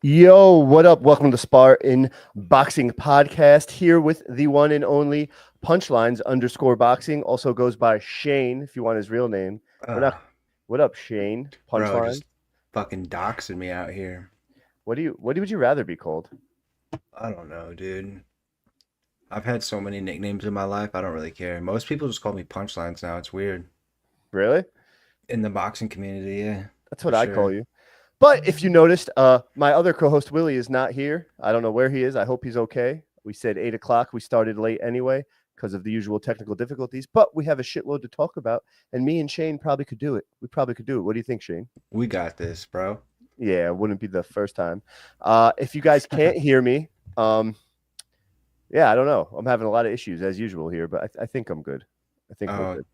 Yo, what up? Welcome to Spar-Inn Boxing Podcast here with the one and only Punchlines_boxing. Also goes by Shane if you want his real name. We're not. Uh, What up, Shane? bro, Punchline. just fucking doxing me out here. What would you rather be called? I don't know, dude. I've had so many nicknames in my life, I don't really care. Most people just call me punchlines now. It's weird. Really? In the boxing community, yeah, That's for what I call sure. you. But if you noticed, my other co-host Willie is not here. I don't know where he is. I hope he's okay. We said 8 o'clock. We started late anyway because of the usual technical difficulties, but we have a shitload to talk about, and me and Shane probably could do it. We probably could do it. What do you think, Shane? We got this, bro. Yeah, it wouldn't be the first time. If you guys can't hear me, yeah, I don't know. I'm having a lot of issues as usual here, but I think I'm good. I think we're Uh, good.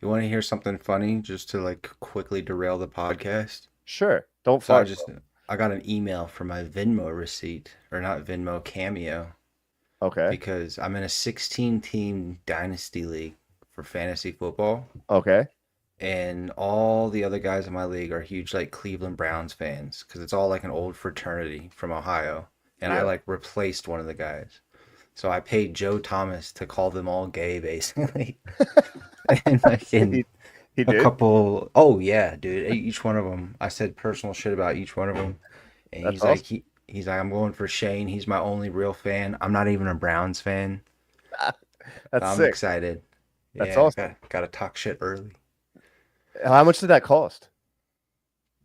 you want to hear something funny just to like quickly derail the podcast? Sure. Don't So fart though. I got an email for my Venmo receipt, or not Venmo, Cameo, Okay. because I'm in a 16 team dynasty league for fantasy football. Okay. And all the other guys in my league are huge like Cleveland Browns fans because it's all like an old fraternity from Ohio. And I Yeah. like replaced one of the guys. So I paid Joe Thomas to call them all gay basically. And like in he he a did. couple, oh yeah, dude, each one of them, I said personal shit about each one of them. And That's he's like, awesome. he's like, I'm going for Shane. He's my only real fan. I'm not even a Browns fan. That's I'm sick. excited. That's Yeah, awesome. gotta talk shit early. How much did that cost?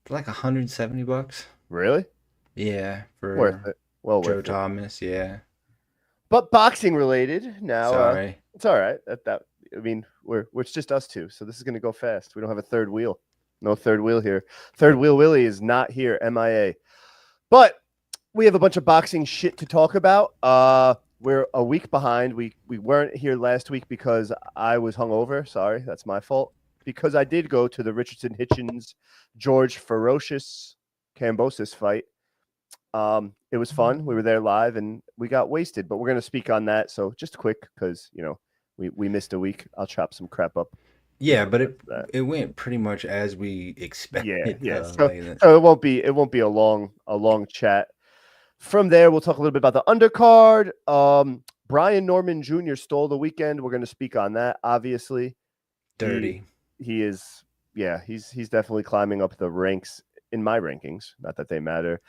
Like $170. Really? Yeah, Worth for it. Well Joe worth it. Thomas, yeah. But boxing related now. Sorry. It's all right. That I mean, we're it's just us two, so this is gonna go fast. We don't have a third wheel. No third wheel here. Third wheel Willie is not here. MIA. But we have a bunch of boxing shit to talk about. We're a week behind. We weren't here last week because I was hungover. Sorry, that's my fault. Because I did go to the Richardson Hitchins George Ferocious Cambosis fight. It was fun. We were there live and we got wasted, but we're gonna speak on that. So just quick, because we missed a week. I'll chop some crap up Yeah, but after that. it went pretty much as we Yeah, expected yeah. though. So so it won't be a long chat. From there, we'll talk a little bit about the undercard. Brian Norman Jr. stole the weekend. We're going to speak on that. Obviously, he Dirty. he is yeah he's definitely climbing up the ranks in my rankings. Not that they matter.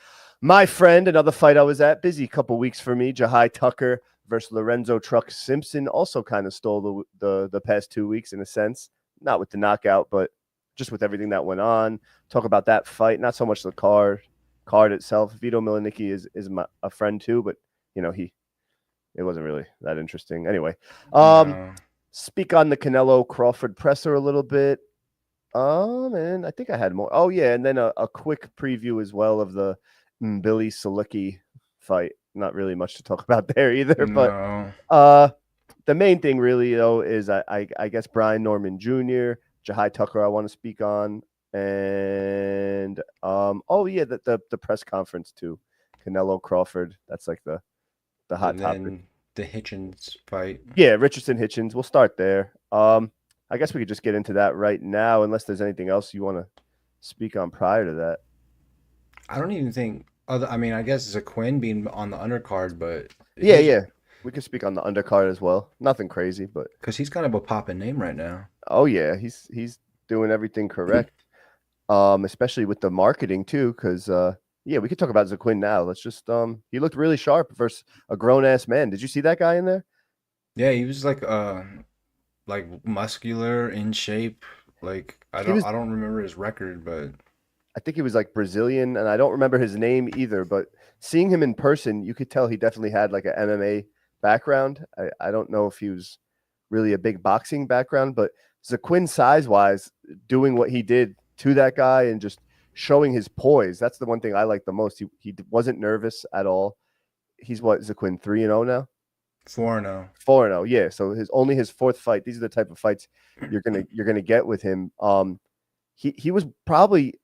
My friend, another fight I was at, busy couple weeks for me. Jahi Tucker versus Lorenzo Truck Simpson also kind of stole the past 2 weeks in a sense. Not with the knockout, but just with everything that went on. Talk about that fight, not so much the card itself. Vito Milanicki is a friend too, but he it wasn't really that interesting. Anyway, um, No. speak on the Canelo Crawford presser a little bit. And I think I had more. Oh yeah, and then a quick preview as well of the MBILLI SULECKI fight. Not really much to talk about there either, but No. uh, the main thing really though is I guess Brian Norman Jr., Jahi Tucker I want to speak on, and oh yeah, the press conference too, Canelo Crawford. That's like the hot And topic. then the Hitchins fight. Yeah, Richardson Hitchins. We'll start there. I guess we could just get into that right now, unless there's anything else you want to speak on prior to that. I don't even think other I mean, I guess it's a Quinn being on the undercard, but Yeah, his yeah. We could speak on the undercard as well. Nothing crazy, but because he's kind of a poppin' name right now. oh yeah, he's doing everything correct. Especially with the marketing too, because yeah, we could talk about Zaquin now. Let's just he looked really sharp versus a grown ass man. Did you see that guy in there? Yeah, he was like muscular in shape. Like He was I don't remember his record, but I think he was like Brazilian, and I don't remember his name either, but seeing him in person, you could tell he definitely had like an MMA background. I don't know if he was really a big boxing background, but Zaquin size wise, doing what he did to that guy and just showing his poise. That's the one thing I like the most. He wasn't nervous at all. He's what, Zaquin 3-0 now? 4-0. 4-0. Yeah. So his fourth fight. These are the type of fights you're gonna get with him. He was probably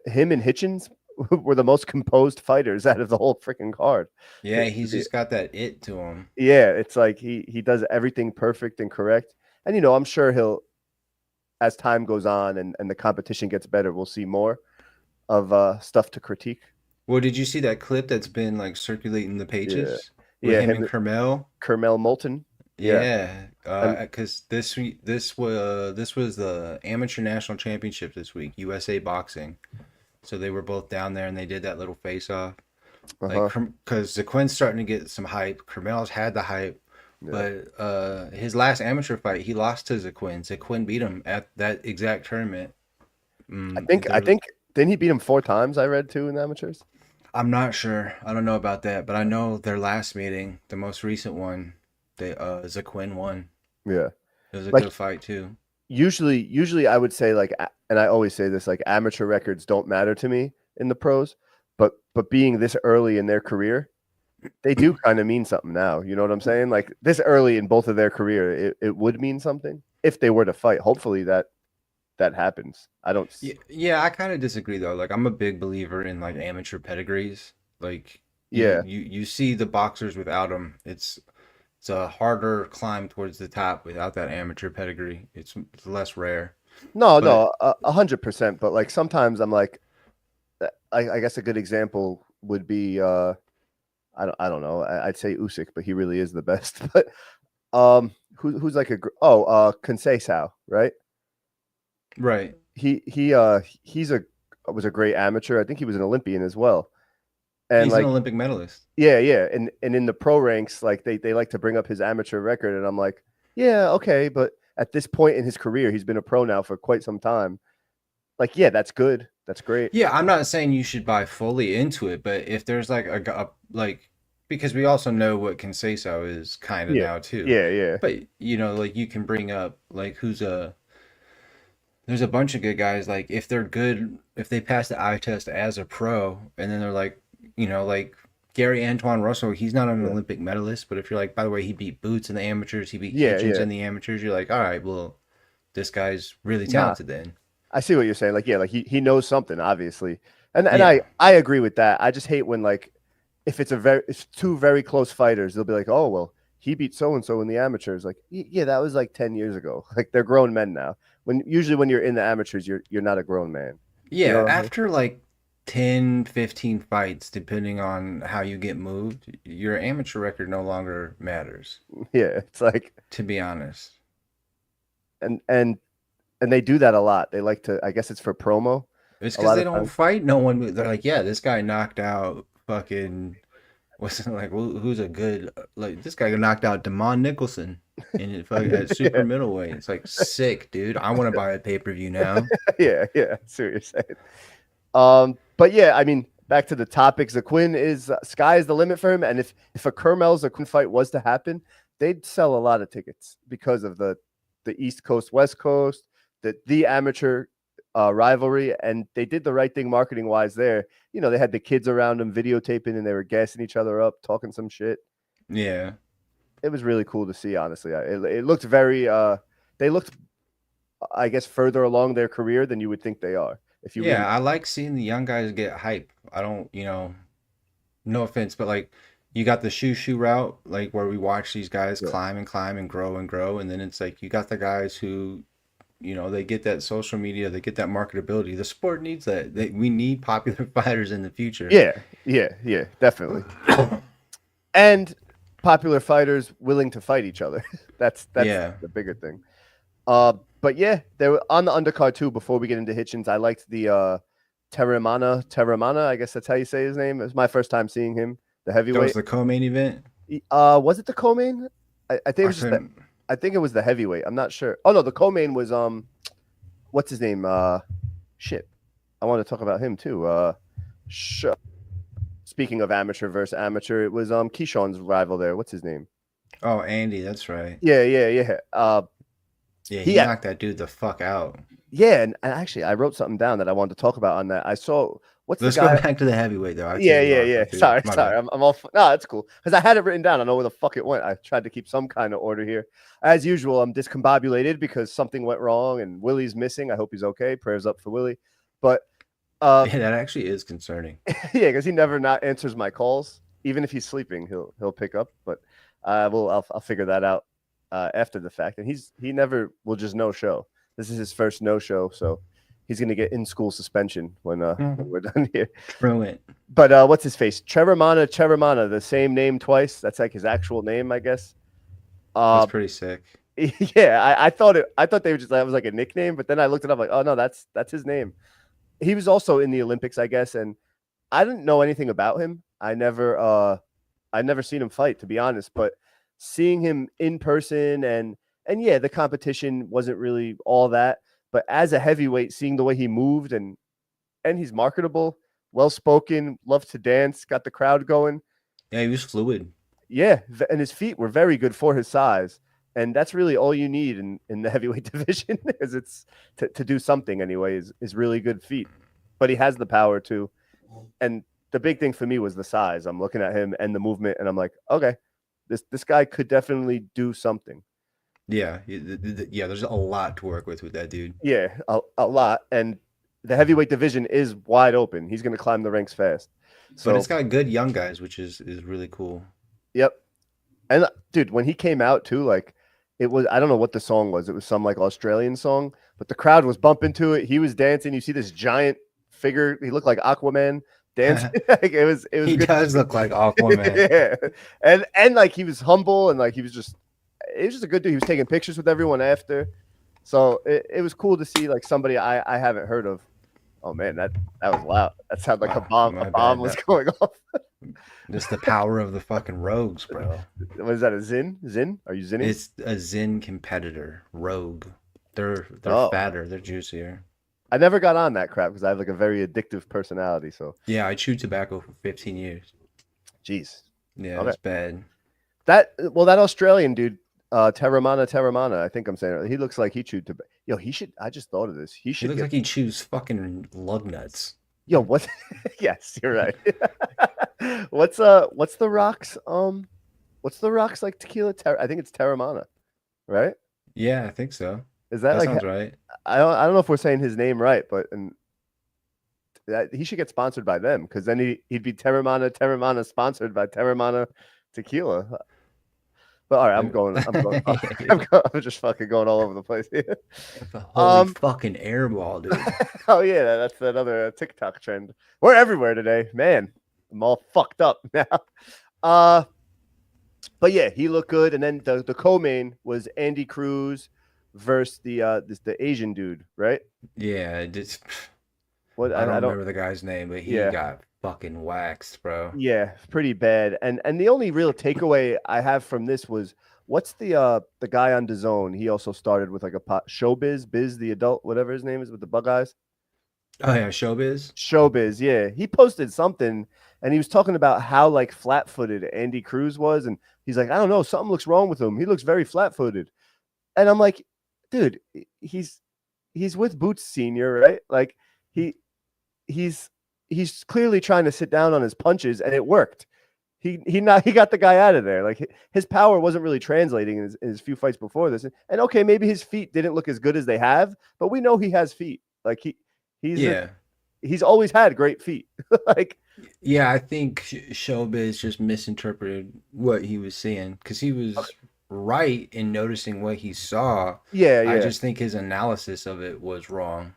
him and Hitchins were the most composed fighters out of the whole freaking card. Yeah, he's just got that it to him. Yeah, it's like he does everything perfect and correct. And I'm sure he'll, as time goes on and the competition gets better, we'll see more of stuff to critique. Well, did you see that clip that's been like circulating the Yeah, pages with yeah, him him, and Carmel? Kermel Moulton. Yeah, Yeah, and because this was the amateur national championship this week, USA Boxing. So they were both down there and they did that little face off. Like, uh-huh. because Zaquin's starting to get some hype. Carmel's had the hype, Yeah, but his last amateur fight, he lost to Zaquin. Zaquin beat him at that exact tournament. I There, think didn't he beat him 4 times? I read too in the amateurs. I'm not sure. I don't know about that, but I know their last meeting, the most recent one, they Zaquin won. Yeah, It was a like good fight too. usually I would say like, and I always say this, like amateur records don't matter to me in the pros, but being this early in their career, they do kind of mean something now. You know what I'm saying? Like this early in both of their career, it would mean something if they were to fight. Hopefully that happens. I don't. Yeah, I kind of disagree though. Like I'm a big believer in like amateur pedigrees. Like Yeah. you see the boxers without them. It's a harder climb towards the top without that amateur pedigree. It's less rare. No, But no, 100%. But like sometimes I'm like, I guess a good example would be I don't know. I'd say Usyk, but he really is the best. But who's like Conceição, right? right, He's a was a great amateur. I think he was an Olympian as well. And he's an like Olympic medalist. yeah, and in the pro ranks, like they like to bring up his amateur record, and I'm like, yeah, okay, but at this point in his career, he's been a pro now for quite some time. Like, yeah, that's good, that's great. Yeah, I'm not saying you should buy fully into it, but if there's like like because we also know what Conceição is kind of Yeah, now too. yeah. But you know, like you can bring up like who's a there's a bunch of good guys like if they're good if they pass the eye test as a pro and then they're like like Gary Antoine Russell, he's not an Yeah, Olympic medalist, but if you're like by the way he beat Boots in the amateurs, he beat yeah, Hitchins yeah. in the amateurs, you're like all right, well this guy's really Nah, talented then. I see what you're saying. Like, yeah, like he knows something, obviously, and Yeah. I agree with that. I just hate when like if it's two very close fighters, they'll be like, oh well, he beat so and so in the amateurs. Like, yeah, that was like 10 years ago. Like they're grown men now. When usually when you're in the amateurs, you're not a grown man. You Yeah, know what I mean? after like 10, 15 fights, depending on how you get moved, your amateur record no longer matters, Yeah, it's like to be honest. and and and they do that a lot. They like to. I guess it's for promo. It's A because lot they of don't times. fight no one. They're like, yeah, this guy knocked out fucking, what's it like, who's a good, like, this guy knocked out Damon Nicholson at super Yeah, middleweight. It's like, sick, dude. I want to buy a pay-per-view now. yeah. I see what you're saying. But yeah, I mean, back to the topics. The Quinn is sky is the limit for him, and if a Kermel's a Quinn fight was to happen, they'd sell a lot of tickets because of the East Coast West Coast, the amateur rivalry, and they did the right thing marketing wise there. You know, they had the kids around them videotaping, and they were gassing each other up, talking some shit. Yeah. It was really cool to see. Honestly, it looked very. They looked, I guess, further along their career than you would think they are. If you Yeah, really, I like seeing the young guys get hype. I don't, no offense, but like you got the shoe route, like where we watch these guys yeah, climb and grow, and then it's like you got the guys who, they get that social media, they get that marketability. The sport needs that. We need popular fighters in the future. yeah, definitely. And popular fighters willing to fight each other. That's Yeah, the bigger thing. But yeah, they were on the undercard too. Before we get into Hitchins, I liked the Terramana. I guess that's how you say his name. It was my first time seeing him. The that was heavyweight. the co-main event. Was it the co-main? I think it I was just the. couldn't. I think it was the heavyweight. I'm not sure. Oh no, the co-main was what's his name? Shit. I want to talk about him too. Sh- Speaking of amateur versus amateur, it was Keyshawn's rival there. What's his name? Oh, Andy, that's right. Yeah. Yeah, he He knocked that dude the fuck out. Yeah, and actually, I wrote something down that I wanted to talk about on that. I saw what's the Let's go guy? back to the heavyweight though. I cut Yeah, you yeah, off. yeah. Dude. Sorry, My sorry. bad. I'm all no, that's cool because I had it written down. I know where the fuck it went. I tried to keep some kind of order here. As usual, I'm discombobulated because something went wrong and Willie's missing. I hope he's okay. Prayers up for Willie. But Yeah, that actually is concerning. yeah, because he never not answers my calls. Even if he's sleeping, he'll pick up. But I'll figure that out after the fact. And he never will just no show. This is his first no show, so he's gonna get in school suspension when we're done here. Truant. But what's his face? Trevor Mana, the same name twice. That's like his actual name, I guess. That's pretty sick. Yeah, I thought they were just that was like a nickname, but then I looked it up like, oh no, that's his name. He was also in the Olympics, I guess, and I didn't know anything about him. I never seen him fight, to be honest, but seeing him in person and yeah, the competition wasn't really all that, but as a heavyweight, seeing the way he moved and he's marketable, well spoken, loves to dance, got the crowd going. Yeah, he was fluid. Yeah, and his feet were very good for his size. And that's really all you need in the heavyweight division is it's to do something anyway is really good feet. But he has the power too. And the big thing for me was the size. I'm looking at him and the movement and I'm like, okay, this guy could definitely do something. Yeah, yeah. There's a lot to work with that dude. Yeah, a lot. And the heavyweight division is wide open. He's going to climb the ranks fast. So But it's got good young guys, which is really cool. Yep. And dude, when he came out too, like it was, I don't know what the song was. It was some like Australian song, but the crowd was bumping to it. He was dancing. You see this giant figure. He looked like Aquaman dancing. Like it was He good. does look like Aquaman. Yeah. And like he was humble and like he was just a good dude. He was taking pictures with everyone after. So it was cool to see like somebody I haven't heard of. Oh man, that was loud. That sounded like Wow, a bomb was going off. Just the power of the fucking rogues, bro. What is that? A Zin? Zin? Are you zinning? It's a Zin competitor, rogue. They're Oh. fatter, they're juicier. I never got on that crap because I have like a very addictive personality. So, Yeah, I chewed tobacco for 15 years. jeez. Yeah, Okay. that's bad. That Australian dude, Terramana, I think I'm saying it. He looks like he chewed tobacco. Yo, he should. I just thought of this. He He should looks get. like he chews fucking lug nuts. Yo, what? Yes, you're right. What's the rocks? What's the rocks like tequila? I think it's Terramana, right? Yeah, I think so. Is that That like? sounds right. I don't know if we're saying his name right, but he should get sponsored by them because then he'd be Terramana sponsored by Terramana Tequila. But all right, I'm going. I'm just fucking going all over the place here. That's a holy fucking airball, dude. Oh yeah, that's another TikTok trend. We're everywhere today, man. I'm all fucked up now. But yeah, he looked good, and then the co-main was Andy Cruz versus the Asian dude, right? Yeah, it just What I don't remember the guy's name, but he got fucking waxed, bro. Yeah, pretty bad. And the only real takeaway I have from this was what's the guy on DAZN? He also started with like a Showbiz, Biz the adult, whatever his name is with the bug eyes. Oh yeah, Showbiz, yeah. He posted something and he was talking about how like flat-footed Andy Cruz was, and he's like, I don't know, something looks wrong with him. He looks very flat-footed. And I'm like, dude, he's with Boots Senior, right? Like he's clearly trying to sit down on his punches, and it worked. He got the guy out of there. Like his power wasn't really translating in his few fights before this. And okay, maybe his feet didn't look as good as they have, but we know he has feet. Like he's always had great feet. Like yeah, I think Showbiz just misinterpreted what he was seeing because he was right in noticing what he saw. Yeah. I just think his analysis of it was wrong.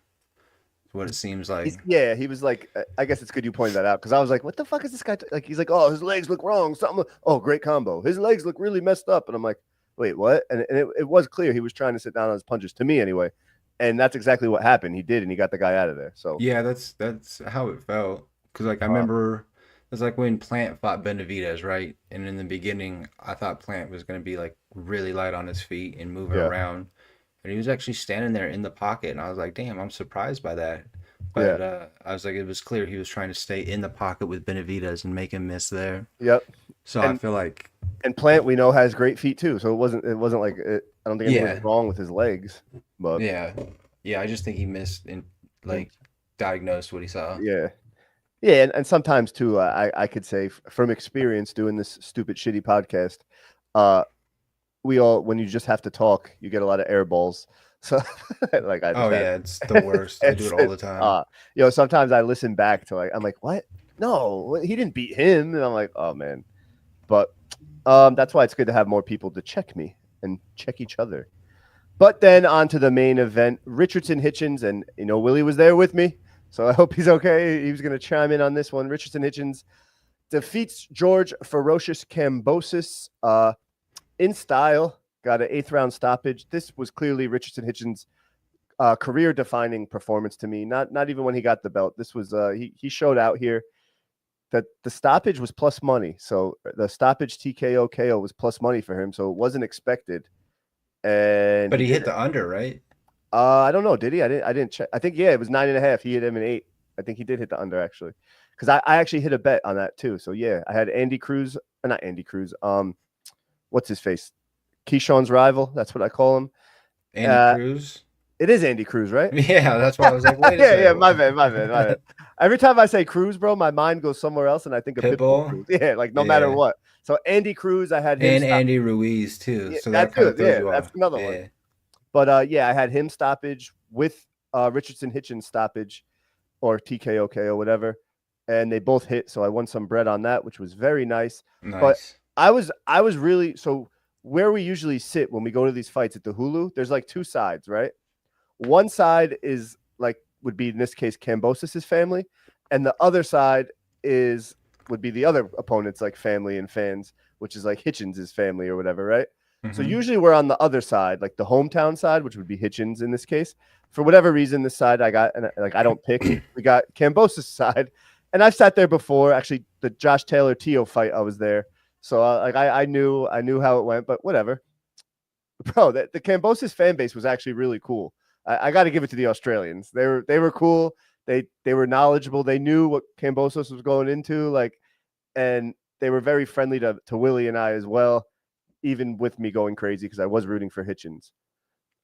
What it seems like. He was like, I guess it's good you pointed that out because I was like, what the fuck is this guy? Like, he's like, oh, his legs look wrong. Oh, great combo. His legs look really messed up. And I'm like, wait, what? And it was clear he was trying to sit down on his punches, to me anyway. And that's exactly what happened. He did, and he got the guy out of there. So yeah, that's how it felt. Because like I remember it was like when Plant fought Benavidez, right? And in the beginning, I thought Plant was going to be like really light on his feet and moving around. And he was actually standing there in the pocket, and I was like, damn, I'm surprised by that. But I was like, it was clear he was trying to stay in the pocket with Benavidez and make him miss there. Yep. So I feel like, and Plant we know has great feet too. So it wasn't like I don't think anything was wrong with his legs. But yeah, I just think he missed and like diagnosed what he saw. Yeah, and sometimes too, I could say from experience doing this stupid shitty podcast, we all when you just have to talk, you get a lot of air balls. So like it's the worst. I do it all the time. Sometimes I listen back to I'm like, what? No, he didn't beat him, and I'm like, oh man. But that's why it's good to have more people to check me and check each other. But then on to the main event, Richardson Hitchins, and Willie was there with me. So I hope he's okay. He was going to chime in on this one. Richardson Hitchins defeats George Ferocious Kambosos in style. Got an 8th round stoppage. This was clearly Richardson Hitchins' career-defining performance to me. Not even when he got the belt. This was he showed out here. That the stoppage was plus money. So the stoppage TKO KO was plus money for him. So it wasn't expected. And But he hit the under, right? I don't know. Did he? I didn't check. I think it was 9.5. He hit him in 8. I think he did hit the under actually, because I actually hit a bet on that too. So yeah, I had Andy Cruz, or not Andy Cruz. What's his face? Keyshawn's rival. That's what I call him. Andy Cruz. It is Andy Cruz, right? Yeah, that's why I was like, wait a second. Yeah, my bad. Every time I say Cruz, bro, my mind goes somewhere else, and I think of Pitbull. Cruz. Yeah, like no matter what. So Andy Cruz, I had him and Andy Ruiz too. Yeah, so that kind of throws you off. That's another one. But I had him stoppage with Richardson Hitchins stoppage or TKO KO, whatever, and they both hit. So I won some bread on that, which was very nice. But I was really so where we usually sit when we go to these fights at the Hulu. There's like 2 sides, right? One side is like would be in this case Kambosos' family, and the other side would be the other opponents like family and fans, which is like Hitchins' family or whatever, right? So usually we're on the other side, like the hometown side, which would be Hitchins in this case. For whatever reason, this side I got, and like I don't pick. We got Kambosos' side, and I've sat there before. Actually, the Josh Taylor Tio fight, I was there, so I knew how it went. But whatever, bro. The Kambosos fan base was actually really cool. I got to give it to the Australians. They were cool. They were knowledgeable. They knew what Kambosos was going into, like, and they were very friendly to Willie and I as well. Even with me going crazy because I was rooting for Hitchins.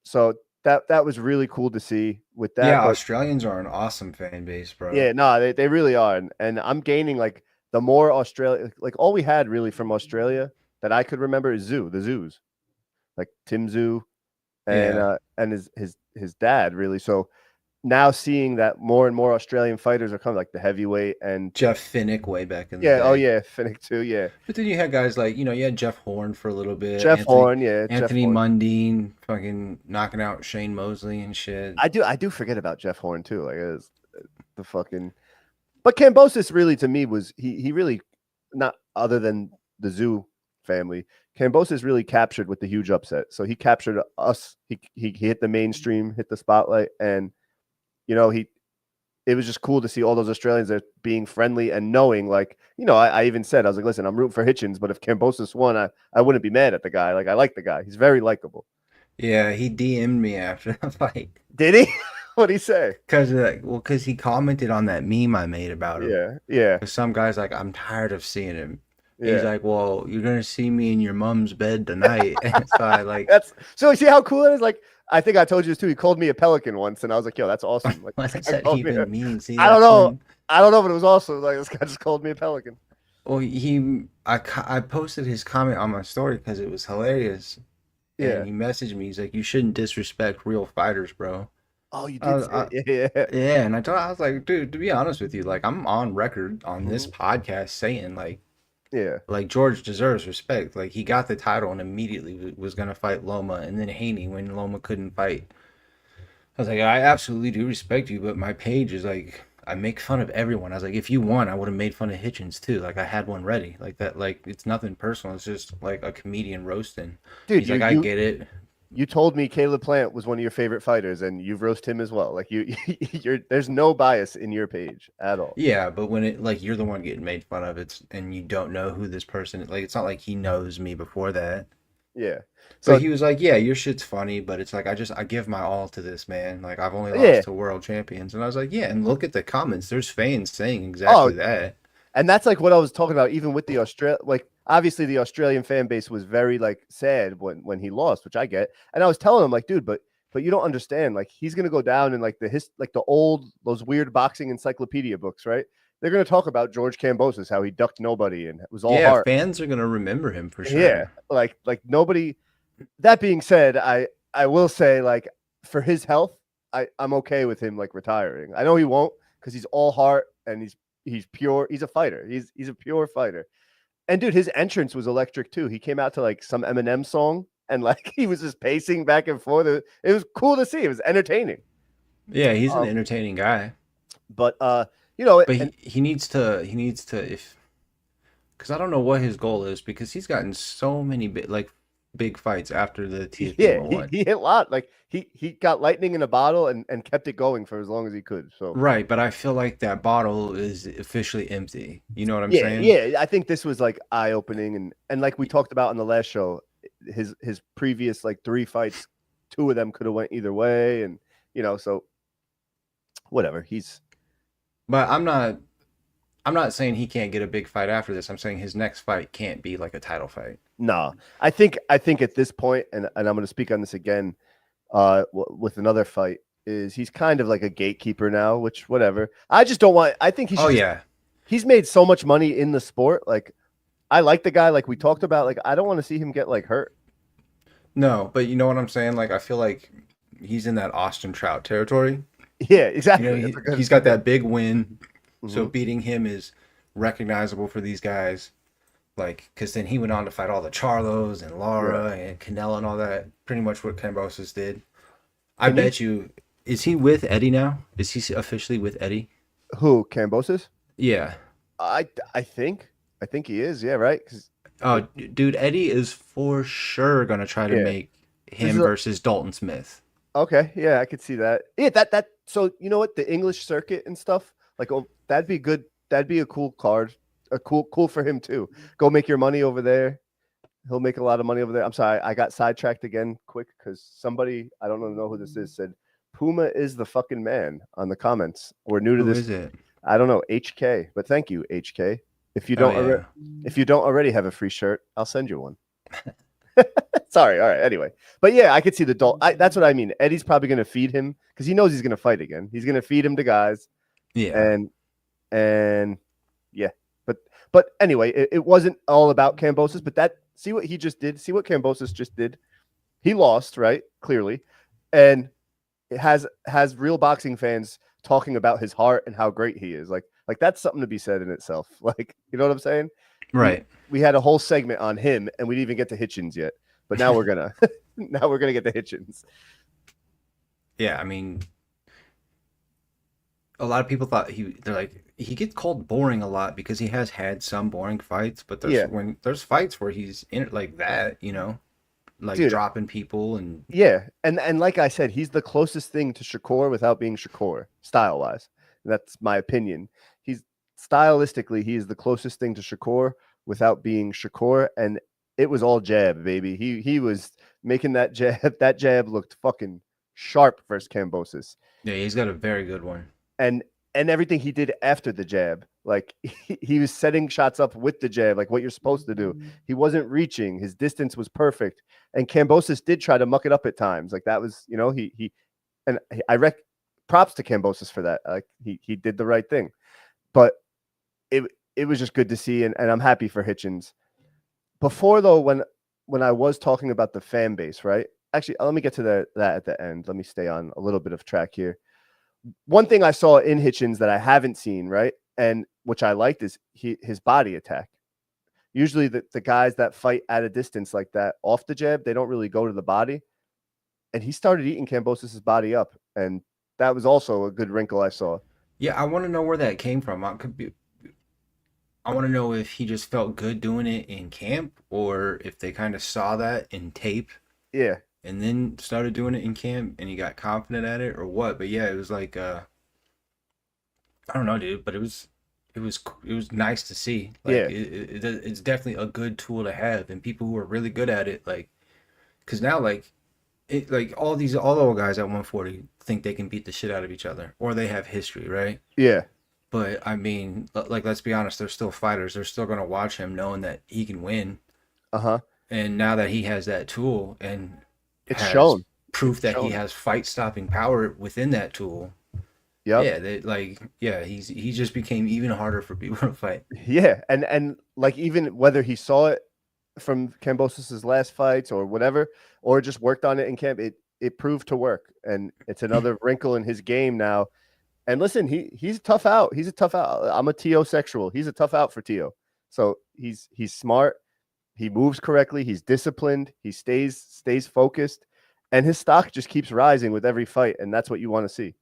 So that was really cool to see with that. Yeah, Australians are an awesome fan base, bro. Yeah, no, they really are. And I'm gaining like the more Australia, like all we had really from Australia that I could remember is the Zoos. Like Tim Zoo and his dad really. So now seeing that more and more Australian fighters are coming, like the heavyweight and Jeff Finnick way back in the day. Oh yeah, Finnick too, yeah. But then you had guys like, you had Jeff Horn for a little bit. Anthony Mundine fucking knocking out Shane Mosley and shit. I do forget about Jeff Horn too. Like it was the fucking. But Kambosos really to me was he really not other than the Zoo family. Kambosos really captured with the huge upset. So he captured us. He hit the mainstream, hit the spotlight, and it was just cool to see all those Australians that being friendly and knowing, like, I even said, I was like, listen, I'm rooting for Hitchins, but if Kambosos won, I wouldn't be mad at the guy. Like, I like the guy. He's very likable. Yeah, he DM'd me after the fight. Did he? What'd he say? Because he commented on that meme I made about him. Yeah. Some guy's like, I'm tired of seeing him. He's like, well, you're gonna see me in your mom's bed tonight. And so I like so you see how cool it is? Like, I think I told you this too. He called me a pelican once, and I was like, yo, that's awesome. Like, what does that even mean? See, I don't know. I don't know, but it was awesome. Like, this guy just called me a pelican. Well, I posted his comment on my story because it was hilarious. Yeah. And he messaged me. He's like, you shouldn't disrespect real fighters, bro. Oh, you did say it. Yeah. And I was like, dude, to be honest with you, like, I'm on record on this podcast saying, like, like George deserves respect. Like, he got the title and immediately was gonna fight Loma, and then Haney when Loma couldn't fight. I was like, I absolutely do respect you, but my page is like, I make fun of everyone. I was like, if you won, I would have made fun of Hitchins too. Like, I had one ready. Like that. Like, it's nothing personal. It's just like a comedian roasting. Dude, he's like, I get it. You told me Caleb Plant was one of your favorite fighters, and you've roasted him as well. Like there's no bias in your page at all. Yeah, but when it like you're the one getting made fun of, and you don't know who this person is. Like, it's not like he knows me before that. Yeah. So he was like, yeah, your shit's funny, but it's like I give my all to this, man. Like, I've only lost to world champions, and I was like, yeah, and look at the comments. There's fans saying exactly that. And that's like what I was talking about, even with the obviously the Australian fan base was very like sad when he lost, which I get. And I was telling him like, dude, but you don't understand. Like, he's gonna go down in like those weird boxing encyclopedia books, right? They're gonna talk about George Kambosos, how he ducked nobody and it was all heart. Fans are gonna remember him for sure. Yeah, like nobody. That being said, I will say, like, for his health, I'm okay with him like retiring. I know he won't because he's all heart and he's pure. He's a fighter. He's a pure fighter. And dude, his entrance was electric too. He came out to like some Eminem song and like he was just pacing back and forth. It was cool to see. It was entertaining. Yeah, he's an entertaining guy. But you know, But and he needs to if because I don't know what his goal is because he's gotten so many big fights after the TFB yeah, 101. he hit a lot. Like he got lightning in a bottle and kept it going for as long as he could. So Right, but I feel like that bottle is officially empty. You know what I'm yeah, saying? yeah. I think this was like eye opening, and like we talked about in the last show, his previous like 3 fights, 2 of them could have went either way, and you know, so whatever. He's But I'm not saying he can't get a big fight after this. I'm saying his next fight can't be like a title fight. nah. I think at this point, and I'm going to speak on this again, with another fight, is he's kind of like a gatekeeper now. Which whatever. I just don't want. I think he Oh should. yeah. He's made so much money in the sport. Like I like the guy. Like we talked about. Like I don't want to see him get like hurt. No, but you know what I'm saying? Like I feel like he's in that Austin Trout territory. Yeah, You know, exactly. That's a good. he's got that big win, so Mhm. beating him is recognizable for these guys. Like, because then he went on to fight all the Charlos and Yeah. Lara and Canelo and all that. Pretty much what Cambosis did. I Can you bet you, is he with Eddie now? Is he officially with Eddie? who Cambosis? Yeah. I think he is. Yeah, right. 'Cause, Oh, like, dude, Eddie is for sure gonna try to yeah, make this is him versus Dalton Smith. okay. Yeah, I could see that. Yeah, that. So you know what, the English circuit and stuff. Like, oh, that'd be good. That'd be a cool card. A cool for him too. Go make your money over there. He'll make a lot of money over there. I'm sorry, I got sidetracked again quick because somebody, I don't know who this is, said Puma is the fucking man on the comments. We're new to Who this. is it? I don't know, HK, but thank you, HK. If you Oh don't yeah. if you don't already have a free shirt, I'll send you one. Sorry. All right. Anyway, but yeah, I could see that's what I mean. Eddie's probably going to feed him because he knows he's going to fight again. He's going to feed him to guys, Yeah. and yeah. But anyway, it wasn't all about Cambosis. But see what he just did. See what Cambosis just did. He lost, right? Clearly, and it has real boxing fans talking about his heart and how great he is. Like that's something to be said in itself. Like, you know what I'm saying? Right. We had a whole segment on him, and we didn't even get to Hitchins yet. But now we're gonna get to Hitchins. Yeah, I mean, a lot of people thought they're like he gets called boring a lot because he has had some boring fights, but Yeah, there's fights where he's in it like that, like dude. dropping people and Yeah, and like I said, he's the closest thing to Shakur without being Shakur, style wise. That's my opinion. He's stylistically, he is the closest thing to Shakur without being Shakur, and it was all jab, baby. He was making that jab. That jab looked fucking sharp versus Cambosis, yeah, he's got a very good one. and everything he did after the jab, like he was setting shots up with the jab, like what you're supposed to do. He wasn't reaching. His distance was perfect, and Cambosis did try to muck it up at times. Like that was, I rec props to Cambosis for that. Like he did the right thing, but it was just good to see, and I'm happy for Hitchins. Before though, when I was talking about the fan base, right? Actually, let me get to that at the end. Let me stay on a little bit of track here. One thing I saw in Hitchins that I haven't seen, right, and which I liked is his body attack. Usually the guys that fight at a distance like that off the jab, they don't really go to the body. And he started eating Cambosis' body up, and that was also a good wrinkle I saw. Yeah, I want to know where that came from. I want to know if he just felt good doing it in camp or if they kind of saw that in tape Yeah, and then started doing it in camp and he got confident at it or what. But yeah, it was like I don't know, dude, but it was nice to see. Like yeah, it's definitely a good tool to have, and people who are really good at it, like, because now like all the old guys at 140 think they can beat the shit out of each other, or they have history, right? yeah, But I mean, like, let's be honest, they're still fighters. They're still gonna watch him, knowing that he can win. uh-huh. And now that he has that tool and It's has shown. proof It's that he shown. has fight stopping power within that tool, Yep. yeah, he just became even harder for people to fight. Yeah, and like even whether he saw it from Cambosis' last fights or whatever, or just worked on it in camp, it proved to work, and it's another wrinkle in his game now. And listen, he's a tough out. He's a tough out. I'm a T.O. sexual. He's a tough out for T.O. So he's smart. He moves correctly. He's disciplined. He stays focused, and his stock just keeps rising with every fight, and that's what you want to see.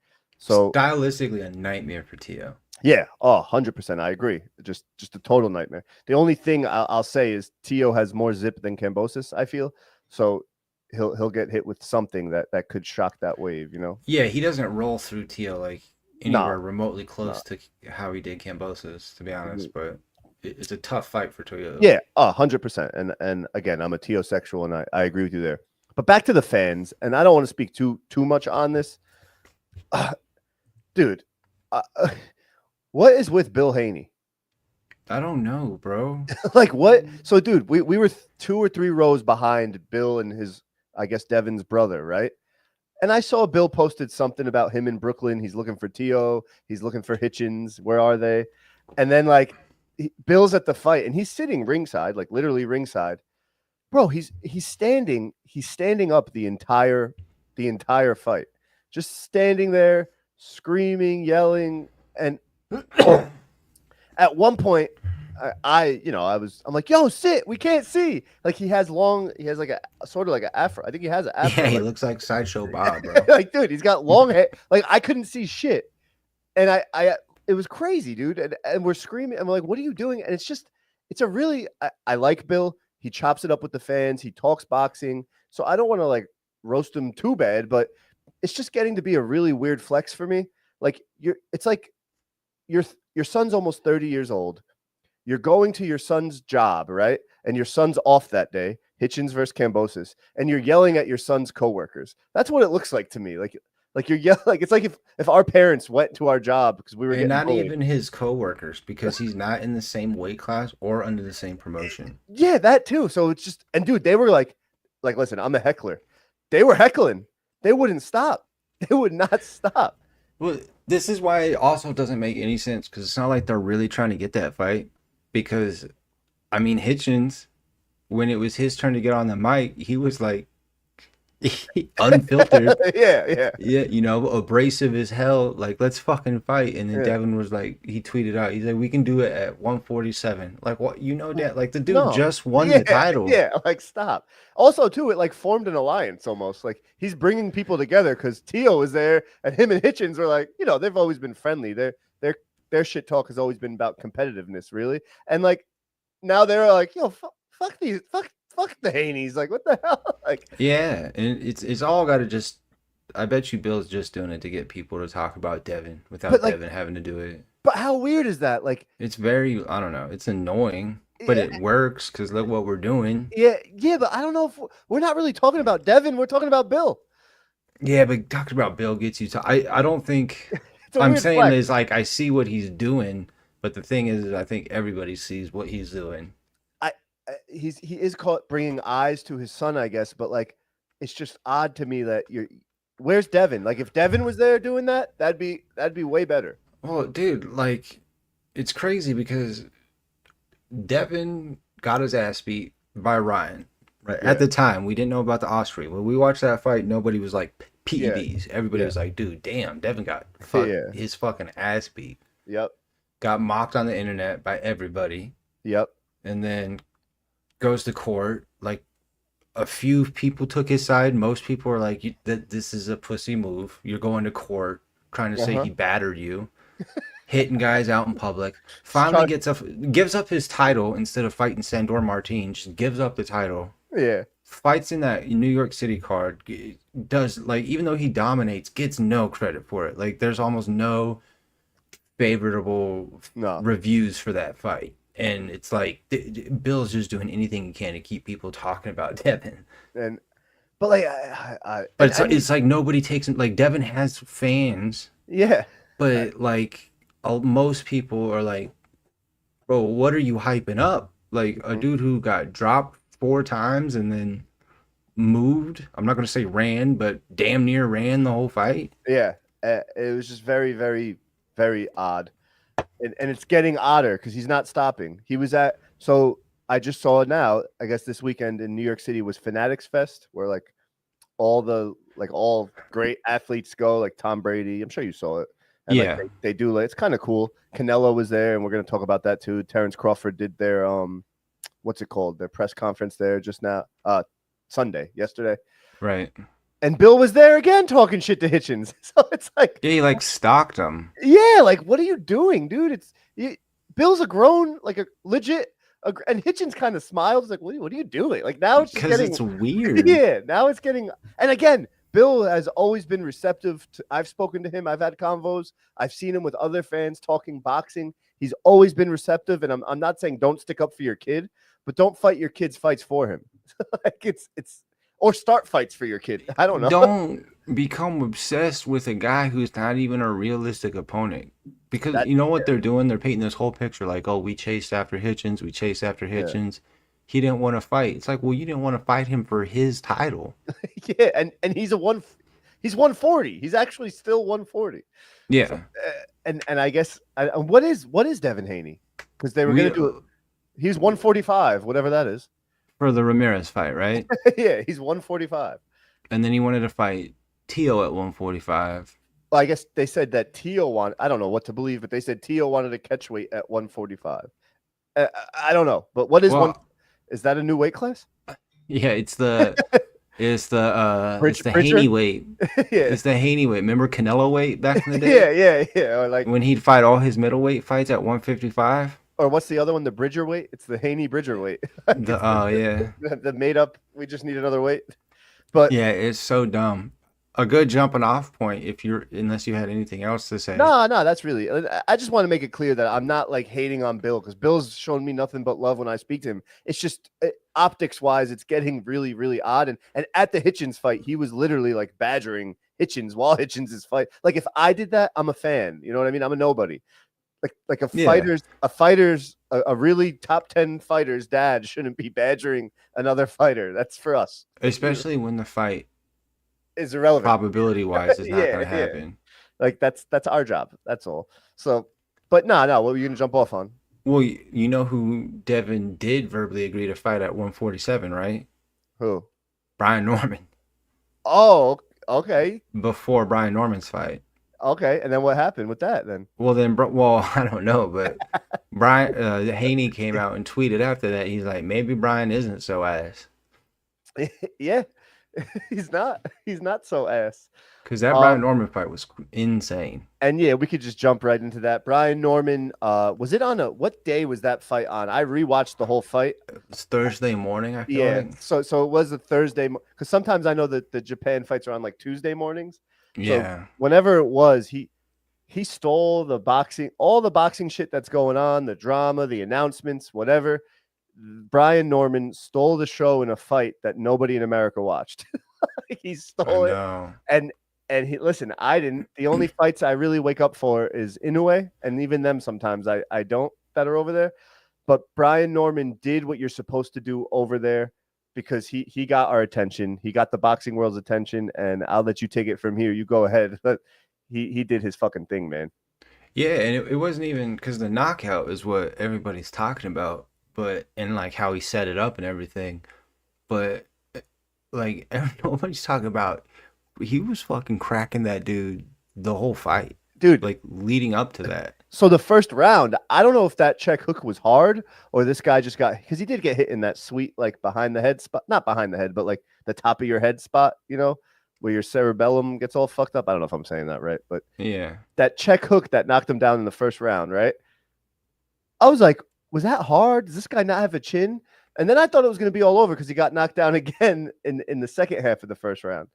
So stylistically a nightmare for Tio. yeah, 100%. I agree. Just a total nightmare. The only thing I'll say is Tio has more zip than Cambosis, I feel. So he'll get hit with something that could shock that wave, you know? Yeah, he doesn't roll through Tio like Nah, anywhere remotely nah. close to how he did Cambosis, to be Mhm. honest. But it's a tough fight for Tio. Yeah, 100%. And again, I'm a Tio-sexual, and I agree with you there. But back to the fans, and I don't want to speak too much on this. Dude, uh, what is with Bill Haney? I don't know, bro. Like what? So, dude, we were 2 or 3 rows behind Bill and his, I guess, Devin's brother, right? And I saw Bill posted something about him in Brooklyn. He's looking for Tio. He's looking for Hitchins. Where are they? And then like Bill's at the fight, and he's sitting ringside, like literally ringside. Bro, he's standing. He's standing up the entire fight, just standing there, screaming, yelling, and at one point, I'm like, yo, sit. We can't see. Like he has like a sort of like an afro. I think he has an afro. Yeah, he like, looks like Sideshow Bob, bro. like, dude, he's got long hair. Like I couldn't see shit, and it was crazy, dude. And we're screaming, and we're like, what are you doing? And it's a really, I like Bill. He chops it up with the fans. He talks boxing, so I don't want to like roast him too bad, but it's just getting to be a really weird flex for me. Like it's like your son's almost 30 years old. You're going to your son's job, right? And your son's off that day, Hitchins versus Cambosis, and you're yelling at your son's coworkers. That's what it looks like to me. Like you're yelling, like it's like if our parents went to our job because we were And getting not bullied. even his coworkers, because he's not in the same weight class or under the same promotion. Yeah, that too. So it's just, and dude, they were like, listen, I'm a heckler. They were heckling. They wouldn't stop. They would not stop. Well, this is why it also doesn't make any sense, because it's not like they're really trying to get that fight. Because, I mean, Hitchins, when it was his turn to get on the mic, he was like unfiltered. Yeah. Yeah, you know, abrasive as hell. Like, let's fucking fight. And then Yeah. Devin was like, he tweeted out, he's like, we can do it at 147. Like, what? You know that? Like, the dude No. just won Yeah, the title. yeah, like stop. Also, too, it like formed an alliance almost. Like he's bringing people together because Tio was there, and him and Hitchins were like, they've always been friendly. Their shit talk has always been about competitiveness, really. And like now they're like, yo, fuck these, fuck the Haneys. Like, what the hell? Like, Yeah, and it's all got to just. I bet you Bill's just doing it to get people to talk about Devin without but like, Devin having to do it. but how weird is that? Like, It's very, I don't know, it's annoying, but yeah, it works because look what we're doing. yeah, but I don't know if we're not really talking about Devin. We're talking about Bill. Yeah, but talking about Bill gets you to. I don't think. It's a I'm weird saying flex. is like I see what he's doing, but the thing is, I think everybody sees what he's doing. He is caught bringing eyes to his son, I guess, but like it's just odd to me that where's Devin? Like if Devin was there doing that, that'd be way better. Well, dude, like it's crazy because Devin got his ass beat by Ryan. Right. Yeah. At the time, we didn't know about the Osprey. When we watched that fight, nobody was like PEDs. Everybody Yeah. was like, dude, damn, Devin got his fucking ass beat. Yep. Got mocked on the internet by everybody. Yep. And then goes to court. Like a few people took his side. Most people are like, this is a pussy move. You're going to court trying to say he battered you. Hitting guys out in public. Finally gives up his title instead of fighting Sandor Martin. Just gives up the title. Yeah. Fights in that New York City card. Does, like, even though he dominates, gets no credit for it. Like, there's almost no favorable reviews for that fight. And it's like Bill's just doing anything he can to keep people talking about Devin. But like, but it's like nobody takes him. Like Devin has fans. Yeah. But like most people are like, bro, what are you hyping up? Like a dude who got dropped 4 times and then moved. I'm not gonna say ran, but damn near ran the whole fight. Yeah. It was just very, very, very odd. And it's getting odder because he's not stopping. He was so I just saw it now. I guess this weekend in New York City was Fanatics Fest, where like all great athletes go, like Tom Brady. I'm sure you saw it. And yeah, like, they do. Like, it's kind of cool. Canelo was there, and we're gonna talk about that too. Terrence Crawford did their what's it called? Their press conference there just now, yesterday. right. And Bill was there again talking shit to Hitchins. So it's like, Yeah, he like stalked him. yeah, like what are you doing, dude? Bill's a grown, like a legit, and Hitchins kind of smiles, like, what are you doing? Like now it's just Because getting it's weird. yeah. Now it's getting, and again, Bill has always been receptive to. I've spoken to him. I've had convos. I've seen him with other fans talking boxing. He's always been receptive, and I'm not saying don't stick up for your kid, but don't fight your kid's fights for him. Like it's or start fights for your kid. I don't know. Don't become obsessed with a guy who's not even a realistic opponent. Because you know what they're doing? They're painting this whole picture like, oh, we chased after Hitchins. We chased after Hitchins. Yeah. He didn't want to fight. It's like, well, you didn't want to fight him for his title. Yeah, and he's 140. He's actually still 140. Yeah. So, and I guess what is Devin Haney? Because they were going to do it. He's 145, whatever that is. For the Ramirez fight, right? Yeah, he's 145. And then he wanted to fight Tio at 145. Well, I guess they said that Tio wanted, I don't know what to believe, but they said Tio wanted to catch weight at 145. I don't know, but what is is that a new weight class? Yeah, it's the Haney weight. Yeah. It's the Haney weight. Remember Canelo weight back in the day? Yeah. Or like when he'd fight all his middleweight fights at 155. Or what's the other one? The Bridger weight? It's the Haney Bridger weight. Yeah. The made up. We just need another weight. But yeah, it's so dumb. A good jumping off point unless you had anything else to say. No, that's really. I just want to make it clear that I'm not like hating on Bill because Bill's shown me nothing but love when I speak to him. It's just optics wise, it's getting really, really odd. And at the Hitchins fight, he was literally like badgering Hitchins while Hitchins is fight. Like if I did that, I'm a fan. You know what I mean? I'm a nobody. Like a really top 10 fighter's dad shouldn't be badgering another fighter. That's for us. Especially when the fight is irrelevant. Probability wise, it's not going to happen. Yeah. Like that's our job. That's all. So, but no. What were you going to jump off on? Well, you know who Devin did verbally agree to fight at 147, right? Who? Brian Norman. Oh, okay. Before Brian Norman's fight. Okay, and then what happened with that then? Well, I don't know, but Brian Haney came out and tweeted after that. He's like, maybe Brian isn't so ass. Yeah, he's not so ass. Because that Brian Norman fight was insane. And yeah, we could just jump right into that. Brian Norman, was it on what day was that fight on? I rewatched the whole fight. It's Thursday morning, I feel like. So it was a Thursday, because sometimes I know that the Japan fights are on like Tuesday mornings. Yeah. So whenever it was, he stole all the boxing shit that's going on, the drama, the announcements, whatever. Brian Norman stole the show in a fight that nobody in America watched. He stole it. And he listen, I didn't. The only fights I really wake up for is Inoue, and even them sometimes I don't that are over there. But Brian Norman did what you're supposed to do over there, because he got our attention. He got the boxing world's attention, and I'll let you take it from here. You go ahead. But he did his fucking thing, man. Yeah, and it wasn't even because the knockout is what everybody's talking about, and like how he set it up and everything. But like nobody's talking about, he was fucking cracking that dude the whole fight. Dude, like leading up to that. So the first round, I don't know if that check hook was hard or this guy just got, because he did get hit in that sweet, like behind the head spot, not behind the head, but like the top of your head spot, you know, where your cerebellum gets all fucked up. I don't know if I'm saying that right, but yeah, that check hook that knocked him down in the first round, right? I was like, was that hard? Does this guy not have a chin? And then I thought it was going to be all over because he got knocked down again in the second half of the first round.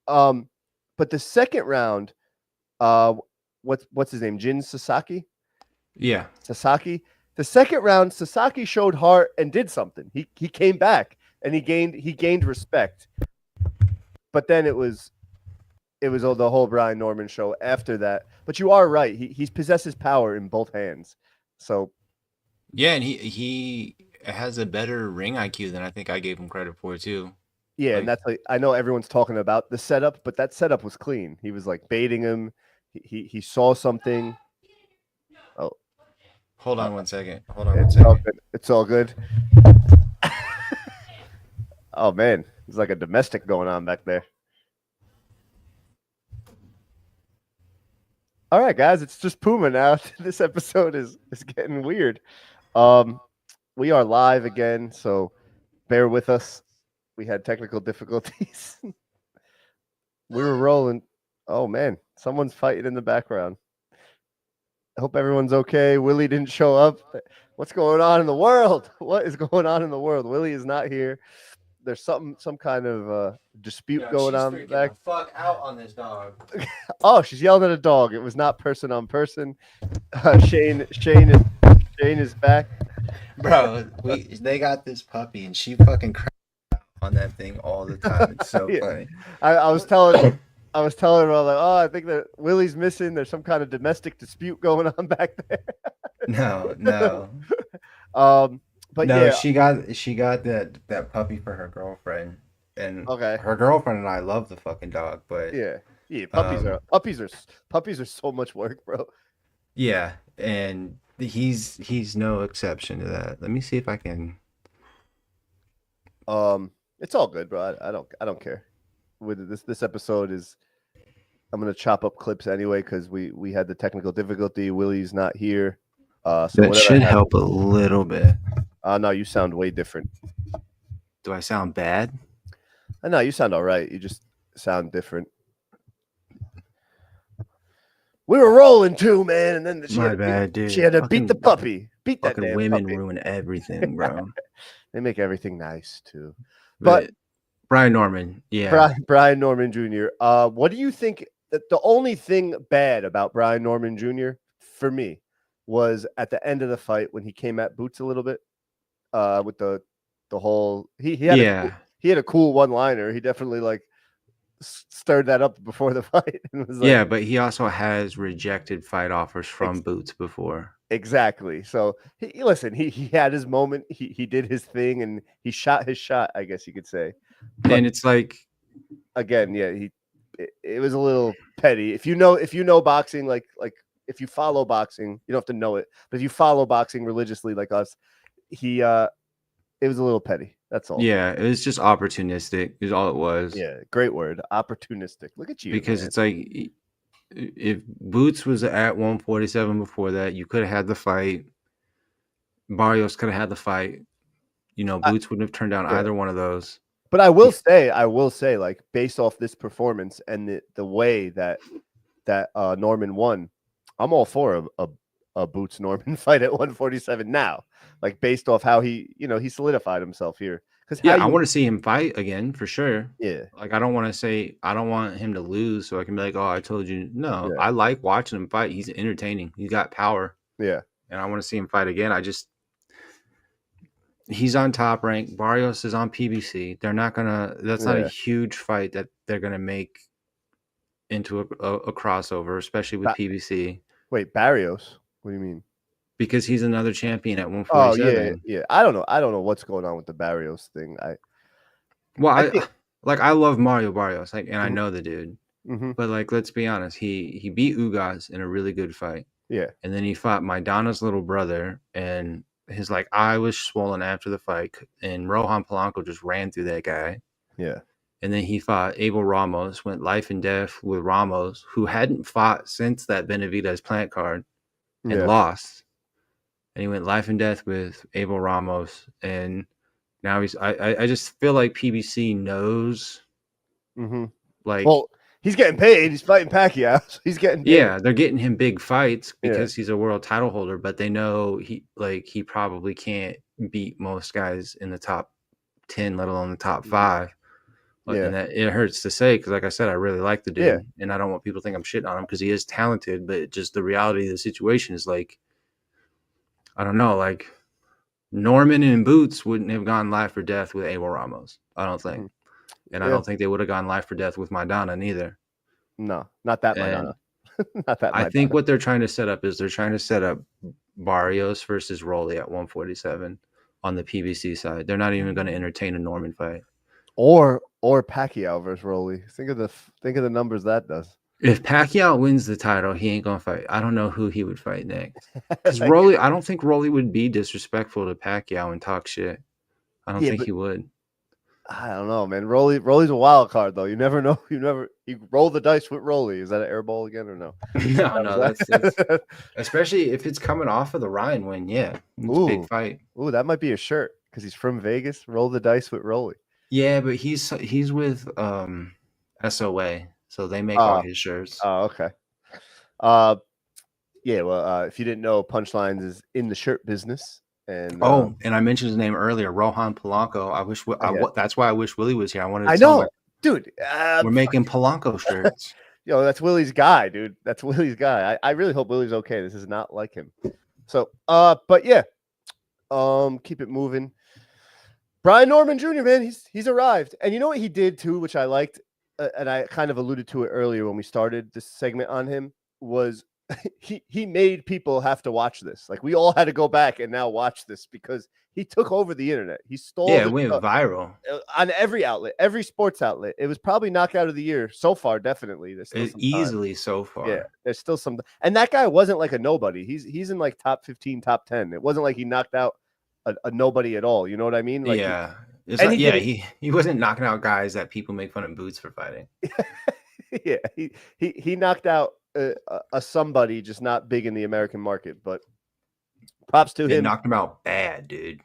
But the second round, what's his name? Jin Sasaki? Yeah. Sasaki. The second round, Sasaki showed heart and did something. He came back and he gained respect. But then it was the whole Brian Norman show after that. But you are right. He possesses power in both hands. So yeah, and he has a better ring IQ than I think I gave him credit for too. Yeah, and that's like, I know everyone's talking about the setup, but that setup was clean. He was like baiting him. He saw something. Oh, hold on one second. It's all good. Oh man, there's like a domestic going on back there. All right, guys, it's just Puma now. This episode is getting weird. We are live again, so bear with us. We had technical difficulties. We were rolling. Oh man, someone's fighting in the background. I hope everyone's okay. Willie didn't show up. What's going on in the world? What is going on in the world? Willie is not here. There's some kind of dispute going she's on freaking back. the fuck out on this dog. Oh, she's yelling at a dog. It was not person on person. Shane is back. Bro, they got this puppy and she fucking cries on that thing all the time. It's so Yeah. funny. I was telling her, like, oh, I think that Willie's missing. There's some kind of domestic dispute going on back there. No. But no, yeah, she got that puppy for her girlfriend, and okay. her girlfriend and I love the fucking dog, but Yeah, puppies are so much work, bro. yeah, and he's no exception to that. Let me see if I can. It's all good, bro. I don't care. With this episode is, I'm gonna chop up clips anyway because we had the technical difficulty. Willie's not here, so That should help a little bit. No, you sound way different. Do I sound bad? No, you sound all right. You just sound different. We were rolling too, man, and then she had to beat the puppy. Beat that damn women puppy. ruin everything, bro. They make everything nice too. But Brian Norman, yeah. Brian Norman Jr. What do you think? That the only thing bad about Brian Norman Jr. for me was at the end of the fight when he came at Boots a little bit. With the whole he had a cool one-liner. He definitely like stirred that up before the fight. And was like, but he also has rejected fight offers from Boots before. Exactly. So he had his moment. He did his thing and he shot his shot, I guess you could say. But and it's like, again, yeah, it was a little petty. If you know boxing, like if you follow boxing, you don't have to know it, but if you follow boxing religiously like us, it was a little petty. That's all. Yeah, it was just opportunistic is all it was. Yeah, great word. Opportunistic. Look at you. Because man. It's like, if Boots was at 147 before that, you could have had the fight. Barrios could have had the fight. Boots wouldn't have turned down either one of those. But I will say, like, based off this performance and the way that Norman won, I'm all for a Boots Norman fight at 147 now. Like, based off how he solidified himself here. I want to see him fight again for sure. Yeah. Like, I don't want him to lose so I can be like, oh, I told you. No, yeah. I like watching him fight. He's entertaining. He's got power. Yeah. And I want to see him fight again. He's on Top Rank. Barrios is on PBC. They're not that's not a huge fight that they're gonna make into a crossover, especially with PBC. Wait, Barrios? What do you mean? Because he's another champion at 147. Oh yeah. I don't know what's going on with the Barrios thing. I love Mario Barrios, and I know the dude. Mm-hmm. But let's be honest, he beat Ugas in a really good fight. Yeah. And then he fought Maidana's little brother, and his eye was swollen after the fight, and Rohan Polanco just ran through that guy. Yeah. And then he fought Abel Ramos, went life and death with Ramos, who hadn't fought since that Benavidez plant card, and lost. And he went life and death with Abel Ramos, and now I just feel like PBC knows. Mm-hmm. Well, he's getting paid. He's fighting Pacquiao. So he's getting paid. Yeah, they're getting him big fights because he's a world title holder, but they know he probably can't beat most guys in the top 10, let alone the top 5. And that it hurts to say because, like I said, I really like the dude, and I don't want people to think I'm shitting on him because he is talented, but just the reality of the situation is I don't know, Norman and Boots wouldn't have gone life or death with Abel Ramos, I don't think. And I don't think they would have gone life or death with Maidana neither. No, not that Maidana. Not that Maidana. I think what they're trying to set up is they're trying to set up Barrios versus Rolly at 147 on the PBC side. They're not even going to entertain a Norman fight. Or Pacquiao versus Rolly. Think of the numbers that does. If Pacquiao wins the title, he ain't gonna fight. I don't know who he would fight next. Because Rolly, I don't think Rolly would be disrespectful to Pacquiao and talk shit. I don't think he would. I don't know, man. Rolly's a wild card though. You never know. You roll the dice with Rolly. Is that an air ball again or no? No, that's especially if it's coming off of the Ryan win. Yeah, it's a big fight. Ooh, that might be a shirt because he's from Vegas. Roll the dice with Rolly. Yeah, but he's with SOA. so they make all Oh, his shirts. oh, okay. Uh, yeah. Well, if you didn't know, Punchlines is in the shirt business, and Oh, and I mentioned his name earlier, Rohan Polanco. I wish yeah, that's why I wish Willie was here. I wanted I to tell him like know, dude. we're making Polanco shirts. Yo, that's Willie's guy, dude. That's Willie's guy. I really hope Willie's okay. This is not like him. So, but yeah, keep it moving. Brian Norman Jr., man, he's arrived, and you know what he did too, which I liked, and I kind of alluded to it earlier when we started this segment on him, was he made people have to watch this. Like we all had to go back and now watch this because he took over the internet. He stole Yeah, the it went viral. on every outlet, every sports outlet. It was probably knockout of the year so far. Definitely, there's still some time. Easily so far. Yeah, there's still some, and that guy wasn't like a nobody. He's in like top 15, top 10. It wasn't like he knocked out a nobody at all. You know what I mean? Like yeah, he wasn't knocking out guys that people make fun of Boots for fighting. Yeah, he knocked out a somebody, just not big in the American market. But props to him. Knocked him out bad, dude.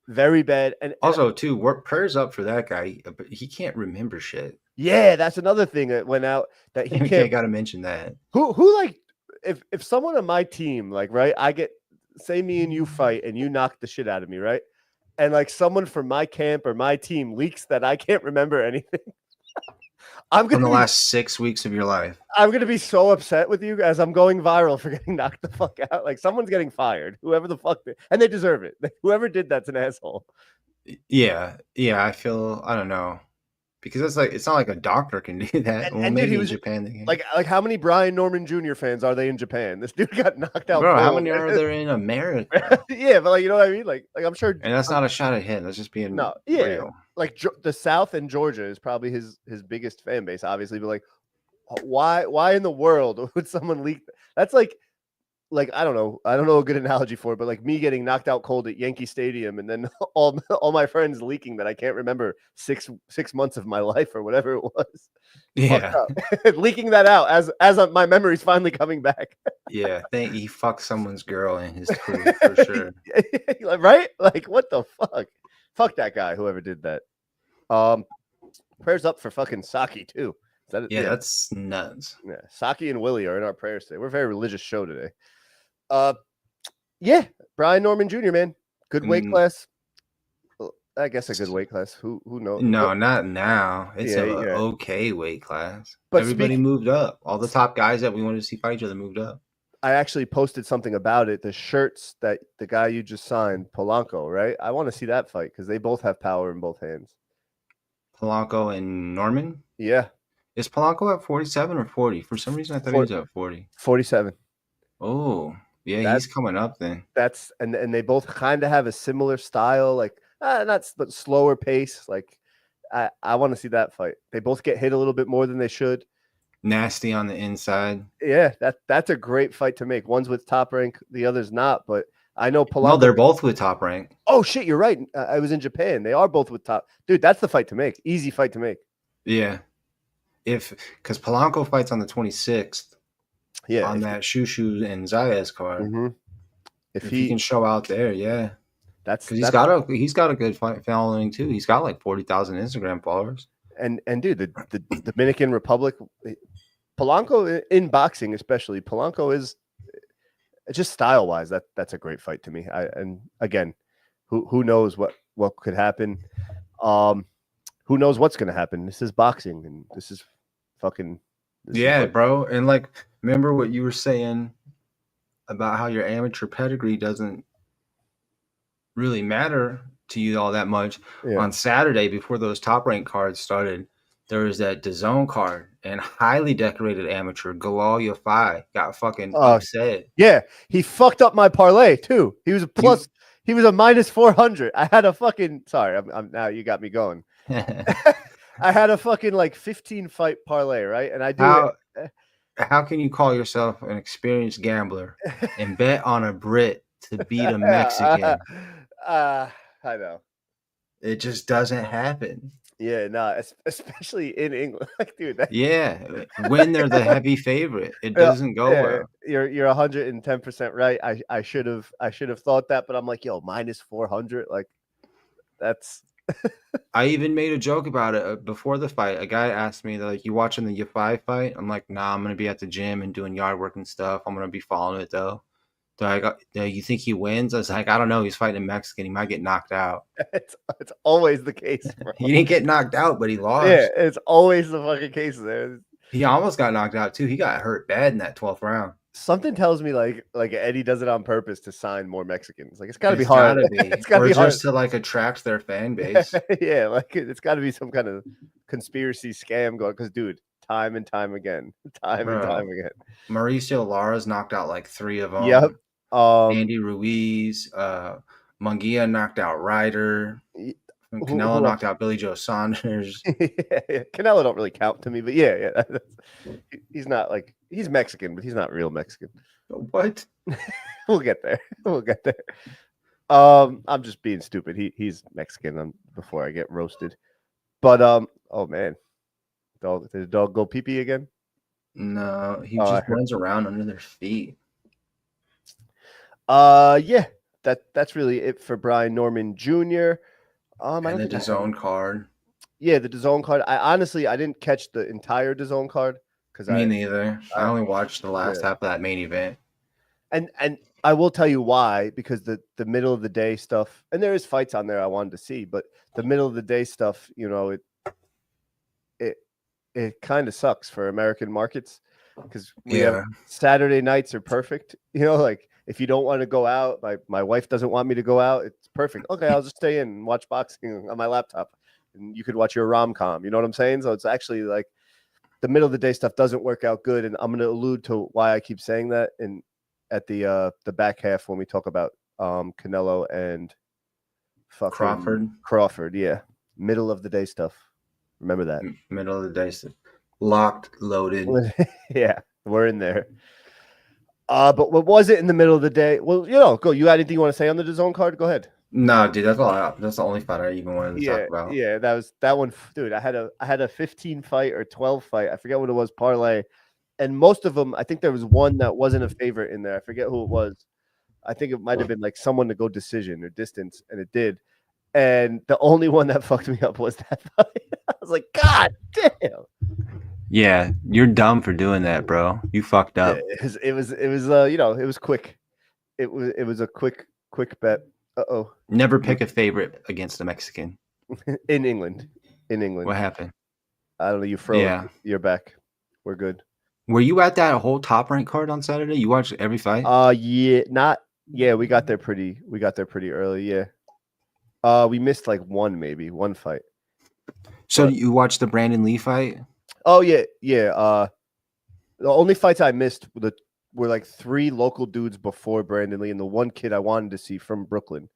Very bad. And also, too, prayers up for that guy. But he can't remember shit. Yeah, that's another thing that went out that he can't. Got to mention that. Who like if someone on my team, like, right, I get, say me and you fight and you knock the shit out of me, right? And like someone from my camp or my team leaks that I can't remember anything. I'm gonna from the last 6 weeks of your life. I'm gonna be so upset with you as I'm going viral for getting knocked the fuck out. Like someone's getting fired, whoever the fuck and they deserve it. Whoever did that's an asshole. Yeah, I feel, I don't know. Because it's like, it's not like a doctor can do that. And maybe dude, in Japan they can. Like how many Brian Norman Jr. fans are they in Japan? This dude got knocked out. Bro, how many are there in America? Yeah, but like, you know what I mean? Like I'm sure. And that's not a shot at him. That's just being real. Like the South and Georgia is probably his biggest fan base, obviously. But like, why in the world would someone leak? That's like I don't know a good analogy for it, but like me getting knocked out cold at Yankee Stadium, and then all my friends leaking that I can't remember six months of my life or whatever it was. Yeah, leaking that out as my memory's finally coming back. Yeah, he fucked someone's girl in his crew for sure. Right? Like what the fuck? Fuck that guy, whoever did that. Prayers up for fucking Saki too. That's nuts. Yeah, Saki and Willie are in our prayers today. We're a very religious show today. Yeah, Brian Norman Jr., man, good weight class. I guess a good weight class. Who knows? No, not now. It's okay weight class. But everybody moved up. All the top guys that we wanted to see fight each other moved up. I actually posted something about it. The shirts that the guy you just signed, Polanco, right? I want to see that fight because they both have power in both hands. Polanco and Norman? Yeah. Is Polanco at 47 or 40? For some reason, I thought he was at 40. 47. Oh, yeah, he's coming up then. And they both kind of have a similar style, like not slower pace. Like I want to see that fight. They both get hit a little bit more than they should. Nasty on the inside. Yeah, that's a great fight to make. One's with Top Rank, the other's not. But I know Polanco. No, they're both with Top Rank. Oh shit, you're right. I was in Japan. They are both with Top. Dude, that's the fight to make. Easy fight to make. Yeah, because Polanco fights on the 26th. Yeah, on that Shushu and Zayas card. Mm-hmm. If he can show out there, yeah, that's because he's got a good following too. He's got like 40,000 Instagram followers. And dude, the Dominican Republic, Polanco in boxing especially, Polanco is just style wise. That's a great fight to me. And again, who knows what could happen? Who knows what's gonna happen? This is boxing, and this is fucking. Bro. And like, remember what you were saying about how your amateur pedigree doesn't really matter to you all that much. Yeah. On Saturday, before those Top Rank cards started, there was that DAZN card, and highly decorated amateur Galal Yafai got fucking upset. Yeah, he fucked up my parlay too. He was he was a minus 400. I had a fucking I'm now you got me going. I had a fucking like 15 fight parlay, right? And I do. How can you call yourself an experienced gambler and bet on a Brit to beat a Mexican? I know. It just doesn't happen. Yeah, no, especially in England, like, dude. When they're the heavy favorite, it doesn't go well. You're 110% right. I should have thought that, but I'm like, yo, minus 400, like that's I even made a joke about it before the fight. A guy asked me, like, you watching the Yafai fight? I'm like, nah, I'm going to be at the gym and doing yard work and stuff. I'm going to be following it, though. You think he wins? I was like, I don't know. He's fighting a Mexican. He might get knocked out. It's always the case, bro. He didn't get knocked out, but he Yeah, lost. it's always the fucking case there. He almost got knocked out, too. He got hurt bad in that 12th round. Something tells me like Eddie does it on purpose to sign more Mexicans. Like it's got to be It's hard. gotta be. It's got to Or be hard. just to, like, attract their fan base. Yeah, like it's got to be some kind of conspiracy scam going. Because, dude, time and time again, time and time again. Mauricio Lara's knocked out like 3 of them. Yep. Andy Ruiz, Munguia knocked out Ryder. Canelo who knocked out Billy Joe Saunders. Yeah. Canelo don't really count to me, but yeah, he's not like he's Mexican, but he's not real Mexican. What? We'll get there. We'll get there. I'm just being stupid. He's Mexican. Before I get roasted. But oh man, did the dog go pee pee again? No, he just runs around under their feet. Yeah, that's really it for Brian Norman Jr. And the DAZN card. Yeah, the DAZN card. I didn't catch the entire DAZN card because me neither. I only watched the last half of that main event. And I will tell you why, because the middle of the day stuff, and there is fights on there I wanted to see, but the middle of the day stuff, you know, it kind of sucks for American markets because we have Saturday nights are perfect. You know, like if you don't want to go out, my wife doesn't want me to go out, it's perfect. Okay, I'll just stay in and watch boxing on my laptop, and you could watch your rom-com. You know what I'm saying? So it's actually like the middle of the day stuff doesn't work out good, and I'm going to allude to why I keep saying that at the back half when we talk about Canelo and Crawford. Yeah, middle of the day stuff. Remember that. Middle of the day stuff. Locked, loaded. Yeah, we're in there. But what was it in the middle of the day? Well, you know, go. You got anything you want to say on the DAZN card? Go ahead. No, dude, that's all. That's the only fight I even wanted to talk about. Yeah, that one, dude. I had a 15 fight or 12 fight. I forget what it was, parlay, and most of them. I think there was one that wasn't a favorite in there. I forget who it was. I think it might have been like someone to go decision or distance, and it did. And the only one that fucked me up was that fight. I was like, God damn. Yeah, you're dumb for doing that, bro. You fucked up. It was you know, it was quick. It was a quick bet. Never pick a favorite against a Mexican. In England. What happened? I don't know. You froze. Yeah. You're back. We're good. Were you at that whole Top Rank card on Saturday? You watched every fight? Yeah, we got there pretty early, yeah. We missed like one fight. So you watched the Brandon Lee fight? Oh yeah. The only fights I missed were like 3 local dudes before Brandon Lee, and the one kid I wanted to see from Brooklyn.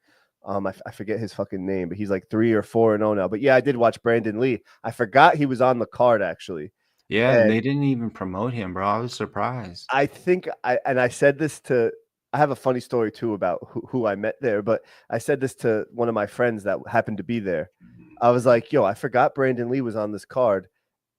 I forget his fucking name, but he's like 3 or 4-0 now. But yeah, I did watch Brandon Lee. I forgot he was on the card actually. Yeah, and they didn't even promote him, bro. I was surprised. I think I said this to. I have a funny story too about who I met there, but I said this to one of my friends that happened to be there. I was like, yo, I forgot Brandon Lee was on this card.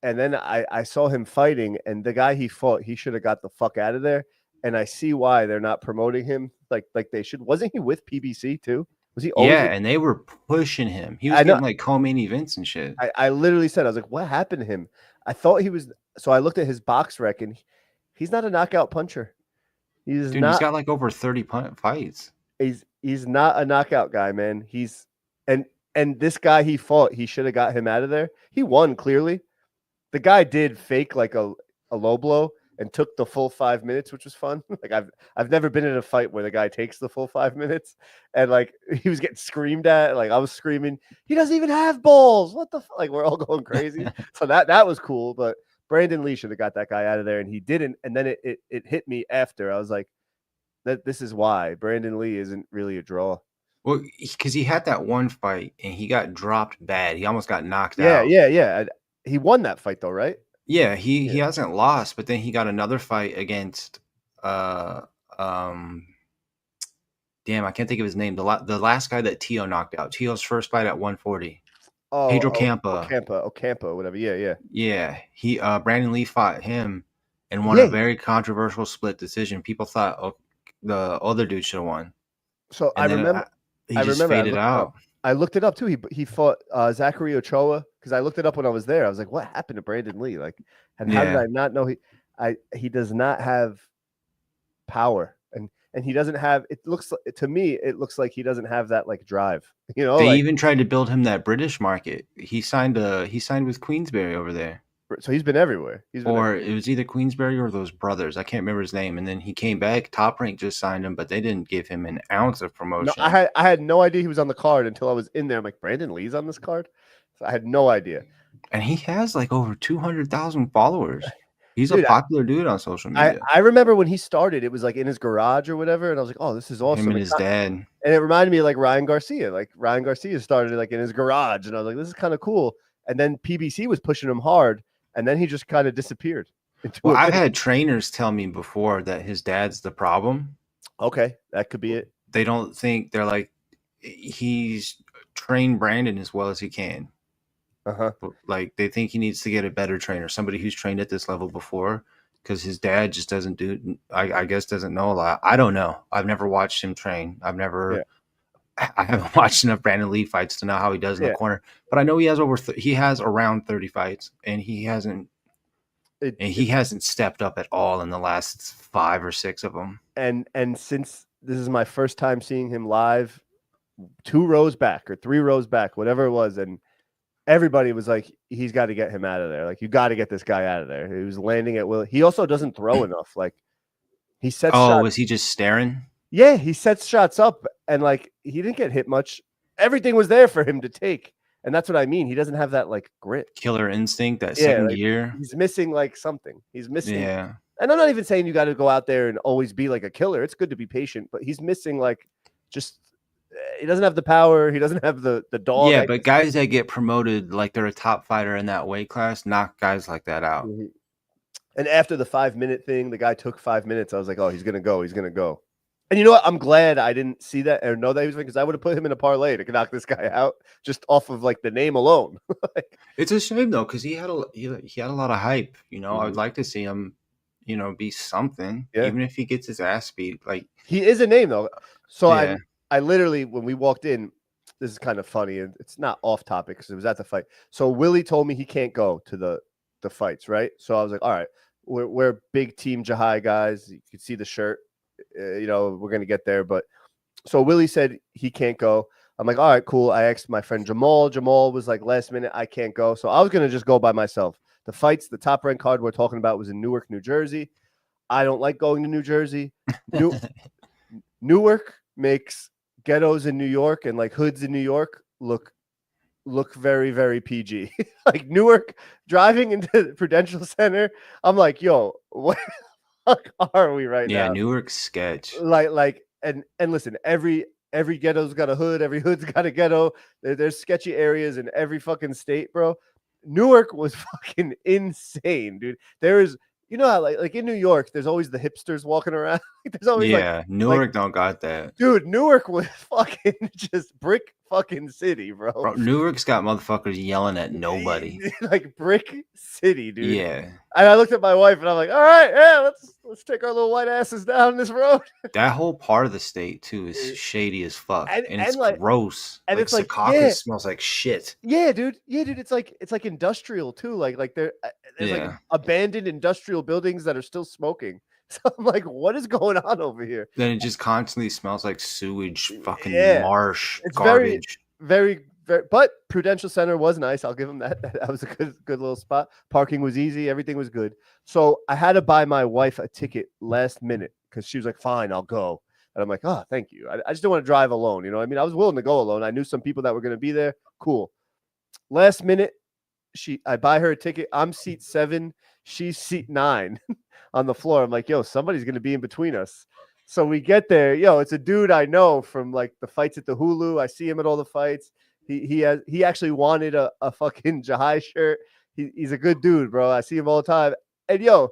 And then I saw him fighting, and the guy he fought, he should have got the fuck out of there. And I see why they're not promoting him like they should. Wasn't he with PBC too? Was he? Yeah, and they were pushing him. He was getting like co-main events and shit. I literally said, I was like, what happened to him? I thought he was. So I looked at his box rec, and he's not a knockout puncher. He's got like over 30 fights. He's not a knockout guy, man. And this guy he fought, he should have got him out of there. He won clearly. The guy did fake like a low blow and took the full 5 minutes, which was fun. Like I've never been in a fight where the guy takes the full 5 minutes, and like he was getting screamed at. Like I was screaming, he doesn't even have balls. What the like we're all going crazy. So that was cool, but Brandon Lee should have got that guy out of there, and he didn't. And then it hit me after. I was like, this is why Brandon Lee isn't really a draw. Well, because he had that one fight and he got dropped bad. He almost got knocked out. Yeah. He won that fight though, right? Yeah, he hasn't lost, but then he got another fight against damn, I can't think of his name. The last guy that Tio knocked out. Tio's first fight at 140. Pedro Campa. Campa, whatever. Yeah. Yeah. He Brandon Lee fought him and won a very controversial split decision. People thought the other dude should have won. So I remember he just faded out. I looked it up too. He fought Zachary Ochoa because I looked it up when I was there. I was like, what happened to Brandon Lee? Like, and how did Yeah. I not know he does not have power and he doesn't have. It looks to me it looks like he doesn't have that like drive. You know, They like even tried to build him that British market. He signed with Queensberry over there. so he's been everywhere. He's been Or everywhere. it was either Queensberry or those brothers. I can't remember his name. And then he came back. Top Rank just signed him, but they didn't give him an ounce of No, promotion. I had no idea he was on the card until I was in there. I'm like, Brandon Lee's on this card. So I had no idea. And he has like over 200,000 followers. He's a Dude, popular dude on social media. I remember when he started, it was like in his garage or whatever, and I was like, "Oh, this is Him awesome!" and his dad. And it reminded me of like Ryan Garcia. Like Ryan Garcia started like in his garage, and I was like, "This is kind of cool." And then PBC was pushing him hard, and then he just kind of disappeared. Well, I've had trainers tell me before that his dad's the problem. Okay, that could be it. They don't think they're like he's trained Brandon as well as he can. Like they think he needs to get a better trainer, somebody who's trained at this level before, because his dad just doesn't do. I guess doesn't know a lot. I don't know. I've never watched him train. I haven't watched enough Brandon Lee fights to know how he does in the corner. But I know he has he has around 30 fights, and he hasn't stepped up at all in the last 5 or 6 of them. And since this is my first time seeing him live, 2 rows back or 3 rows back, whatever it was, and everybody was like, he's got to get him out of there. Like, you got to get this guy out of there. He was landing at will. He also doesn't throw enough. Like, he sets shots. Was he just staring? Yeah, he sets shots up, and like he didn't get hit much. Everything was there for him to take, and that's what I mean. He doesn't have that like grit, killer instinct, that second gear. He's missing like something. He's missing. Yeah. And I'm not even saying you got to go out there and always be like a killer. It's good to be patient, but he's missing like just. He doesn't have the power. He doesn't have the dog. Yeah, but guys that get promoted like they're a top fighter in that weight class knock guys like that out. Mm-hmm. And after the 5-minute thing, the guy took 5 minutes. I was like, oh, he's gonna go. He's gonna go. And you know what? I'm glad I didn't see that or know that he was because I would have put him in a parlay to knock this guy out just off of like the name alone. It's a shame though, because he had a lot of hype. You know, I would like to see him, be something, even if he gets his ass beat. Like he is a name though. So I literally, when we walked in, this is kind of funny, and it's not off topic because it was at the fight. So Willie told me he can't go to the fights, right? So I was like, all right, we're big team JAHI guys. You can see the shirt. We're gonna get there. But so Willie said he can't go. I'm like, all right, cool. I asked my friend Jamal. Jamal was like, last minute, I can't go. So I was gonna just go by myself. The fights, the Top Rank card we're talking about was in Newark, New Jersey. I don't like going to New Jersey. Newark makes ghettos in New York and like hoods in New York look very, very PG. Like Newark, driving into the Prudential Center, I'm like, yo, what the fuck are we right now? Yeah, Newark's sketch. Like, and listen, every ghetto's got a hood, every hood's got a ghetto. There's sketchy areas in every fucking state, bro. Newark was fucking insane, dude. There is. You know how like in New York, there's always the hipsters walking around. There's always Newark don't got that. Dude, Newark was fucking just brick fucking city, bro. Newark's got motherfuckers yelling at nobody. Like brick city, dude. Yeah. And I looked at my wife and I'm like, all right, yeah, let's take our little white asses down this road. That whole part of the state too is shady as fuck, and it's like, gross. And like, it's like Secaucus smells like shit. Yeah, dude. It's like industrial too. Like there's like abandoned industrial buildings that are still smoking. So I'm like, what is going on over here? Then it just constantly smells like sewage, fucking marsh, it's garbage. Very, very. But Prudential Center was nice. I'll give them that. That was a good little spot. Parking was easy. Everything was good. So I had to buy my wife a ticket last minute because she was like, "Fine, I'll go." And I'm like, "Oh, thank you." I just don't want to drive alone. You know what I mean? I was willing to go alone. I knew some people that were going to be there. Cool. Last minute, I buy her a ticket. I'm seat 7. She's seat 9 on the floor. I'm like, yo, somebody's going to be in between us. So we get there. Yo, it's a dude I know from like the fights at the Hulu. I see him at all the fights. He actually wanted a fucking JAHI shirt. He's a good dude, bro. I see him all the time. And yo,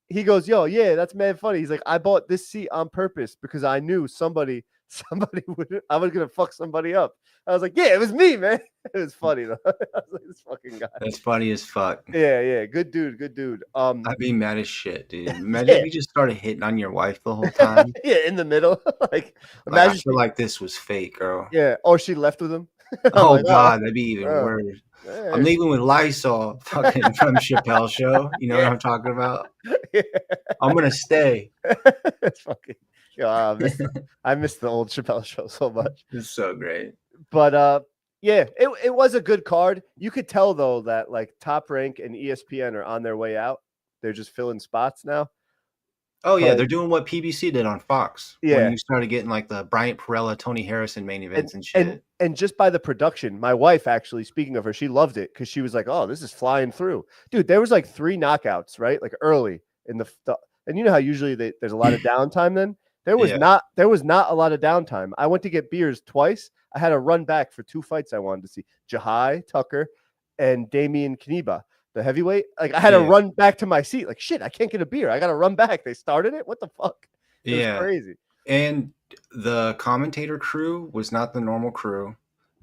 he goes, yo, yeah, that's mad funny. He's like, I bought this seat on purpose because I knew somebody I was gonna fuck somebody up. I was like, yeah, it was me, man. It was funny though. I was like, this fucking guy. That's funny as fuck. Yeah, good dude. I'd be mad as shit, dude. Imagine if you just started hitting on your wife the whole time. Yeah, in the middle. Like I feel like this was fake, girl. Yeah, or she left with him. I'm Oh like, oh, God, that'd be even oh, worse. I'm eh. leaving with Lysol, fucking from Chappelle Show. You know what Yeah, I'm talking about? yeah. I'm gonna stay. It's fucking. Yeah, I miss the old Chappelle Show so much. It's so great. But yeah, it was a good card. You could tell though that like Top Rank and ESPN are on their way out. They're just filling spots now. Oh yeah, 'Cause they're doing what PBC did on Fox when yeah, you started getting like the Bryant Perella, Tony Harrison main and events and and shit. and just by the production, my wife actually, speaking of her, she loved it because she was like, "Oh, this is flying through, dude." There was like 3 knockouts, right? Like early in the and you know how usually there's a lot of downtime. Then Yeah. there was not a lot of downtime. I went to get beers twice. I had to run back for 2 fights I wanted to see: JAHI Tucker and Damian Kniba, the heavyweight. Like I had to Yeah. run back to my seat. Like shit, I can't get a beer. I got to run back. They started it. What the fuck? It was Yeah. crazy. And the commentator crew was not the normal crew.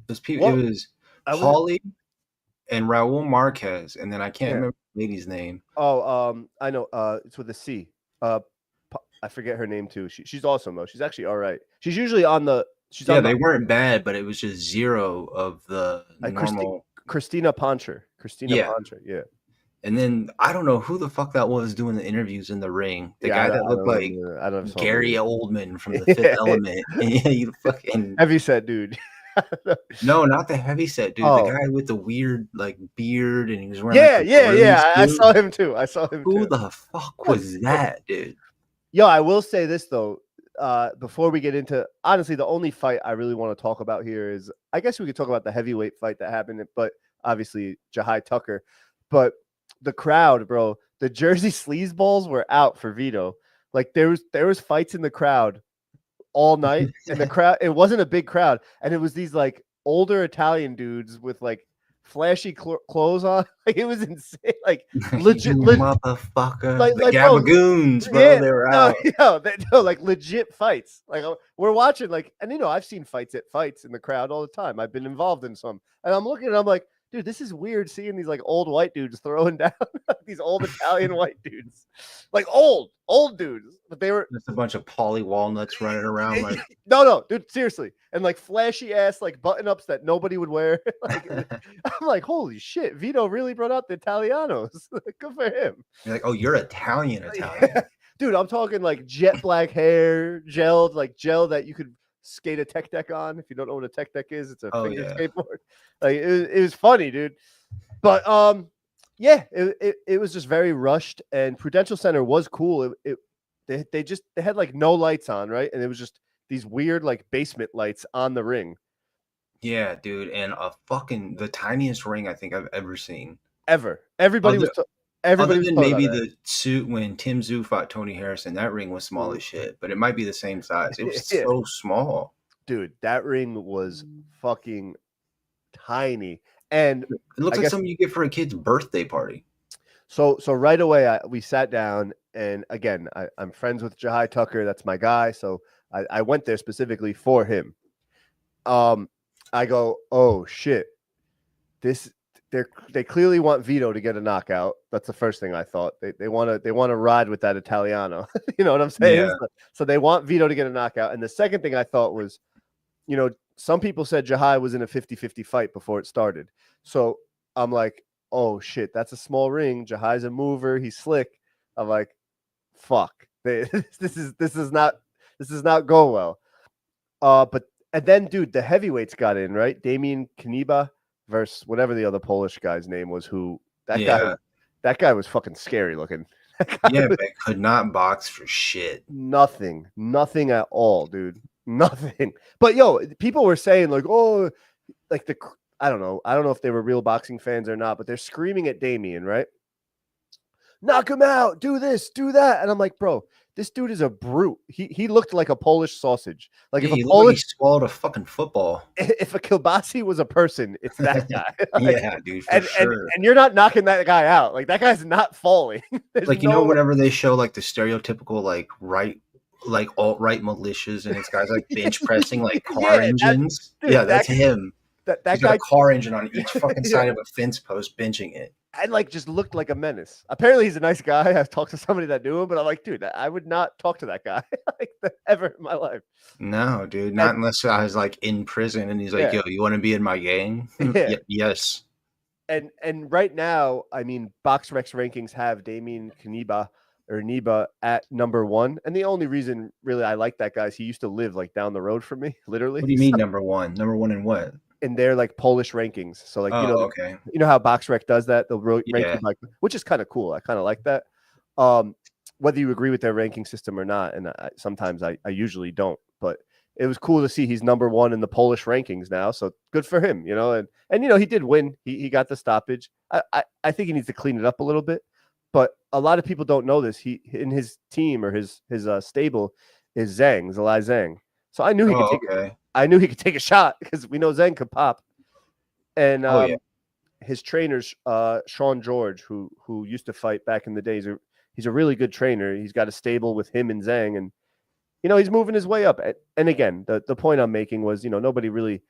It What was I was Paulie and Raul Marquez, and then I can't yeah. remember the lady's name. Oh, I know. It's with a C. I forget her name too. She's awesome though. She's actually all right. She's usually on the. She's Yeah, on the they weren't bad, but it was just zero of the normal. Christina Poncher. Christina Yeah. Poncher. Yeah. And then I don't know who the fuck that was doing the interviews in the ring. The Yeah. guy that I looked don't like remember. I don't know. Gary Oldman from The Fifth Element. And yeah, you fucking Heavy set dude. no, not the heavyset dude. The Oh. guy with the weird like beard and he was wearing like, Yeah. the blue I suit. saw him too. Who the fuck was that, dude? Yo, I will say this though. Before we get into honestly, the only fight I really want to talk about here is I guess we could talk about the heavyweight fight that happened, but obviously JAHI Tucker. But the crowd, bro, the Jersey sleazeballs were out for Vito. Like there was fights in the crowd all night, and the crowd, it wasn't a big crowd, and it was these like older Italian dudes with like flashy clothes on. Like it was insane. Like legit, You motherfucker. The bro, Gabagoons, bro. yeah, They were no, out. no, like legit fights. Like we're watching, like, and I've seen fights in the crowd all the time. I've been involved in some, and I'm looking, and I'm like, dude, this is weird seeing these like old white dudes throwing down these old Italian white dudes, like old dudes, but they were Just a bunch of Polly Walnuts running around like no, dude, seriously, and like flashy ass like button ups that nobody would wear. Like, I'm like, holy shit, Vito really brought out the Italianos. Good for him. you're like, oh, you're Italian. Dude, I'm talking like jet black hair, gelled, like gel that you could skate a tech deck on. If you don't know what a tech deck is, it's a finger skateboard. Like it was funny, dude. But yeah, it was just very rushed, and Prudential Center was cool. They had like no lights on, right? And it was just these weird like basement lights on the ring. Yeah, dude, and the tiniest ring I think I've ever seen. Ever. Everybody was other than maybe the suit when Tim Tszyu fought Tony Harrison, that ring was small as shit, but it might be the same size. It was so small. Dude, that ring was fucking tiny. And it looks like something you get for a kid's birthday party. So right away, we sat down, and again, I'm friends with JAHI Tucker. That's my guy. So I went there specifically for him. I go, oh shit, they clearly want Vito to get a knockout. That's the first thing I thought. They want to ride with that Italiano. You know what I'm saying? Yeah. So they want Vito to get a knockout. And the second thing I thought was, some people said JAHI was in a 50-50 fight before it started. So I'm like, oh shit, that's a small ring. JAHI's a mover. He's slick. I'm like, fuck. This is not going well. And then, dude, the heavyweights got in, right? Damian Kniba versus whatever the other Polish guy's name was. That guy was fucking scary looking. Yeah, but could not box for shit. Nothing at all, dude. Nothing. But yo, people were saying like, oh, like I don't know if they were real boxing fans or not, but they're screaming at Damian, right? Knock him out, do this, do that. And I'm like, bro, this dude is a brute. He looked like a Polish sausage. Like he swallowed a fucking football. If a kielbasi was a person, it's that guy. Yeah, dude, for sure. And you're not knocking that guy out. Like that guy's not falling. Like, whenever they show like the stereotypical like alt-right militias and it's guys like bench pressing like car engines. That's him. That He's guy got a car engine on each fucking side of a fence post benching it. and like just looked like a menace. Apparently, he's a nice guy. I've talked to somebody that knew him, but I'm like, dude, I would not talk to that guy like ever in my life. No, dude, not And unless I was like in prison and he's like, yeah, "Yo, you want to be in my gang?" yeah. Yes. And right now, I mean, BoxRec rankings have Damien Kaniba or Niba at number 1, and the only reason really I like that guy is he used to live like down the road from me, literally. What do you mean number one? Number one in what? In their like Polish rankings, so like Oh, okay. you know how BoxRec does that, they'll rank you Yeah. by, which is kind of cool. I kind of like that. Whether you agree with their ranking system or not, and sometimes I usually don't, but it was cool to see he's number 1 in the Polish rankings now. So good for him, and he did win. He got the stoppage. I think he needs to clean it up a little bit, but a lot of people don't know this. He in his team or his stable is Zalai Zhang. So I knew he could Oh, take it. okay. I knew he could take a shot because we know Zhang could pop. And Oh, yeah. his trainers, Sean George, who used to fight back in the days, he's a really good trainer. He's got a stable with him and Zhang, and he's moving his way up. And again, the point I'm making was, nobody really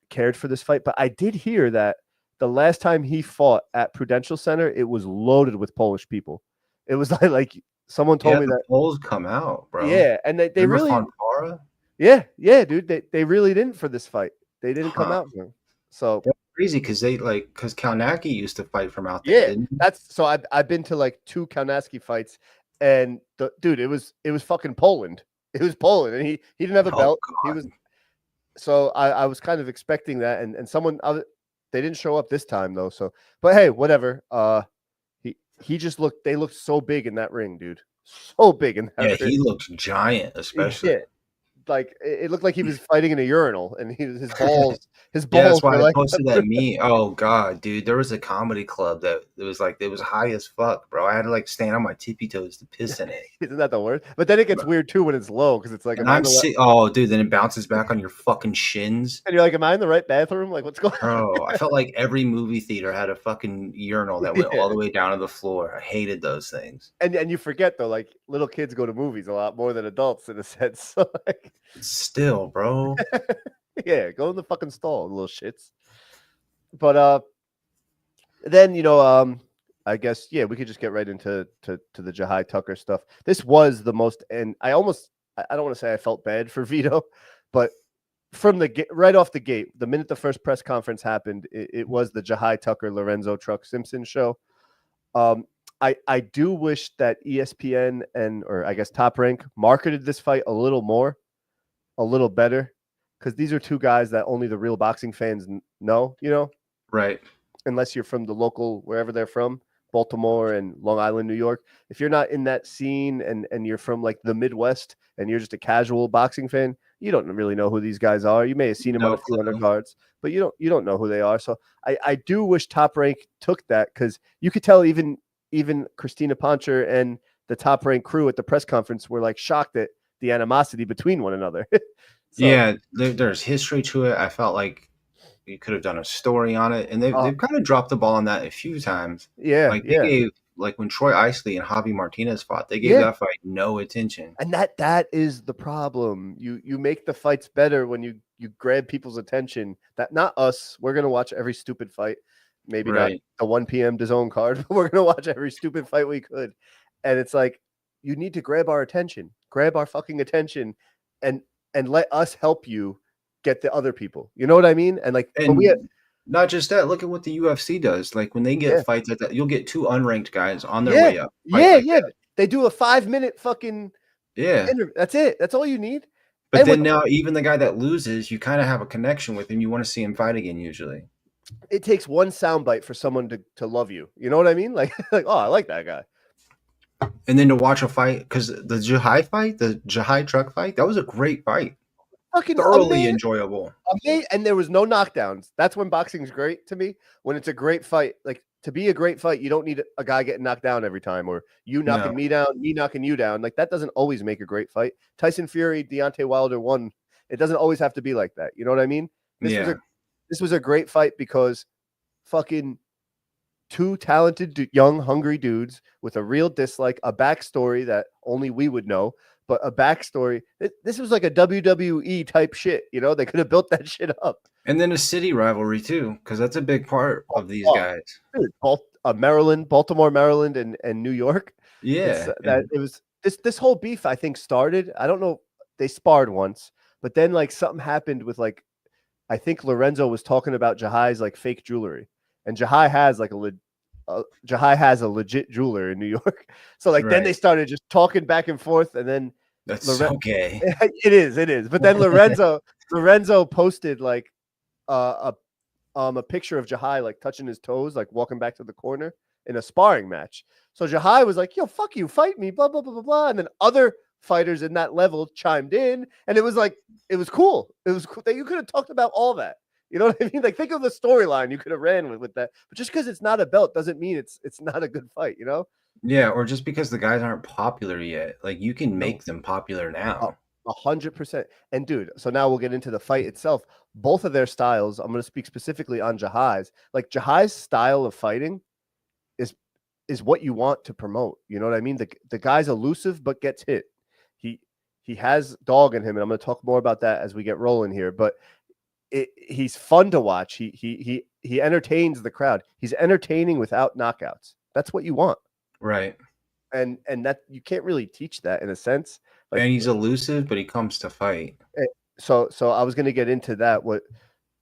cared for this fight, but I did hear that the last time he fought at Prudential Center, it was loaded with Polish people. It was like someone told me the that. polls come out, bro. Yeah, and they Remember really, Fonfara? yeah, dude, they really didn't for this fight. They didn't come out for him. So that's crazy because because Kalnacki used to fight from out there. yeah, Didn't he? so I've been to like 2 Kalnacki fights, and dude, it was fucking Poland. It was Poland, and he didn't have a belt. He was, so I was kind of expecting that, and someone they didn't show up this time though. So, but hey, whatever. He just looked. They looked so big in that ring, dude. So big in that ring. He looked giant, especially. Yeah. Like it looked like he was fighting in a urinal, and his balls Yeah, that's why were I like posted that meme. Oh god, dude, there was a comedy club that it was high as fuck, bro. I had to like stand on my tippy toes to piss in it. Isn't that the worst? But then it gets weird too when it's low because it's like, And I'm sick. Oh, dude, then it bounces back on your fucking shins. and you're like, am I in the right bathroom? Like, what's going on? Bro, I felt like every movie theater had a fucking urinal that went all the way down to the floor. I hated those things. And you forget though, like little kids go to movies a lot more than adults in a sense. So like, still, bro. Yeah, go in the fucking stall, little shits. But then I guess we could just get right into the JAHI Tucker stuff. This was the most, and I don't want to say I felt bad for Vito, but from right off the gate, the minute the first press conference happened, it was the JAHI Tucker Lorenzo Truck Simpson show. I do wish that ESPN or I guess Top Rank marketed this fight a little better, because these are 2 guys that only the real boxing fans know, Right. Unless you're from the local, wherever they're from, Baltimore and Long Island, New York. If you're not in that scene and you're from like the Midwest and you're just a casual boxing fan, you don't really know who these guys are. You may have seen them on a few undercards, but you don't know who they are. So I do wish Top Rank took that, because you could tell even Christina Poncher and the Top Rank crew at the press conference were like shocked at the animosity between one another. So, yeah, there's history to it. I felt like you could have done a story on it, and they've kind of dropped the ball on that a few times. Yeah, like they gave, like when Troy Isley and Javi Martinez fought, they gave that fight no attention. And that is the problem. You make the fights better when you grab people's attention. That not us. We're gonna watch every stupid fight. Maybe not the 1 p.m. DAZN card, but we're gonna watch every stupid fight we could. And it's like, you need to grab our attention, grab our fucking attention, and let us help you get the other people. You know what I mean? And like, not just that. Look at what the UFC does. Like when they get fights like that, you'll get 2 unranked guys on their way up. They do a 5-minute fucking interview. That's it. That's all you need. But then now, even the guy that loses, you kind of have a connection with him. You want to see him fight again. Usually, it takes one soundbite for someone to love you. You know what I mean? Like oh, I like that guy. And then to watch a fight, because the JAHI fight, the JAHI truck fight, that was a great fight. Fucking thoroughly enjoyable. And there was no knockdowns. That's when boxing's great to me. When it's a great fight, like to be a great fight, you don't need a guy getting knocked down every time, or you knocking me down, me knocking you down. Like that doesn't always make a great fight. Tyson Fury, Deontay Wilder won. It doesn't always have to be like that. You know what I mean? This was a great fight because fucking 2 talented, young, hungry dudes with a real dislike, a backstory that only we would know, but a backstory. This was like a WWE type shit. They could have built that shit up. And then a city rivalry too, because that's a big part of these guys. Dude, Maryland, Baltimore, Maryland, and New York. It's Yeah, that and it was this whole beef. I think started. I don't know. They sparred once, but then like something happened with like I think Lorenzo was talking about Jahai's like fake jewelry, and Jahai has like Jahai has a legit jeweler in New York. So like then they right. started just talking back and forth, and then That's Lorenzo. so gay. It is. But then Lorenzo posted like a picture of Jahai like touching his toes, like walking back to the corner in a sparring match. So Jahai was like, "Yo, fuck you, fight me," blah blah blah blah blah. And then other fighters in that level chimed in, and it was like it was cool. It was cool that you could have talked about all that. You know what I mean? Like think of the storyline you could have ran with that. But just because it's not a belt doesn't mean it's not a good fight. You know? Yeah, or just because the guys aren't popular yet, like you can No, make them popular a now. 100%. And dude, so now we'll get into the fight itself. Both of their styles. I'm going to speak specifically on Jahai's. Like Jahai's style of fighting is what you want to promote. You know what I mean? The guy's elusive but gets hit. He he has dog in him, and I'm going to talk more about that as we get rolling here. But he's fun to watch. He entertains the crowd. He's entertaining without knockouts. That's what you want, Right. and that you can't really teach that in a sense. Like And he's elusive, but he comes to fight. so I was going to get into that. What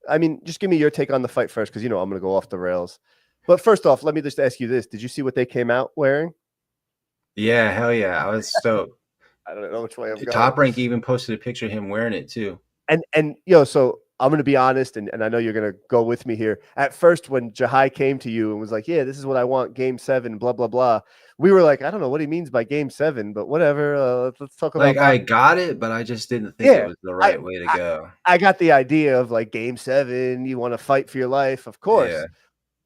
I mean, just give me your take on the fight first, because you know I'm going to go off the rails. But first off, let me just ask you this: did you see what they came out wearing? Yeah, hell yeah. I was stoked. I don't know which way I'm going. Top Rank even posted a picture of him wearing it too. And yo, so I'm gonna be honest, and I know you're gonna go with me here. At first, when Jahai came to you and was like, "Yeah, this is what I want, Game 7, blah blah blah," we were like, "I don't know what he means by Game 7, but whatever. Let's talk about." Like I got it, but I just didn't think it Yeah, was the I, right way to go. I got the idea of like Game 7, you want to fight for your life, of Yeah. course.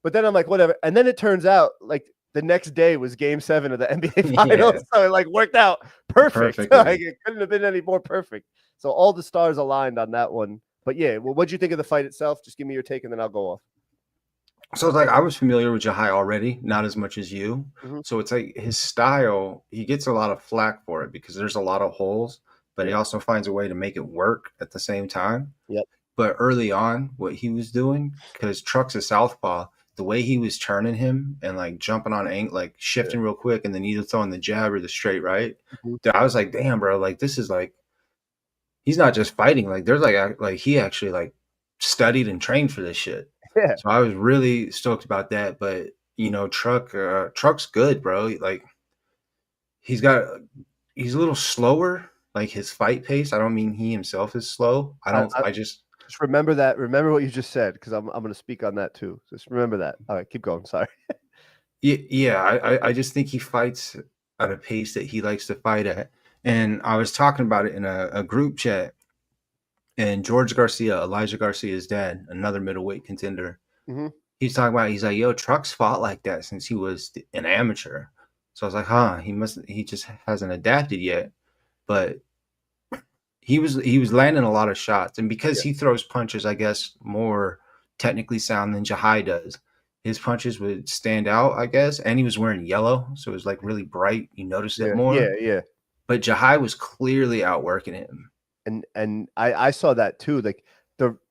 But then I'm like, whatever. And then it turns out like the next day was Game 7 of the NBA Finals, Yeah. so it like worked out perfect. Perfectly. Like it couldn't have been any more perfect. So all the stars aligned on that one. But yeah, well, what'd you think of the fight itself? Just give me your take, and then I'll go off. So it's like I was familiar with Jahai already, not as much as you. Mhm. So it's like his style, he gets a lot of flack for it because there's a lot of holes, but he Yeah. also finds a way to make it work at the same time. Yep. But early on, what he was doing, because Truck's a southpaw, the way he was turning him and like jumping on like shifting real quick and then either throwing the jab or the straight right, Mhm. dude, I was like, damn, bro, like this is like he's not just fighting, like there's like he actually like studied and trained for this shit. Yeah. So I was really stoked about that. But you know, Truck's good, bro. Like he's got he's a little slower, like his fight pace. I don't mean he himself is slow. I just Just remember that. Remember what you just said, because I'm going to speak on that too. Just remember that. All right, keep going. Sorry. yeah, I just think he fights at a pace that he likes to fight at. And I was talking about it in a group chat, and George Garcia, Elijah Garcia's dad, another middleweight contender, Hmm. he's talking about, he's like, yo, Truck's fought like that since he was an amateur. So I was like, huh, he just hasn't adapted yet. But he was landing a lot of shots, and because Yeah. he throws punches, I guess, more technically sound than Jahai does, his punches would stand out, I guess. And he was wearing yellow, so it was like really bright. You noticed it Yeah. more. Yeah. But Jahai was clearly outworking him. And I saw that too. Like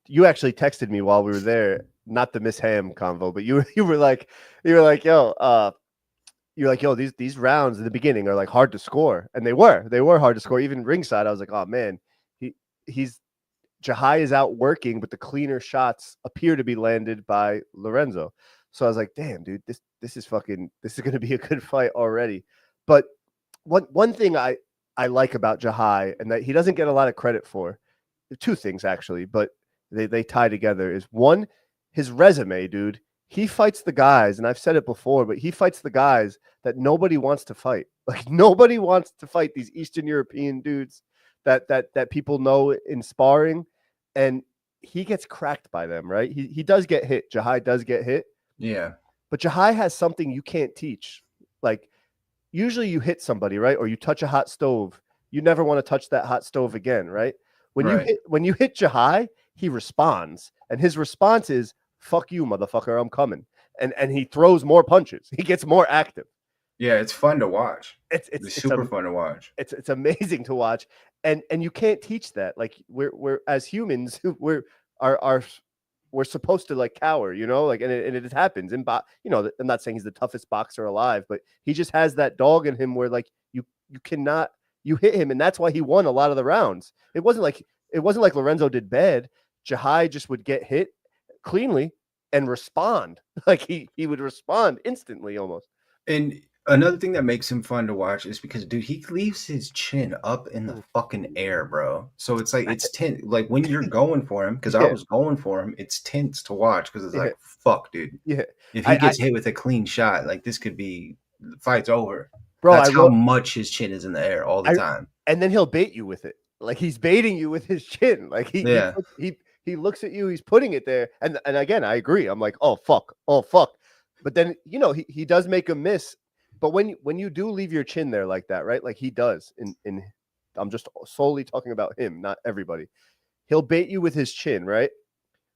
you actually texted me while we were there, not the Miss Ham convo, but you were like, yo, these rounds in the beginning are like hard to score, and they were hard to score. Even ringside, I was like, oh man, he's Jahai is outworking, but the cleaner shots appear to be landed by Lorenzo. So I was like, damn, dude, this is going to be a good fight already. But one thing I like about Jahai, and that he doesn't get a lot of credit for, two things actually, but they tie together, is one, his resume, dude. He fights the guys, and I've said it before, but he fights the guys that nobody wants to fight. Like nobody wants to fight these Eastern European dudes that people know in sparring, and he gets cracked by them, right? He does get hit. Jahai does get hit. Yeah. But Jahai has something you can't teach. Like usually you hit somebody, right? Or you touch a hot stove. You never want to touch that hot stove again, right? When you hit Jahai, he responds. And his response is, fuck you, motherfucker, I'm coming. And he throws more punches. He gets more active. Yeah, it's fun to watch. It's super fun to watch. It's amazing to watch. And you can't teach that. Like we're as humans, we're we're supposed to like cower, you know, like, and it happens. And you know, I'm not saying he's the toughest boxer alive, but he just has that dog in him where like you cannot, you hit him, and that's why he won a lot of the rounds. It wasn't like Lorenzo did bad. JAHI just would get hit cleanly and respond. Like he would respond instantly almost. And another thing that makes him fun to watch is because, dude, he leaves his chin up in the fucking air, bro. So it's like, it's tense. Like when you're going for him, because I was going for him, it's tense to watch because it's like, fuck, dude. Yeah. If he gets hit with a clean shot, like this could be, the fight's over. Bro, that's how much his chin is in the air all the time. And then he'll bait you with it. Like he's baiting you with his chin. Like he looks at you, he's putting it there. And again, I agree. I'm like, oh fuck. But then, you know, he does make a miss. But when you do leave your chin there like that, right? Like he does in I'm just solely talking about him, not everybody. He'll bait you with his chin, right?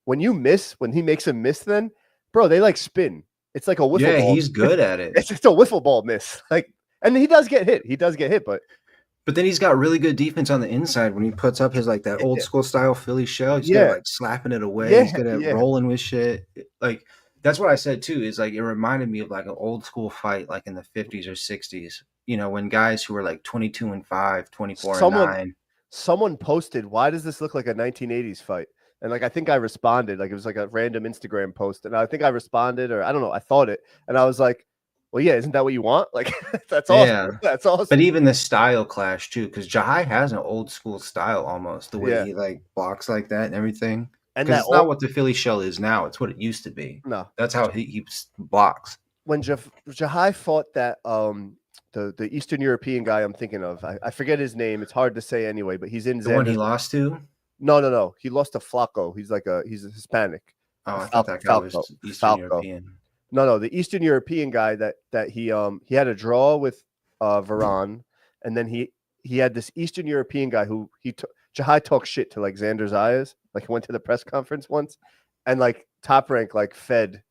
When you miss, when he makes a miss, then bro, they like spin. It's like a wiffle ball. Yeah, he's good at it. It's just a wiffle ball miss. Like, and he does get hit. But then he's got really good defense on the inside when he puts up his like that old school style Philly shell. He's good at like slapping it away. He's good at rolling with shit. Like that's what I said too, is like it reminded me of like an old school fight like in the 50s or 60s, you know, when guys who were like 22-5, 24-9. Someone posted, why does this look like a 1980s fight? And like I think I responded, like it was like a random Instagram post, and I think I responded, or I don't know, I thought it, and I was like, well, yeah, isn't that what you want? Like that's awesome. Yeah. That's awesome. But even the style clash too, because JAHI has an old school style almost, the way he like blocks like that and everything. And that's not what the Philly shell is now. It's what it used to be. No, that's how he blocks. When JAHI fought that the Eastern European guy I'm thinking of, I forget his name. It's hard to say anyway, but he's in the one he lost to. No. He lost to Flacco. He's a Hispanic. Oh, I thought that guy was Eastern European. No, the Eastern European guy that he had a draw with Varane, and then he had this Eastern European guy who JAHI talked shit to like Xander Zayas. Like he went to the press conference once, and like Top Rank like fed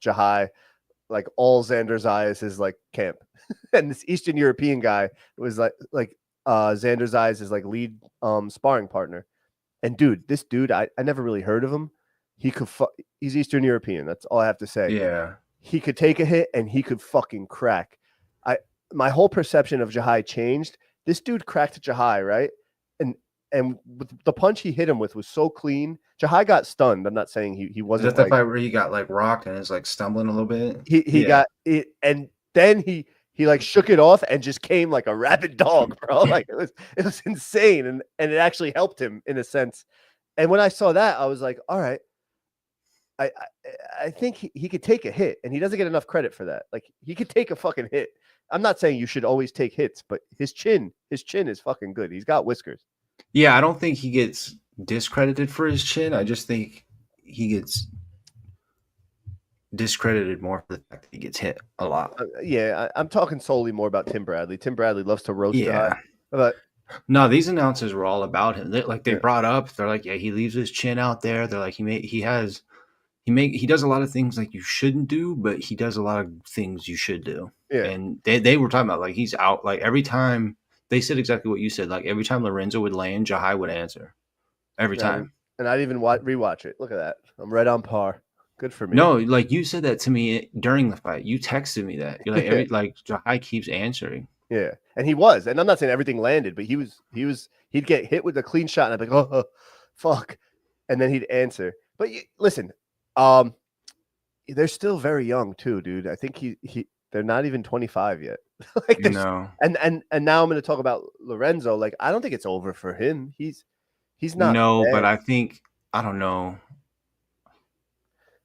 JAHI like all Xander Zayas' like camp, and this Eastern European guy was like Xander Zayas' like lead sparring partner. And dude, this dude, I never really heard of him. He's Eastern European. That's all I have to say. Yeah. He could take a hit and he could fucking crack. My whole perception of JAHI changed. This dude cracked JAHI, right? And the punch he hit him with was so clean. JAHI got stunned. I'm not saying he wasn't. Is that the fight where he got like rocked and is like stumbling a little bit? He got it, and then he like shook it off and just came like a rabid dog, bro. Like it was insane, and it actually helped him in a sense. And when I saw that, I was like, all right. I think he could take a hit, and he doesn't get enough credit for that. Like he could take a fucking hit. I'm not saying you should always take hits, but his chin is fucking good. He's got whiskers. Yeah, I don't think he gets discredited for his chin. I just think he gets discredited more for the fact that he gets hit a lot. I'm talking solely more about Tim Bradley. Tim Bradley loves to roast. But no, these announcers were all about him. They brought up, they're like, yeah, he leaves his chin out there. They're like, he does a lot of things like you shouldn't do, but he does a lot of things you should do. Yeah. And they were talking about like he's out. Like every time they said exactly what you said. Like every time Lorenzo would land, JAHI would answer. Every time. And I didn't even rewatch it. Look at that. I'm right on par. Good for me. No, like you said that to me during the fight. You texted me that. You're like, JAHI keeps answering. Yeah. And he was. And I'm not saying everything landed, but he'd get hit with a clean shot and I'd be like, oh, fuck. And then he'd answer. But listen, they're still very young too, dude. I think they're not even 25 yet. Like no. And now I'm going to talk about Lorenzo. Like I don't think it's over for him. He's not. No, bad. But I don't know.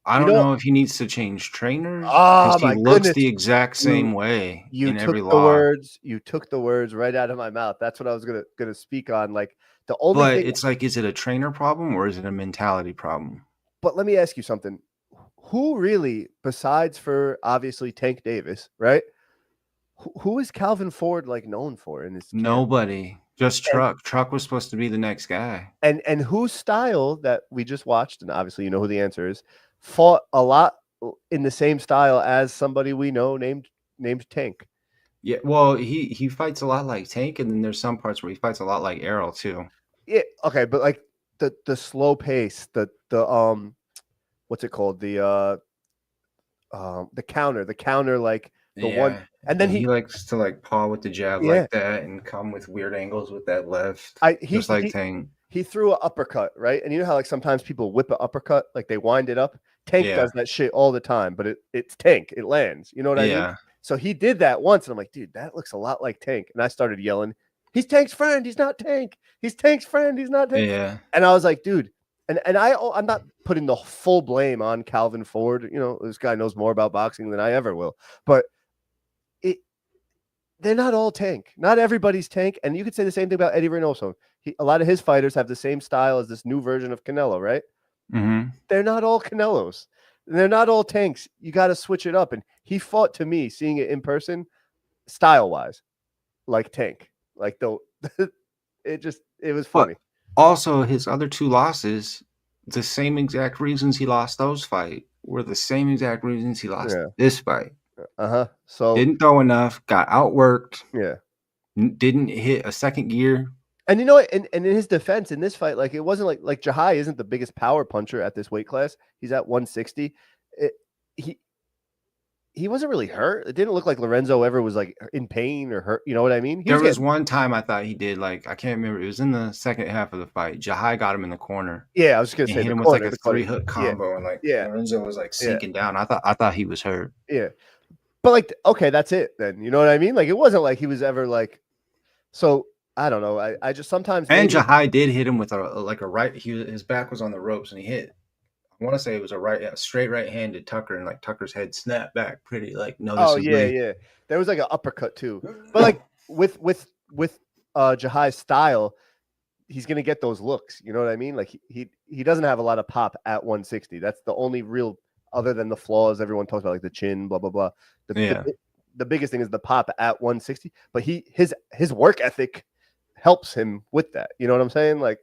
I don't know if he needs to change trainers. Oh my he looks the exact same way in every law. You took the words right out of my mouth. That's what I was gonna speak on. Like the only thing, it's like, is it a trainer problem or is it a mentality problem? But let me ask you something. Who really, besides for obviously Tank Davis, right? Who is Calvin Ford like known for in this camp? Nobody. Just Truck. Truck was supposed to be the next guy. And whose style that we just watched, and obviously you know who the answer is, fought a lot in the same style as somebody we know named Tank. Yeah, well, he fights a lot like Tank, and then there's some parts where he fights a lot like Errol too. Yeah, okay, but like the slow pace, the what's it called? The counter, like the one, and then And he likes to like paw with the jab yeah, like that and come with weird angles with that left, I just like Tank. he threw an uppercut, right? And you know how like sometimes people whip an uppercut, like they wind it up. Tank Yeah, does that shit all the time, but it's Tank. It lands. You know what I mean? yeah, So he did that once, and I'm like, dude, that looks a lot like Tank. And I started yelling, "He's Tank's friend. He's not Tank. He's Tank's friend. He's not Tank." yeah. And I was like, dude, I'm not putting the full blame on Calvin Ford. You know, this guy knows more about boxing than I ever will, but they're not all Tank. Not everybody's Tank. And you could say the same thing about Eddie Reynoso. A lot of his fighters have the same style as this new version of Canelo, right? Mm-hmm. They're not all Canelos. They're not all Tanks. You got to switch it up. And he fought, to me, seeing it in person, style-wise, like Tank. Like, though, it was funny. But also, his other two losses, the same exact reasons he lost those fight were the same exact reasons he lost this fight. So didn't throw enough, got outworked. Yeah. Didn't hit a second gear. And you know what? And in his defense, in this fight, like it wasn't like JAHI isn't the biggest power puncher at this weight class. He's at 160. He wasn't really hurt. It didn't look like Lorenzo ever was like in pain or hurt. You know what I mean? There was one time I thought he did, like, I can't remember. It was in the second half of the fight. JAHI got him in the corner. Yeah, I was just gonna say hit him corner, with like a 3-hook combo, and like Lorenzo was like sinking down. I thought he was hurt. Yeah, but like, okay, that's it then. You know what I mean? Like, it wasn't like he was ever like. So I don't know. I just sometimes. And JAHI did hit him with a right. His back was on the ropes, and he hit. I want to say it was a straight right hand to Tucker, and like Tucker's head snapped back pretty like noticeably. Oh yeah. There was like an uppercut too, but like with JAHI's style, he's gonna get those looks. You know what I mean? Like he doesn't have a lot of pop at 160. That's the only real, other than the flaws everyone talks about, like the chin, blah blah blah. The biggest thing is the pop at 160, but his work ethic helps him with that. You know what I'm saying? Like.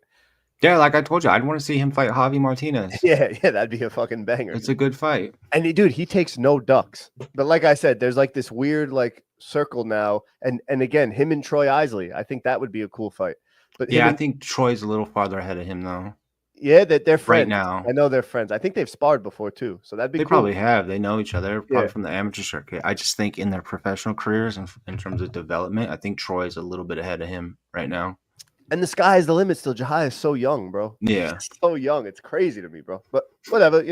Yeah, like I told you, I'd want to see him fight Javi Martinez. Yeah, that'd be a fucking banger. It's a good fight. And he takes no ducks. But like I said, there's like this weird like circle now. And again, him and Troy Isley, I think that would be a cool fight. But yeah, I think Troy's a little farther ahead of him though. Yeah, that they're friends. Right now. I know they're friends. I think they've sparred before too. So that'd be cool. They probably have. They know each other, probably from the amateur circuit. I just think in their professional careers and in terms of development, I think Troy's a little bit ahead of him right now. And the sky is the limit still. JAHI is so young, bro. Yeah. He's so young. It's crazy to me, bro. But whatever,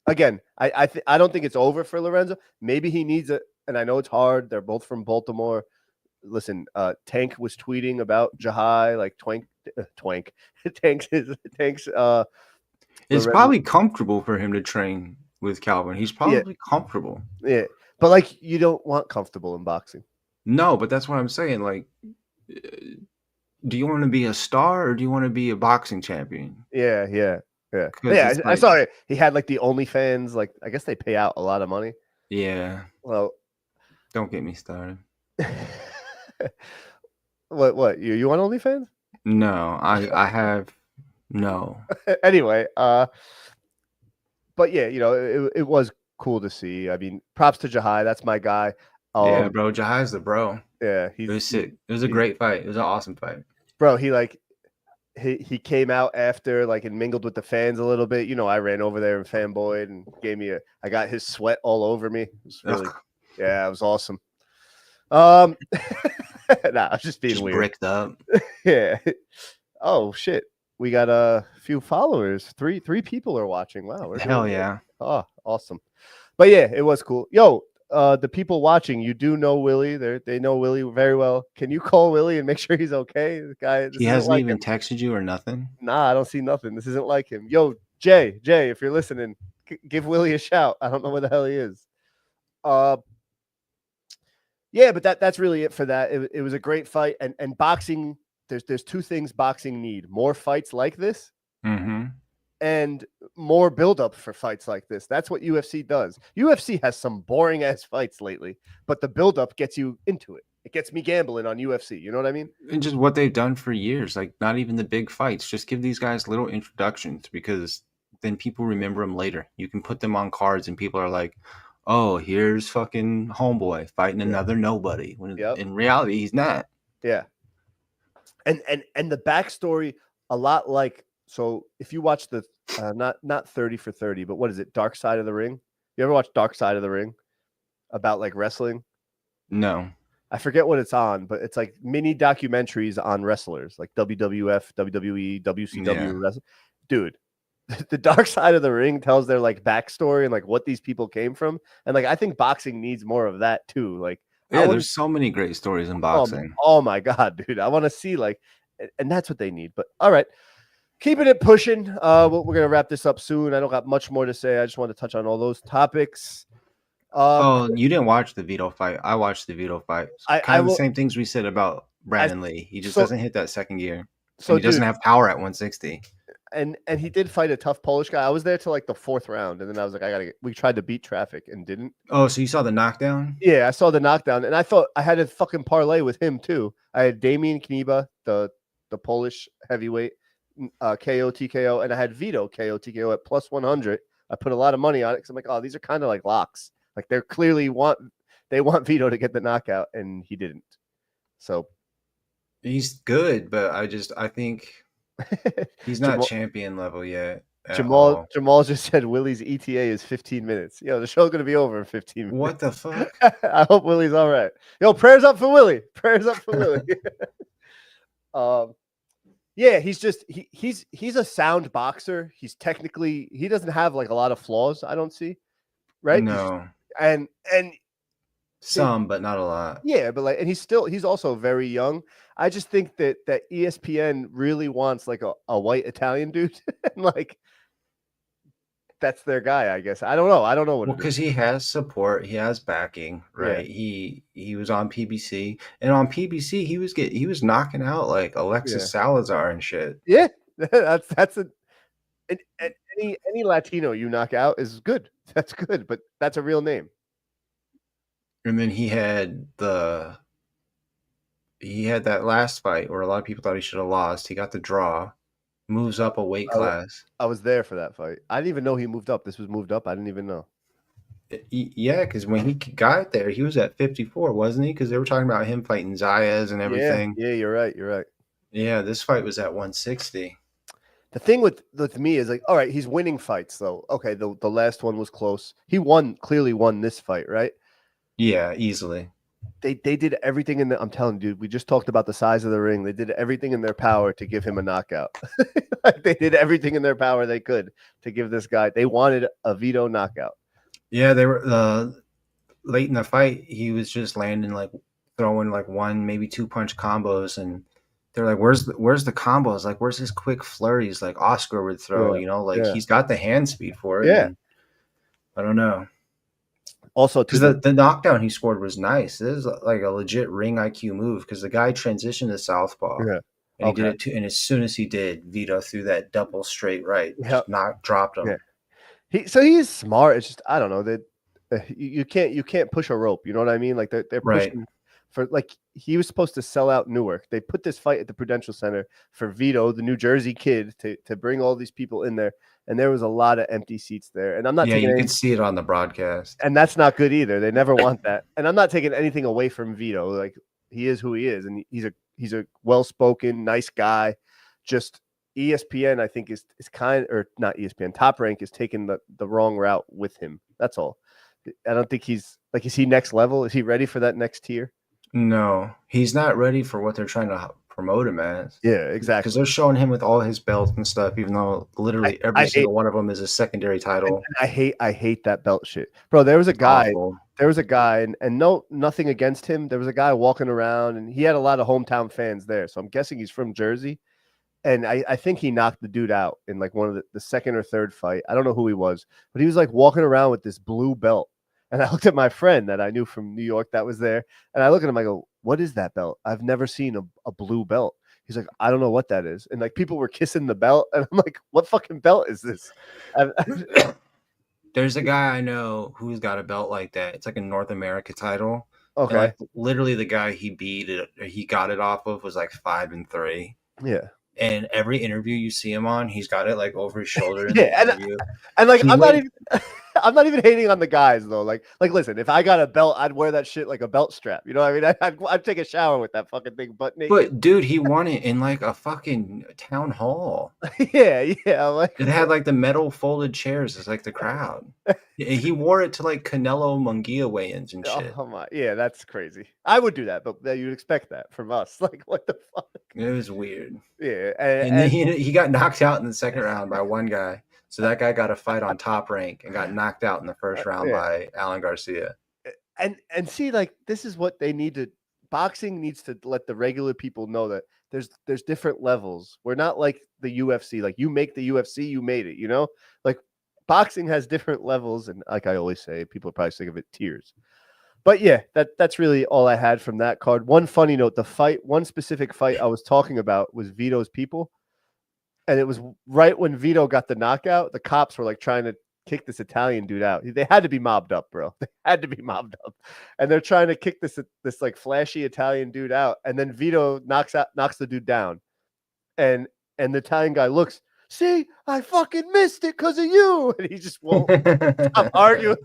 again, I don't think it's over for Lorenzo. Maybe he needs it, and I know it's hard. They're both from Baltimore. Listen, Tank was tweeting about JAHI, like Tank's it's Lorenzo. Probably comfortable for him to train with Calvin. He's probably comfortable. Yeah. But like, you don't want comfortable in boxing. No, but that's what I'm saying. Like, do you want to be a star or do you want to be a boxing champion? Yeah. I saw it. He had like the OnlyFans. Like, I guess they pay out a lot of money. Yeah. Well, don't get me started. What? You want OnlyFans? No, I have no. Anyway, but yeah, it was cool to see. I mean, props to JAHI. That's my guy. Yeah, bro. JAHI's the bro. Yeah, it was sick. It was a great fight. It was an awesome fight. Bro, he came out after like and mingled with the fans a little bit. I ran over there and fanboyed and gave me I got his sweat all over me. It was really, yeah, it was awesome. Nah, I was just being just weird. Bricked up. Yeah. Oh shit. We got a few followers. Three people are watching. Wow. Hell yeah. Oh, awesome. But yeah, it was cool. Yo, the people watching, you do know Willie. They know Willie very well. Can you call Willie and make sure he's okay? This guy. He hasn't even texted you or nothing. Nah, I don't see nothing. This isn't like him. Yo, Jay, if you're listening, give Willie a shout. I don't know where the hell he is. Yeah, but that's really it for that. It was a great fight, and boxing. There's two things boxing need: more fights like this, and more buildup for fights like this. That's what UFC does. UFC has some boring ass fights lately, but the buildup gets you into it. It gets me gambling on UFC. You know what I mean? And just what they've done for years, like not even the big fights. Just give these guys little introductions because then people remember them later. You can put them on cards, and people are like, "Oh, here's fucking homeboy fighting another nobody." When in reality, he's not. Yeah. And the backstory, a lot like So if you watch the not 30 for 30, but what is it? Dark Side of the Ring. You ever watch Dark Side of the Ring about like wrestling? No. I forget what it's on, but it's like mini documentaries on wrestlers, like WWF, WWE, WCW Yeah. wrestling. Dude, the Dark Side of the Ring tells their like backstory and like what these people came from, and like I think boxing needs more of that too. Like I Yeah, want there's so many great stories in oh, boxing. oh my god, dude, I want to see like, and that's what they need. But all right, keeping it pushing. We're gonna wrap this up soon. I don't got much more to say. I just want to touch on all those topics. Oh, you didn't watch the Vito fight. I watched the Vito fight. I Kind of the will. same things we said about I Brandon Lee. He just so doesn't hit that second gear, and so he doesn't dude, have power at 160. and he did fight a tough Polish guy. I was there till like the 4th round, and then I was like, I gotta get. We tried to beat traffic and didn't. Oh, so you saw the knockdown? Yeah, I saw the knockdown, and I thought I had a fucking parlay with him too. I had Damian Kniba, the Polish heavyweight, KO TKO, and I had Vito KO TKO at plus 100. I put a lot of money on it because I'm like, oh, these are kind of like locks. Like they're clearly want Vito to get the knockout, and he didn't. So He's good, but I think he's not champion level yet. Jamal just said Willie's ETA is 15 minutes. Yo, the show's gonna be over in 15 minutes. What the fuck? I hope Willie's all right. Yo, prayers up for Willie. Prayers up for Willie. Yeah, he's just he's a sound boxer. He's technically he doesn't have like a lot of flaws. I don't see, right? No, and some, but not a lot. Yeah, but like, and he's also very young. I just think that ESPN really wants like a white Italian dude, and like that's their guy. I guess I don't know. I don't know what. Well, because he has support, he has backing, right? Yeah. He was on PBC, and on PBC he was knocking out like Alexis Salazar and shit. Yeah, that's any Latino you knock out is good. That's good, but that's a real name. And then he had that last fight where a lot of people thought he should have lost. He got the draw, moves up a weight class. I was there for that fight. I didn't even know he moved up. This was moved up. I didn't even know. Yeah, because when he got there, he was at 54, wasn't he? Because they were talking about him fighting Zayas and everything. Yeah, you're right. You're right. Yeah, this fight was at 160. The thing with me is like, all right, he's winning fights though. Okay, the last one was close. He clearly won this fight, right? Yeah, easily. They did everything in the. I'm telling you, dude. We just talked about the size of the ring. They did everything in their power to give him a knockout. They did everything in their power they could to give this guy. They wanted a Vito knockout. Yeah, they were late in the fight. He was just landing like throwing like 1, maybe 2 punch combos, and they're like, "Where's the combos? Like, where's his quick flurries? Like Oscar would throw, he's got the hand speed for it." Yeah, I don't know. Also, because the knockdown he scored was nice. This is like a legit ring IQ move because the guy transitioned to southpaw. Yeah. And he did it too. And as soon as he did, Vito threw that double straight right. Yep. Dropped him. Yeah. He is smart. It's just I don't know that you can't push a rope. You know what I mean? Like they're pushing for like he was supposed to sell out Newark. They put this fight at the Prudential Center for Vito, the New Jersey kid, to bring all these people in there. And there was a lot of empty seats there. And I'm not taking you can see it on the broadcast. And that's not good either. They never want that. And I'm not taking anything away from Vito. Like he is who he is, and he's a well-spoken, nice guy. Just ESPN, I think, is or not ESPN, Top Rank is taking the wrong route with him. That's all. I don't think he's like, is he next level? Is he ready for that next tier? No, he's not ready for what they're trying to promote him as. Yeah, exactly. Because they're showing him with all his belts and stuff, even though literally every single one of them is a secondary title. And I hate that belt shit, bro. There was a guy, and nothing against him. There was a guy walking around, and he had a lot of hometown fans there. So I'm guessing he's from Jersey, and I think he knocked the dude out in like one of the second or third fight. I don't know who he was, but he was like walking around with this blue belt. And I looked at my friend that I knew from New York that was there, and I look at him, I go, "What is that belt? I've never seen a blue belt." He's like, "I don't know what that is." And like people were kissing the belt, and I'm like, "What fucking belt is this?" There's a guy I know who's got a belt like that. It's like a North America title. Okay. And like literally the guy he got it off of was like 5-3. Yeah. And every interview you see him on, he's got it like over his shoulder. And like I'm not even I'm not even hating on the guys though. Like, listen, if I got a belt, I'd wear that shit like a belt strap. You know what I mean? I'd take a shower with that fucking thing butt naked. But dude, he won it in like a fucking town hall. Yeah. Like, It had like the metal folded chairs as like the crowd. He wore it to like Canelo Munguia weigh-ins and shit. oh my, yeah, that's crazy. I would do that, but you'd expect that from us. Like, what the fuck? It was weird. Yeah, And then he got knocked out in the second round by one guy. So that guy got a fight on Top Rank and got knocked out in the first round by Alan Garcia. And see, like, this is what they need to. Boxing needs to let the regular people know that there's different levels. We're not like the UFC. Like, you make the UFC, you made it. You know, like, boxing has different levels, and like I always say, people probably think of it tiers. But yeah, that's really all I had from that card. One funny note: one specific fight I was talking about was Vito's people, and it was right when Vito got the knockout. The cops were like trying to kick this Italian dude out. They had to be mobbed up, bro. They had to be mobbed up, and they're trying to kick this like flashy Italian dude out, and then Vito knocks the dude down, and the Italian guy looks. See, I fucking missed it because of you. And he just won't stop arguing.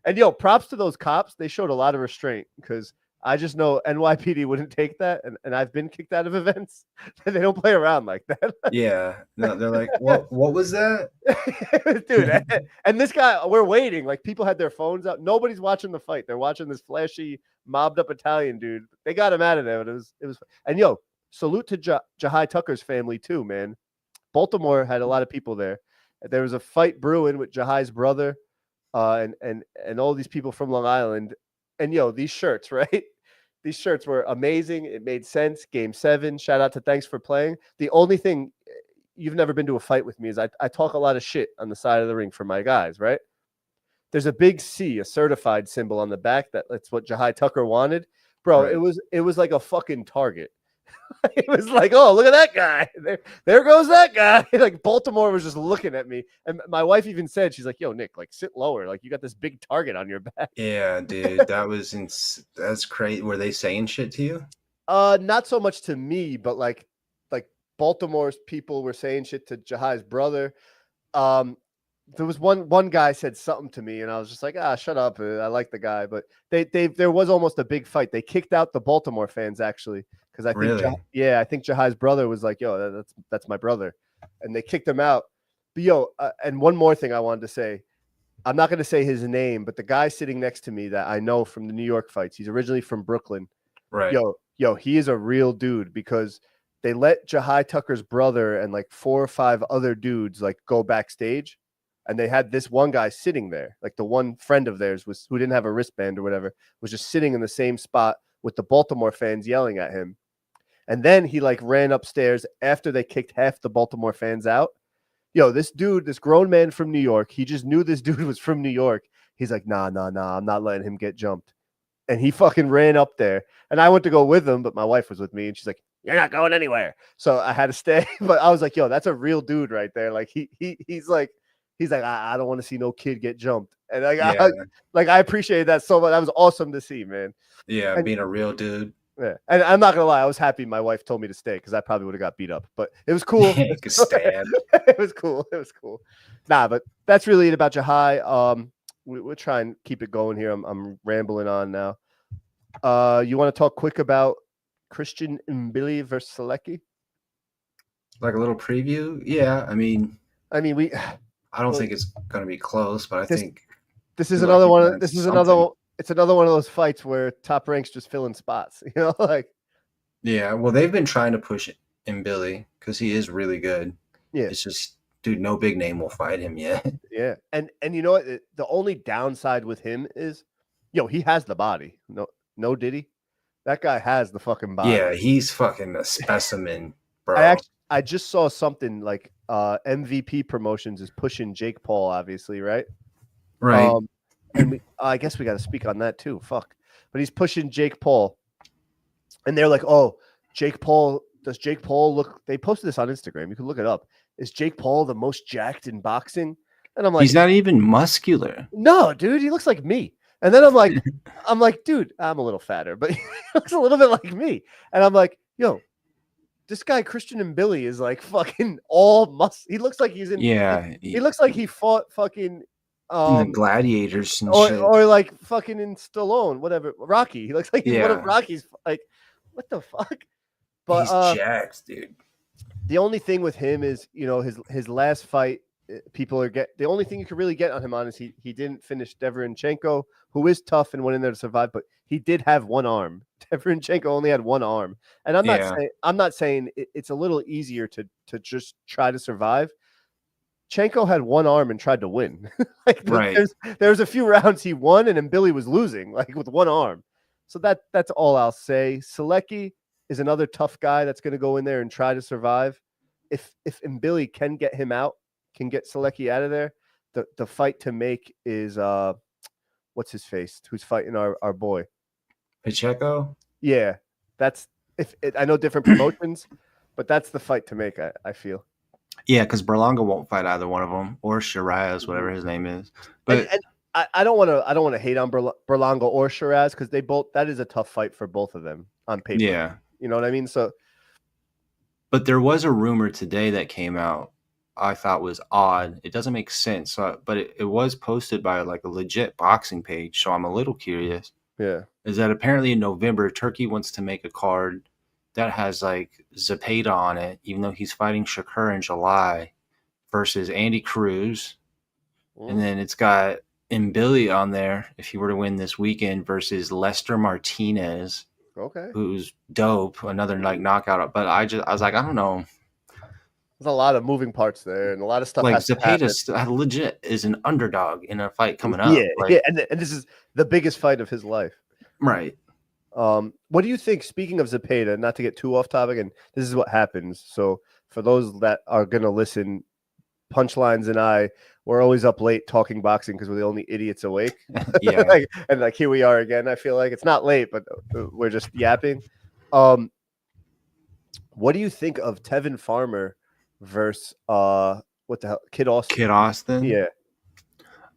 And yo, props to those cops. They showed a lot of restraint because I just know NYPD wouldn't take that. And I've been kicked out of events. They don't play around like that. Yeah. No, they're like, what was that? Dude, and this guy, we're waiting. Like, people had their phones out. Nobody's watching the fight. They're watching this flashy, mobbed up Italian dude. They got him out of there. But it was. And yo, salute to JAHI Tucker's family too, man. Baltimore had a lot of people there. There was a fight brewing with JAHI's brother, and all these people from Long Island. And yo, these shirts, right? These shirts were amazing. It made sense. Game 7. Shout out to Thanks for Playing. The only thing, you've never been to a fight with me, is I talk a lot of shit on the side of the ring for my guys, right? There's a big C, a certified symbol on the back. That's what JAHI Tucker wanted. Bro, right. It was like a fucking target. It was like, oh, look at that guy. There goes that guy. Like, Baltimore was just looking at me. And my wife even said, she's like, yo, Nick, like, sit lower. Like, you got this big target on your back. Yeah, dude, that's crazy. Were they saying shit to you? Not so much to me, but like Baltimore's people were saying shit to JAHI's brother. There was one guy said something to me, and I was just like, shut up. I like the guy, but there was almost a big fight. They kicked out the Baltimore fans, actually. Because I think, really? I think JAHI's brother was like, yo, that's my brother, and they kicked him out. But yo, and one more thing I wanted to say, I'm not going to say his name, but the guy sitting next to me that I know from the New York fights, he's originally from Brooklyn. Right. Yo, he is a real dude because they let JAHI Tucker's brother and like 4 or 5 other dudes like go backstage, and they had this one guy sitting there, like the one friend of theirs who didn't have a wristband or whatever, was just sitting in the same spot with the Baltimore fans yelling at him. And then he like ran upstairs after they kicked half the Baltimore fans out. Yo, this dude, this grown man from New York, he just knew this dude was from New York. He's like, nah, I'm not letting him get jumped. And he fucking ran up there. And I went to go with him, but my wife was with me, and she's like, you're not going anywhere. So I had to stay. But I was like, yo, that's a real dude right there. Like, he's like, I don't want to see no kid get jumped. And I appreciated that so much. That was awesome to see, man. Yeah, and, being a real dude. Yeah, and I'm not gonna lie, I was happy my wife told me to stay because I probably would have got beat up. But it was cool. It was cool. It was cool. Nah, but that's really it about JAHI. We'll try and keep it going here. I'm rambling on now. You want to talk quick about Christian MBILLI versus SULECKI? Like a little preview? Yeah, I mean, I don't think it's gonna be close, but I think this is another one. This is another. It's another one of those fights where Top Rank's just filling spots, you know, like. Yeah, well, they've been trying to push MBILLI because he is really good. Yeah, it's just, dude, no big name will fight him yet. Yeah, and you know what? The only downside with him is, he has the body. No, did he? That guy has the fucking body. Yeah, he's fucking a specimen, bro. I just saw something like MVP Promotions is pushing Jake Paul, obviously, right? Right. And I guess we got to speak on that too. Fuck. But he's pushing Jake Paul. And they're like, oh, Jake Paul, does Jake Paul look? They posted this on Instagram. You can look it up. Is Jake Paul the most jacked in boxing? And I'm like, he's not even muscular. No, dude, he looks like me. And then I'm like, dude, I'm a little fatter, but he looks a little bit like me. And I'm like, yo, this guy Christian MBILLI is like fucking all muscle. He looks like he's in. Yeah. He looks like he fought fucking And the gladiators and shit. Or like fucking in Stallone, whatever. Rocky. He looks like he's one of Yeah. Rocky's. Like, what the fuck? But He's jacked, dude. the only thing with him is, you know, his last fight. People are the only thing you can really get on him on is he didn't finish Deverenchenko, who is tough and went in there to survive, but he did have one arm. Deverenchenko only had one arm, and I'm not saying it's a little easier to just try to survive. Chenko had one arm and tried to win. Like Right. There's a few rounds he won, and MBILLI was losing, like with one arm. So that's all I'll say. Sulecki is another tough guy that's going to go in there and try to survive. If MBILLI can get him out, can get Sulecki out of there, the fight to make is what's his face? Who's fighting our boy? Pacheco? Yeah, that's I know different promotions, but that's the fight to make, I feel. Yeah, because Berlanga won't fight either one of them, or Shiraz, whatever his name is. But and I don't want to hate on Berlanga or Shiraz, because that is a tough fight for both of them on paper. yeah, you know what I mean. So, but there was a rumor today that came out. I thought was odd. It doesn't make sense. But it was posted by like a legit boxing page, so I'm a little curious. Yeah, is that apparently in November, Turkey wants to make a card that has like Zepeda on it, even though he's fighting Shakur in July, versus Andy Cruz. And then it's got MBILLI on there if he were to win this weekend versus Lester Martinez. Okay. Who's dope, another like knockout. But I was like, I don't know. There's a lot of moving parts there, and a lot of stuff. Like Zepeda legit is an underdog in a fight coming up. Yeah, like, yeah, and this is the biggest fight of his life. Right. What do you think? Speaking of Zepeda, not to get too off topic, and this is what happens. So for those that are gonna listen, Punchlines and we're always up late talking boxing because we're the only idiots awake. Yeah. and here we are again. I feel like it's not late, but we're just yapping. What do you think of Tevin Farmer versus what the hell, Kid Austin? Kid Austin? Yeah.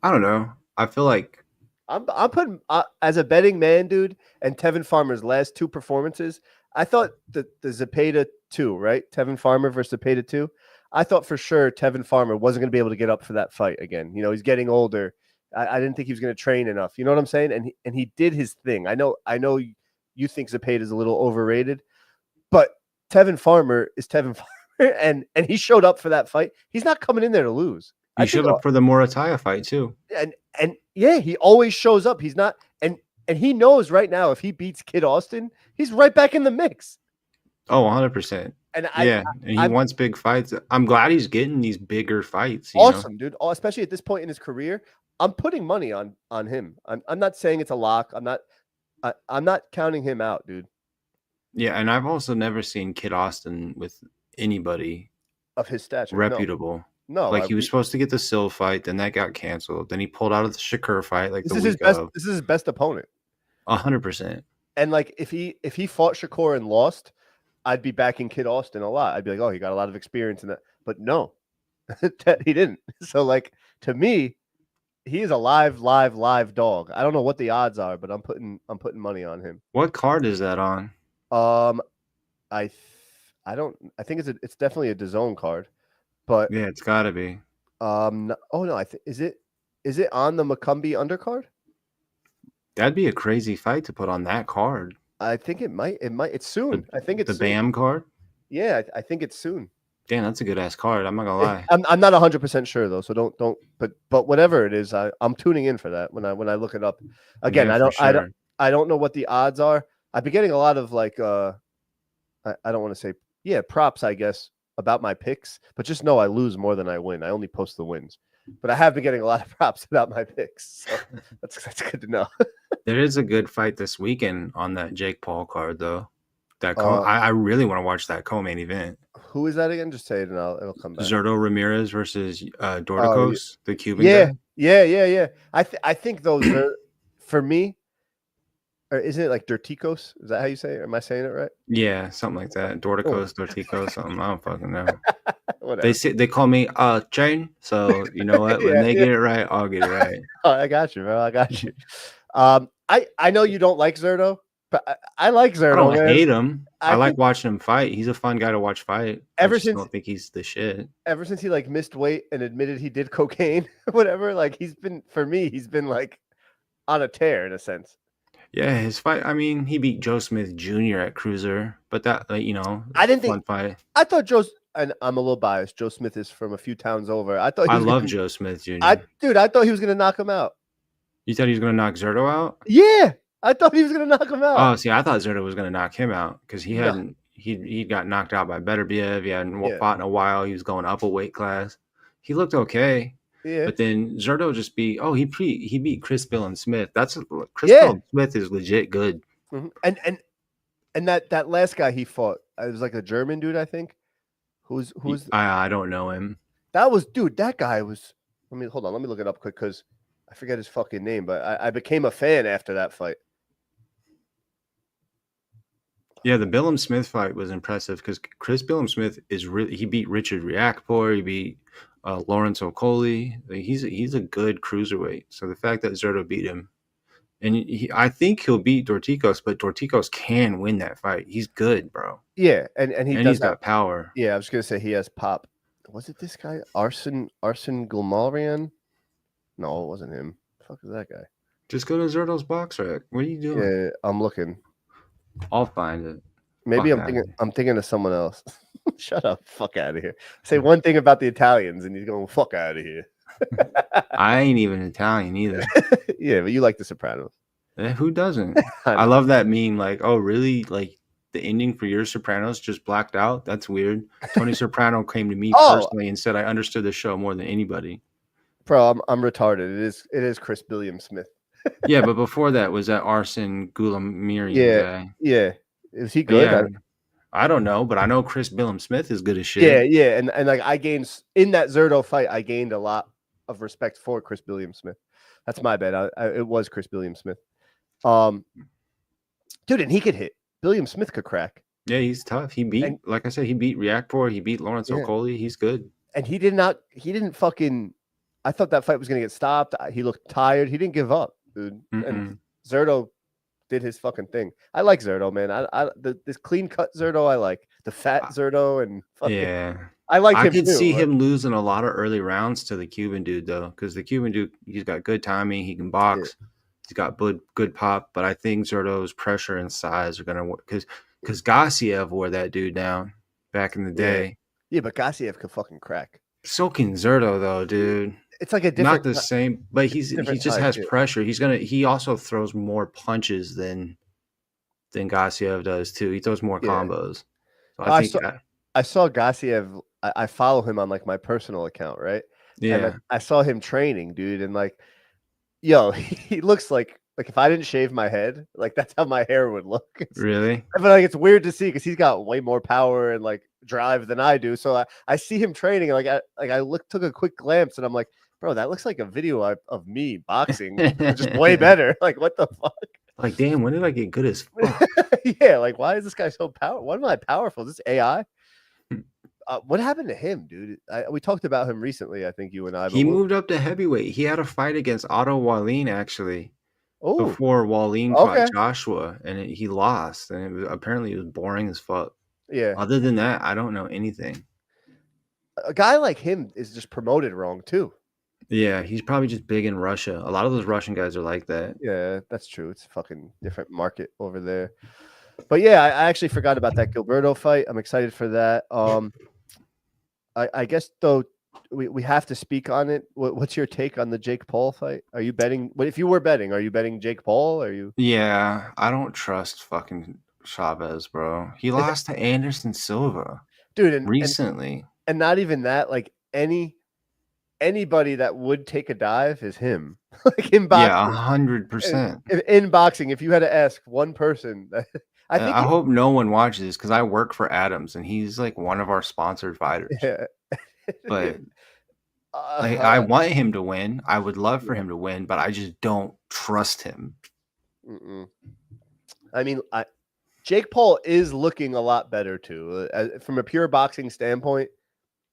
I don't know. I feel like I'm putting as a betting man, dude, and Tevin Farmer's last two performances. I thought the Zepeda 2, right? Tevin Farmer versus Zepeda 2. I thought for sure Tevin Farmer wasn't going to be able to get up for that fight again. You know, he's getting older. I didn't think he was going to train enough. You know what I'm saying? And he did his thing. I know you think Zepeda is a little overrated, but Tevin Farmer is Tevin Farmer, and he showed up for that fight. He's not coming in there to lose. He showed up for the Morataya fight too. And yeah, he always shows up. He's not and he knows right now if he beats Kid Austin, he's right back in the mix. Oh, 100%. And he wants big fights. I'm glad he's getting these bigger fights. Awesome, dude. Especially at this point in his career, I'm putting money on him. I'm not saying it's a lock. I'm not counting him out, dude. Yeah, and I've also never seen Kid Austin with anybody of his stature reputable. No, like he was supposed to get the Sil fight, then that got canceled. Then he pulled out of the Shakur fight. Like this is his best opponent. 100%. And like if he fought Shakur and lost, I'd be backing Kid Austin a lot. I'd be like, oh, he got a lot of experience in that. But no, he didn't. So like to me, he is a live dog. I don't know what the odds are, but I'm putting money on him. What card is that on? I think it's definitely a DAZN card, but yeah, it's got to be. Is it on the Macumbi undercard? That'd be a crazy fight to put on that card. I think it might. It's soon. I think it's the BAM card. Yeah, I think it's soon. Damn, that's a good ass card. I'm not gonna lie. I'm not 100% sure though, so don't. But whatever it is, I'm tuning in for that when I look it up. Again, yeah, I don't know what the odds are. I've been getting a lot of like I don't want to say props, I guess, about my picks, but just know I lose more than I win. I only post the wins, but I have been getting a lot of props about my picks, so that's good to know. There is a good fight this weekend on that Jake Paul card though. That I really want to watch that co-main event. Who is that again? Just say it and it'll come back. Zurdo Ramirez versus Dorticos, the Cuban guy. Yeah. I think those are, for me, or isn't it like Dorticos? Is that how you say it? Am I saying it right? Yeah, something like that. Dorticos, Dorticos, something. I don't fucking know. Whatever. They call me Chain, so you know what? When they get it right, I'll get it right. Oh, I got you, bro. I got you. I know you don't like Zurdo, But I like I Zerto, don't man. hate him. I I like think watching him fight. He's a fun guy to watch fight. I ever just since don't think he's the shit. ever since he like missed weight and admitted he did cocaine, whatever, like he's been for me, he's been like on a tear in a sense. Yeah, his fight. I mean, he beat Joe Smith Jr. at cruiser, but that you know, I didn't think fun fight. I thought Joe's and I'm a little biased. Joe Smith is from a few towns over. I thought he I was love gonna, Joe Smith Jr. I thought he was gonna knock him out. You thought he was gonna knock Zerto out? Yeah, I thought he was gonna knock him out. Oh, see, I thought Zerto was gonna knock him out because he No, hadn't. He got knocked out by Beterbiev. He hadn't yeah, fought in a while. He was going up a weight class. He looked okay, yeah, but then Zerto just beat. Oh, he beat Chris Billum Smith. Chris yeah. Billum Smith is legit good. Mhm. And that last guy he fought, it was like a German dude, I think. Who's I don't know him. that was dude? That guy was. Let me hold on. Let me look it up quick because I forget his fucking name. But I became a fan after that fight. Yeah, the Billum Smith fight was impressive because Chris Billum Smith is really he beat Richard Riakporhe, he beat Lawrence Okoli. Like, he's a good cruiserweight. So the fact that Zerto beat him, and I think he'll beat Dorticos, but Dorticos can win that fight. He's good, bro. Yeah, and he does He's have got power. Yeah, I was gonna say he has pop. Was it this guy? Arsen Gulmarian? No, it wasn't him. The fuck is that guy? Just go to Zerto's box rack. What are you doing? Yeah, I'm looking. I'll find it. Maybe Fuck I'm outta thinking here. I'm thinking of someone else. Shut up, fuck out of here. Say one thing about the Italians and he's going fuck out of here. I ain't even Italian either. Yeah, but you like the Sopranos. Who doesn't? I love that meme. Like, oh, really? Like the ending for your Sopranos just blacked out? That's weird. Tony Soprano came to me personally and said I understood the show more than anybody. Bro, I'm retarded. It is Chris Billiam Smith. Yeah, but before that was that Arsen Goulamirian guy. Yeah. Is he good? Yeah, I don't know, but I know Chris Billum Smith is good as shit. Yeah, and like I gained in that Zerto fight, I gained a lot of respect for Chris Billiam Smith. That's my bad. It was Chris Billiam Smith. Dude, and he could hit. Billiam Smith could crack. Yeah, he's tough. He beat, like I said, he beat Riakporhe. He beat Lawrence Okoli. He's good. And he didn't fucking. I thought that fight was gonna get stopped. He looked tired. He didn't give up, dude. And Zerto did his fucking thing. I like Zerto, man. This clean cut Zerto, I like the fat Zerto, and fucking, I like him. I could see him losing a lot of early rounds to the Cuban dude though, because the Cuban dude, he's got good timing. He can box. Yeah. He's got good pop. But I think Zerto's pressure and size are gonna work because Gassiev wore that dude down back in the day. Yeah, but Gassiev could fucking crack. So can Zerto though, dude. It's like a different, not the same, but he just has pressure. He also throws more punches than Gassiev does too. He throws more combos. So I saw Gassiev. I follow him on like my personal account, right? Yeah. And I saw him training, dude, and like, yo, he looks like if I didn't shave my head, like that's how my hair would look. Really? But like it's weird to see because he's got way more power and like drive than I do. So I see him training, and I took a quick glance, and I'm like, bro, that looks like a video of me boxing, just way better. Like, what the fuck? Like, damn, when did I get good as fuck? Yeah, like, why is this guy so powerful? Why am I powerful? Is this AI? What happened to him, dude? We talked about him recently, I think you and I. He moved up to heavyweight. He had a fight against Otto Wallin, actually. Oh, before Wallin fought Joshua, and he lost. And apparently it was boring as fuck. Yeah. Other than that, I don't know anything. A guy like him is just promoted wrong, too. Yeah, he's probably just big in Russia. A lot of those Russian guys are like that. Yeah, that's true. It's a fucking different market over there. But yeah, I actually forgot about that Gilberto fight. I'm excited for that. I guess though we have to speak on it. What's your take on the Jake Paul fight? Are you betting? If you were betting, are you betting Jake Paul? Are you? Yeah, I don't trust fucking Chavez, bro. He lost to Anderson Silva, dude, recently, and not even that. Like anybody that would take a dive is him. Like in boxing, yeah, 100%. In boxing, if you had to ask one person, I hope no one watches this because I work for Adams and he's like one of our sponsored fighters. Yeah. But like, I want him to win. I would love for him to win, but I just don't trust him. I mean, Jake Paul is looking a lot better too, from a pure boxing standpoint.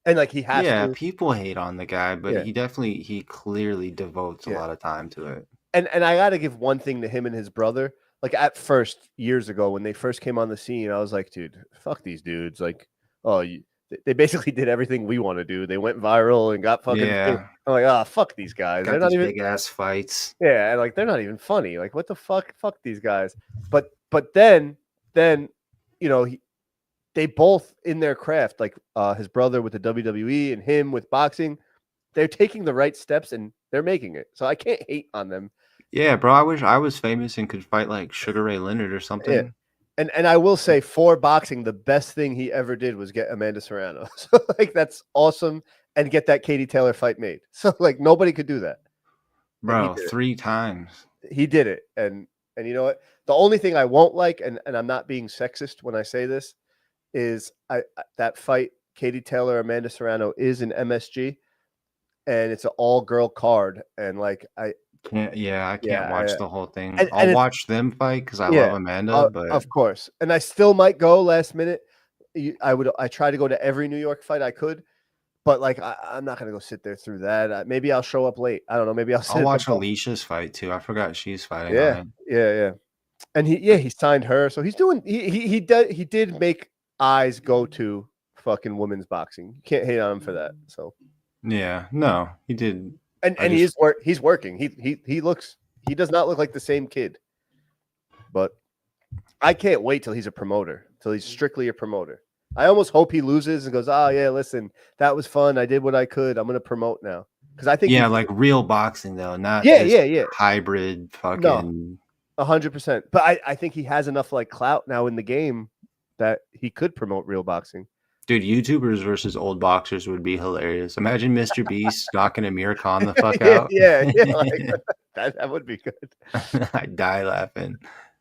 And like he has to. People hate on the guy, but he clearly devotes a lot of time to it. And I got to give one thing to him and his brother. like at first years ago when they first came on the scene, I was like, dude, fuck these dudes. Like, oh, they basically did everything we want to do. They went viral and got fucking. Yeah. I'm like, oh, fuck these guys. Got They're not these even. big ass fights. Yeah, like they're not even funny. Like, what the fuck? Fuck these guys. But then you know they both in their craft, like his brother with the WWE and him with boxing, they're taking the right steps and they're making it. So I can't hate on them. Yeah, bro. I wish I was famous and could fight like Sugar Ray Leonard or something. Yeah. And I will say for boxing, the best thing he ever did was get Amanda Serrano. So like that's awesome, and get that Katie Taylor fight made. So like nobody could do that. Bro, 3 times. He did it. And you know what? The only thing I won't like, and I'm not being sexist when I say this, is that fight, Katie Taylor, Amanda Serrano, is an MSG, and it's an all-girl card. And like I can't watch the whole thing. And I'll watch them fight because I love Amanda, but of course. And I still might go last minute. I try to go to every New York fight I could, but like I'm not gonna go sit there through that. Maybe I'll show up late. I don't know. Maybe I'll watch Alicia's fight too. I forgot she's fighting. Yeah. And he signed her, so he's doing. He did make eyes go to fucking women's boxing. You can't hate on him for that. So yeah, no, he did. And he's working. He does not look like the same kid. But I can't wait till he's a promoter, till he's strictly a promoter. I almost hope he loses and goes, oh yeah, listen, that was fun. I did what I could. I'm gonna promote now. Because I think like real boxing though, not hybrid fucking. No, 100%. But I think he has enough like clout now in the game that he could promote real boxing. Dude, YouTubers versus old boxers would be hilarious. Imagine Mr. Beast knocking Amir Khan the fuck out. Yeah, like, that would be good. I'd die laughing.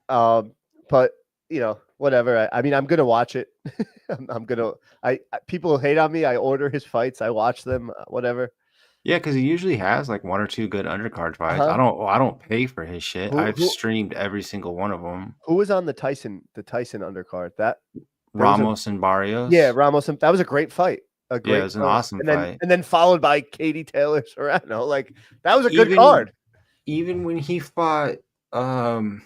But you know, whatever. I mean, I'm gonna watch it. I'm gonna. People hate on me. I order his fights. I watch them. Whatever. Yeah, because he usually has like 1 or 2 good undercard fights. I don't pay for his shit. I've streamed every single one of them. Who was on the Tyson undercard? Ramos and Barrios. Yeah, Ramos. That was a great fight. It was an awesome fight. And then followed by Katie Taylor Serrano. Like that was a good card. Even when he fought Ben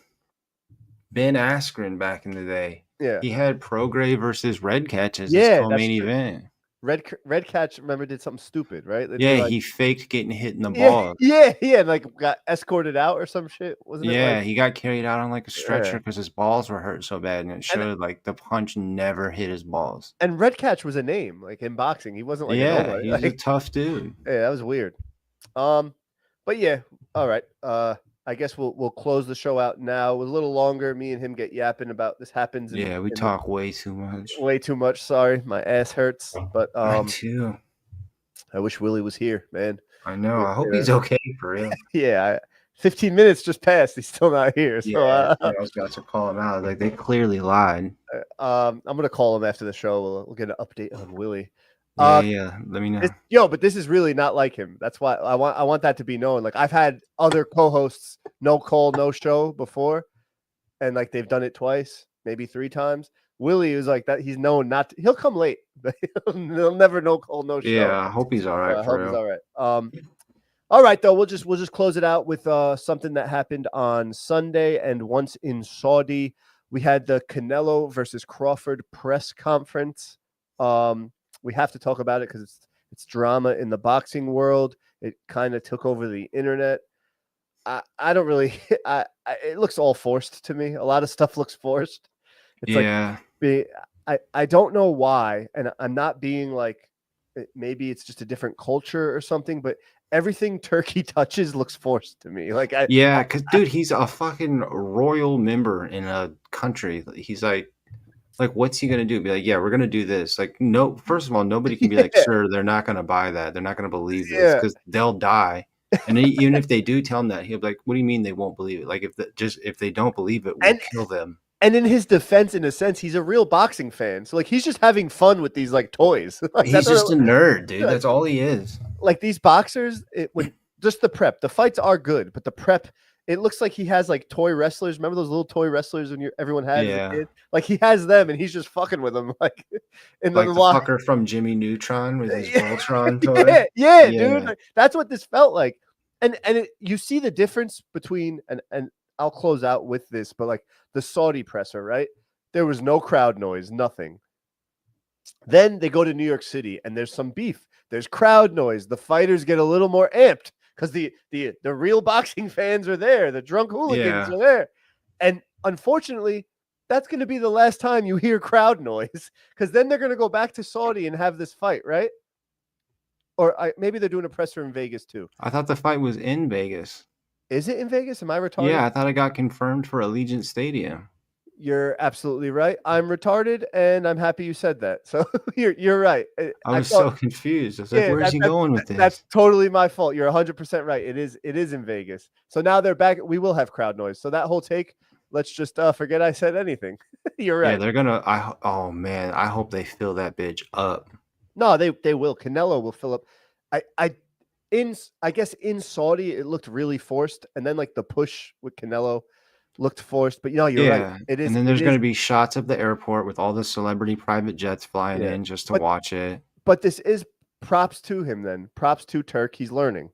Askren back in the day, he had Prograis versus Red Catch as his co-main event. Red Catch, remember, did something stupid, right? He faked getting hit in the balls. Yeah, like got escorted out or some shit, wasn't it? Yeah, he got carried out on like a stretcher because his balls were hurt so bad, and it showed like the punch never hit his balls. And Red Catch was a name, like in boxing. He wasn't like he was a tough dude. Yeah, that was weird. But yeah, all right. I guess we'll close the show out now. It was a little longer. Me and him get yapping about this happens. We talk way too much. Way too much. Sorry, my ass hurts. But me too. I wish Willie was here, man. I know. I hope he's okay for real. Yeah, 15 minutes just passed. He's still not here. So I was about to call him out. Like they clearly lied. I'm gonna call him after the show. We'll get an update on Willie. Let me know. But this is really not like him. That's why I want that to be known. Like I've had other co-hosts no call, no show before, and like they've done it twice, maybe 3 times. Willie is like that. He's known not to, he'll come late, but he'll never no call, no show. Yeah, I hope he's all right. I hope he's all right. All right, though, we'll just close it out with something that happened on Sunday and once in Saudi. We had the Canelo versus Crawford press conference. We have to talk about it because it's drama in the boxing world. It kind of took over the internet. I don't really. It looks all forced to me. A lot of stuff looks forced. It's I don't know why, and I'm not being like. Maybe it's just a different culture or something, but everything Turkey touches looks forced to me. Like because dude, he's a fucking royal member in a country. He's like what's he gonna do? Be like, yeah, we're gonna do this. Like, no, first of all, nobody can be like, sir, they're not gonna buy that. They're not gonna believe this because they'll die. And even if they do tell him that, he'll be like, what do you mean they won't believe it? Like, if they don't believe it, we'll kill them. And in his defense, in a sense, he's a real boxing fan. So like, he's just having fun with these like toys. Like, he's just a nerd, dude. That's all he is. Like these boxers, just the prep. The fights are good, but the prep. It looks like he has like toy wrestlers. Remember those little toy wrestlers everyone had as a kid? Like he has them, and he's just fucking with them. Like in like the fucker from Jimmy Neutron with his Voltron toy. Yeah, dude. Like, that's what this felt like. And you see the difference between and I'll close out with this, but like the Saudi presser, right? There was no crowd noise, nothing. Then they go to New York City and there's some beef. There's crowd noise. The fighters get a little more amped because the real boxing fans are there. The drunk hooligans Yeah. are there. And unfortunately, that's going to be the last time you hear crowd noise because then they're going to go back to Saudi and have this fight, right? Or maybe they're doing a presser in Vegas too. I thought the fight was in Vegas. Is it in Vegas? Am I retarded? Yeah, I thought it got confirmed for Allegiant Stadium. You're absolutely right. I'm retarded, and I'm happy you said that. So you're right. I was so confused. I was like, where's he going with this? That's totally my fault. You're 100% right. It is in Vegas. So now they're back. We will have crowd noise. So that whole take, let's just forget I said anything. You're right. Yeah, they're gonna. Oh man, I hope they fill that bitch up. No, they will. Canelo will fill up. I guess in Saudi it looked really forced, and then like the push with Canelo looked forced. But you're right. It is. And then there's going to be shots of the airport with all the celebrity private jets flying in just to watch it. But this is props to him. Then props to Turk. He's learning.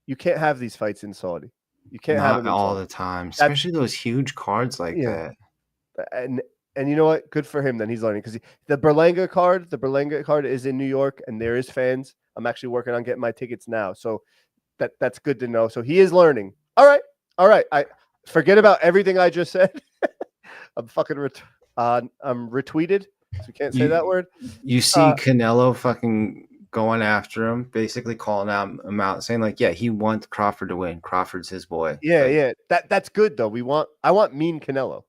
You can't have these fights in Saudi. You can't have them all the time, especially those huge cards like that. And you know what? Good for him. Then he's learning because the Berlanga card is in New York, and there is fans. I'm actually working on getting my tickets now, so that's good to know. So he is learning. All right. I forget about everything I just said. I'm fucking I'm retweeted. So we can't say that word. You see Canelo fucking going after him, basically calling him out, saying like, yeah, he wants Crawford to win. Crawford's his boy. Yeah. That's good though. I want mean Canelo.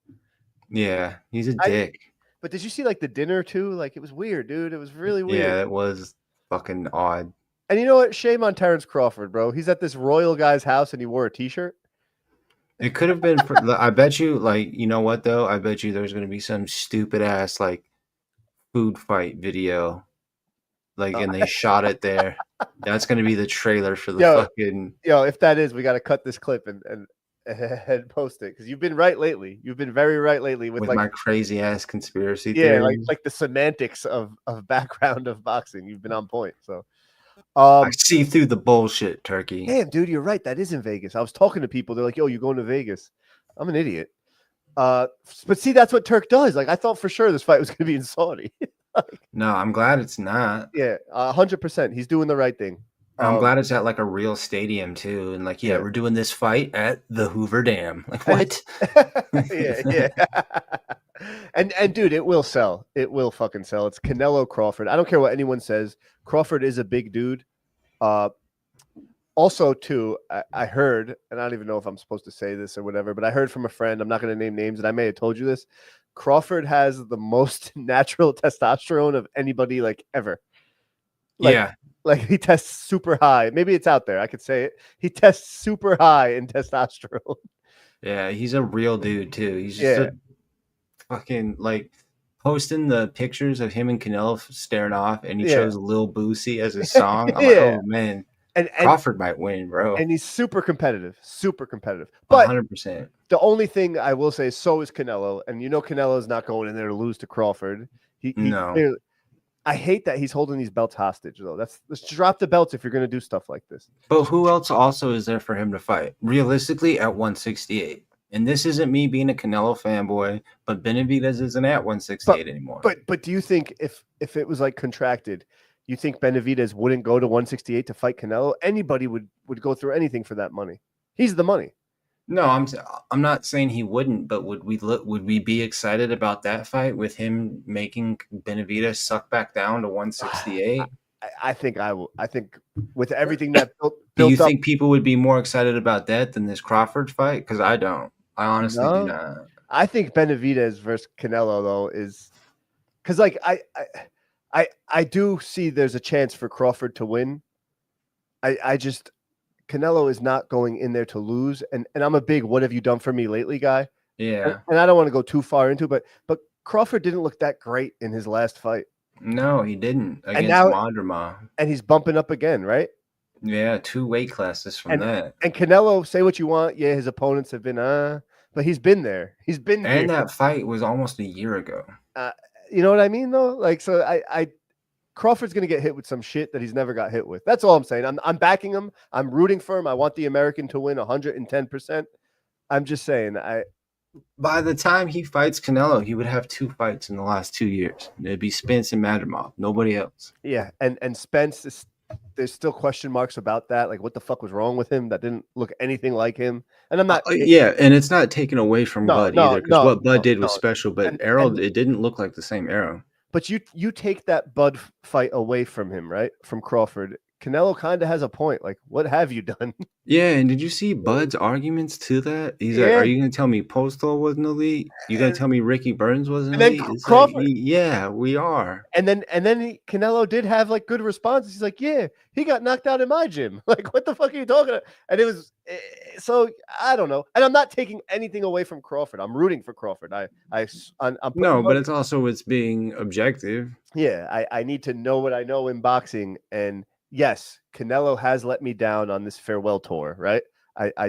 Yeah, he's a dick. But did you see like the dinner too? Like it was weird, dude. It was really weird. Yeah, it was fucking odd. And you know what? Shame on Terrence Crawford, bro. He's at this royal guy's house and he wore a t-shirt. It could have been. I bet you, like, you know what though? I bet you there's gonna be some stupid ass like food fight video, like, and they shot it there. That's gonna be the trailer for the fucking. If that is, we got to cut this clip and post it because you've been right lately. You've been very right lately with like, my crazy ass conspiracy theories. Yeah, like the semantics of background of boxing. You've been on point. So I see through the bullshit, Turkey. Damn, dude, you're right. That is in Vegas. I was talking to people. They're like, "Yo, you going to Vegas?" I'm an idiot. But see, that's what Turk does. Like I thought for sure this fight was going to be in Saudi. No, I'm glad it's not. Yeah, 100%. He's doing the right thing. I'm glad it's at like a real stadium too, and like, we're doing this fight at the Hoover Dam. Like what? yeah. And dude, it will sell. It will fucking sell. It's Canelo Crawford. I don't care what anyone says. Crawford is a big dude. Also, too, I heard, and I don't even know if I'm supposed to say this or whatever, but I heard from a friend. I'm not going to name names, and I may have told you this. Crawford has the most natural testosterone of anybody like ever. Like he tests super high. Maybe it's out there. I could say it. He tests super high in testosterone. Yeah, he's a real dude too. He's just a fucking like posting the pictures of him and Canelo staring off, and he chose Lil Boosie as his song. I'm like, oh man, and Crawford might win, bro. And he's super competitive. But 100%. The only thing I will say is so is Canelo, and Canelo's not going in there to lose to Crawford. No. I hate that he's holding these belts hostage, though. Let's drop the belts if you're going to do stuff like this. But who else also is there for him to fight? Realistically, at 168. And this isn't me being a Canelo fanboy, but Benavidez isn't at 168 anymore. But do you think if it was like contracted, you think Benavidez wouldn't go to 168 to fight Canelo? Anybody would go through anything for that money. He's the money. No, I'm not saying he wouldn't, but would we be excited about that fight with him making Benavidez suck back down to 168? I think I will. I think with everything that built do you think people would be more excited about that than this Crawford fight? Because I don't. I honestly do not. I think Benavidez versus Canelo though is because like I do see there's a chance for Crawford to win. I just. Canelo is not going in there to lose, and I'm a big "what have you done for me lately" guy. Yeah, and I don't want to go too far into it, but Crawford didn't look that great in his last fight. No, he didn't against Madrama, and he's bumping up again, right? Yeah, 2 weight classes from that. And Canelo, say what you want, his opponents have been but he's been there. He's been and here. That fight was almost a year ago. You know what I mean, though? Like, so I Crawford's going to get hit with some shit that he's never got hit with. That's all I'm saying. I'm backing him. I'm rooting for him. I want the American to win 110%. I'm just saying. By the time he fights Canelo, he would have 2 fights in the last 2 years. It'd be Spence and Madrimov, nobody else. Yeah, and Spence is. There's still question marks about that. Like, what the fuck was wrong with him? That didn't look anything like him. And I'm not. Yeah, and it's not taken away from Bud either, because what Bud did was special. But Errol, it didn't look like the same Errol. But you take that Bud fight away from him, right? From Crawford. Canelo kind of has a point. Like, what have you done? Yeah, and did you see Bud's arguments to that? He's like, "Are you going to tell me Postol wasn't elite? You going to tell me Ricky Burns wasn't elite?" It's Crawford, like, yeah, we are. And then Canelo did have like good responses. He's like, "Yeah, he got knocked out in my gym." Like, what the fuck are you talking about? And it was so I don't know. And I'm not taking anything away from Crawford. I'm rooting for Crawford. I'm no, but it's also it's being objective. Yeah, I need to know what I know in boxing, and yes, Canelo has let me down on this farewell tour, right?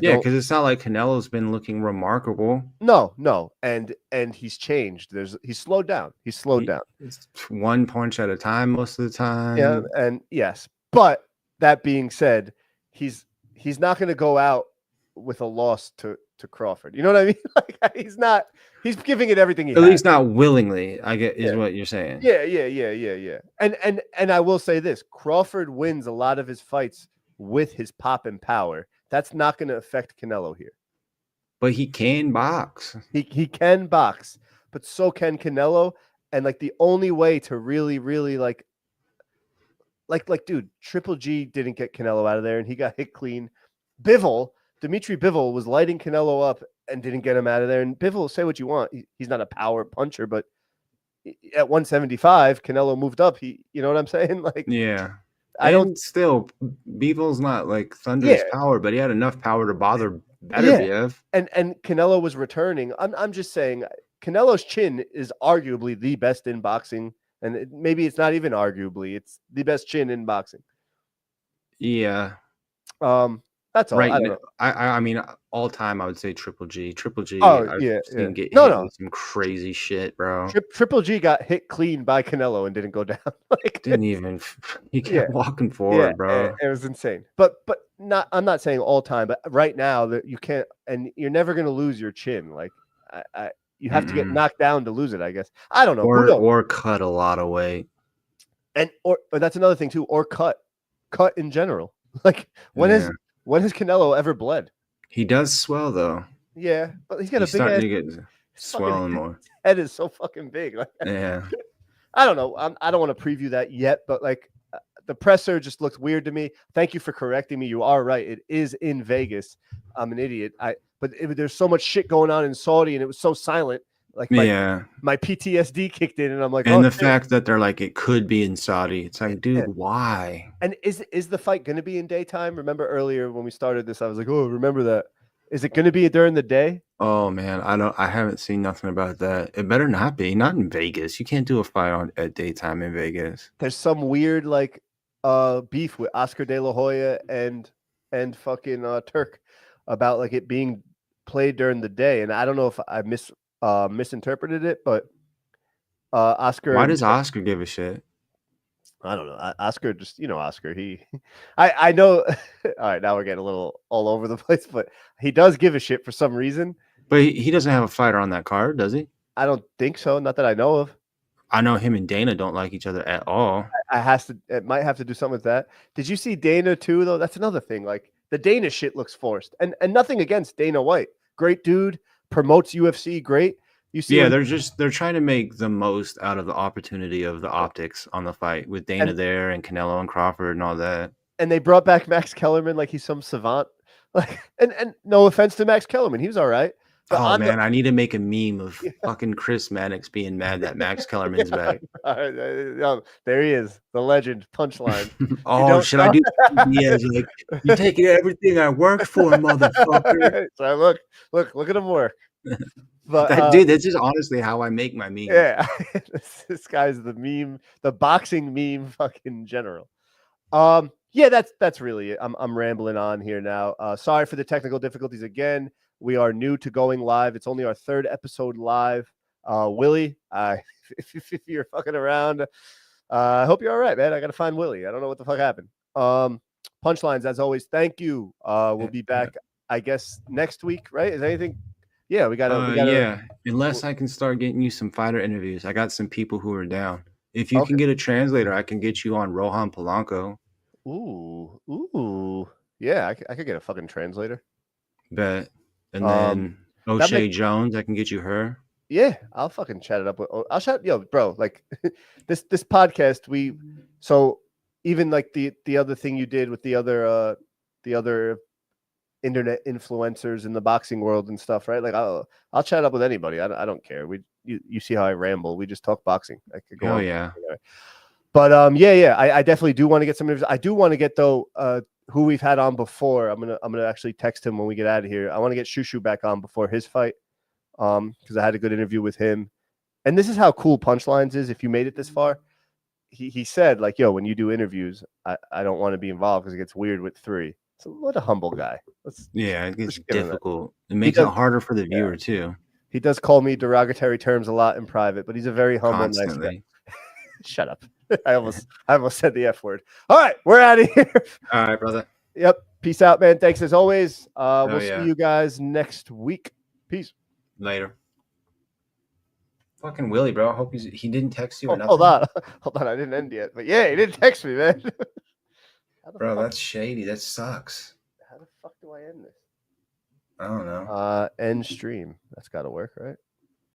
Yeah, because it's not like Canelo's been looking remarkable. No, and he's changed. He's slowed down. He's slowed down. It's 1 punch at a time most of the time. Yeah, and yes, but that being said, he's not going to go out with a loss to Crawford. You know what I mean? Like, he's giving it everything he has. At least not willingly, I get is what you're saying. Yeah. And I will say this, Crawford wins a lot of his fights with his pop and power. That's not going to affect Canelo here. But he can box. He can box, but so can Canelo. And like the only way to really like dude, Triple G didn't get Canelo out of there and he got hit clean. Dimitri Bivol was lighting Canelo up and didn't get him out of there. And Bivol, say what you want, he's not a power puncher, but at 175, Canelo moved up. You know what I'm saying? Like, yeah. Bivol's not like thunderous power, but he had enough power to bother Beterbiev. And Canelo was returning. I'm just saying, Canelo's chin is arguably the best in boxing, and maybe it's not even arguably. It's the best chin in boxing. Yeah. That's all. Right. I don't know. I mean, all time I would say Triple G. Triple G. I've seen get hit with some crazy shit, bro. Triple G got hit clean by Canelo and didn't go down. Like, didn't even. He kept walking forward, bro. It was insane. But not. I'm not saying all time, but right now that you can't, and you're never gonna lose your chin. Like, you have to get knocked down to lose it. I guess. I don't know. Or cut a lot of weight. Or that's another thing too. Or cut in general. Like, when has Canelo ever bled? He does swell though. Yeah, but he's got a big head. To get swelling more. His head is so fucking big. Like, yeah. I don't know. I don't want to preview that yet, but like the presser just looked weird to me. Thank you for correcting me. You are right. It is in Vegas. I'm an idiot. But there's so much shit going on in Saudi, and it was so silent. Like my PTSD kicked in, and I'm like, and the fact that they're like it could be in Saudi. It's like, dude, why? And is the fight going to be in daytime? Remember earlier when we started this, I was like, oh, remember that. Is it going to be during the day? Oh man, I haven't seen nothing about that. It better not be. Not in Vegas. You can't do a fight at daytime in Vegas. There's some weird like beef with Oscar De La Hoya and fucking Turk about like it being played during the day, and I don't know if I misinterpreted it, but Oscar. Why does Oscar give a shit? I don't know. Oscar just, Oscar. I know. All right, now we're getting a little all over the place, but he does give a shit for some reason. But he doesn't have a fighter on that card, does he? I don't think so. Not that I know of. I know him and Dana don't like each other at all. It might have to do something with that. Did you see Dana too, though? That's another thing. Like the Dana shit looks forced, and nothing against Dana White. Great dude, promotes UFC. Great. You see, they're trying to make the most out of the opportunity of the optics on the fight with Dana there and Canelo and Crawford and all that. And they brought back Max Kellerman like he's some savant. Like, and no offense to Max Kellerman, he was all right. Oh man, I need to make a meme of fucking Chris Mannix being mad that Max Kellerman's back. There he is, the legend punchline. Oh, should I do? Yeah, like you're taking everything I worked for, motherfucker. So look at him work. But dude, that's just honestly how I make my meme. Yeah, this guy's the meme, the boxing meme, fucking general. Yeah, that's really it. I'm rambling on here now. Sorry for the technical difficulties again. We are new to going live. It's only our 3rd episode live. Willie, if you're fucking around, I hope you're all right, man. I gotta find Willie. I don't know what the fuck happened. Punchlines, as always. Thank you. We'll be back. I guess next week, right? Is anything? Yeah, we gotta. Yeah. Unless I can start getting you some fighter interviews, I got some people who are down. If you can get a translator, I can get you on Rohan Polanco. Ooh. Yeah, I could get a fucking translator. Bet. And then O'Shea Jones, I can get you her. Yeah, I'll fucking chat it up with. I'll chat, bro. Like this podcast, so even like the other thing you did with the other internet influencers in the boxing world and stuff, right? Like I'll chat up with anybody. I don't care. You see how I ramble. We just talk boxing. I could go on. Yeah. But I definitely do want to get some interviews. I do want to get though who we've had on before. I'm gonna actually text him when we get out of here. I want to get Shushu back on before his fight. Because I had a good interview with him. And this is how cool Punchlines is. If you made it this far, he said, like, yo, when you do interviews, I don't want to be involved because it gets weird with 3. So what a humble guy. It gets difficult. It makes it harder for the viewer too. He does call me derogatory terms a lot in private, but he's a very humble, nice guy. Shut up. I almost said the F word. All right, we're out of here. All right, brother. Yep. Peace out, man. Thanks as always. We'll see you guys next week. Peace. Later. Fucking Willie, bro. I hope he didn't text you or nothing. Hold on. I didn't end yet. But yeah, he didn't text me, man. Bro, that's shady. That sucks. How the fuck do I end this? I don't know. End stream. That's got to work, right?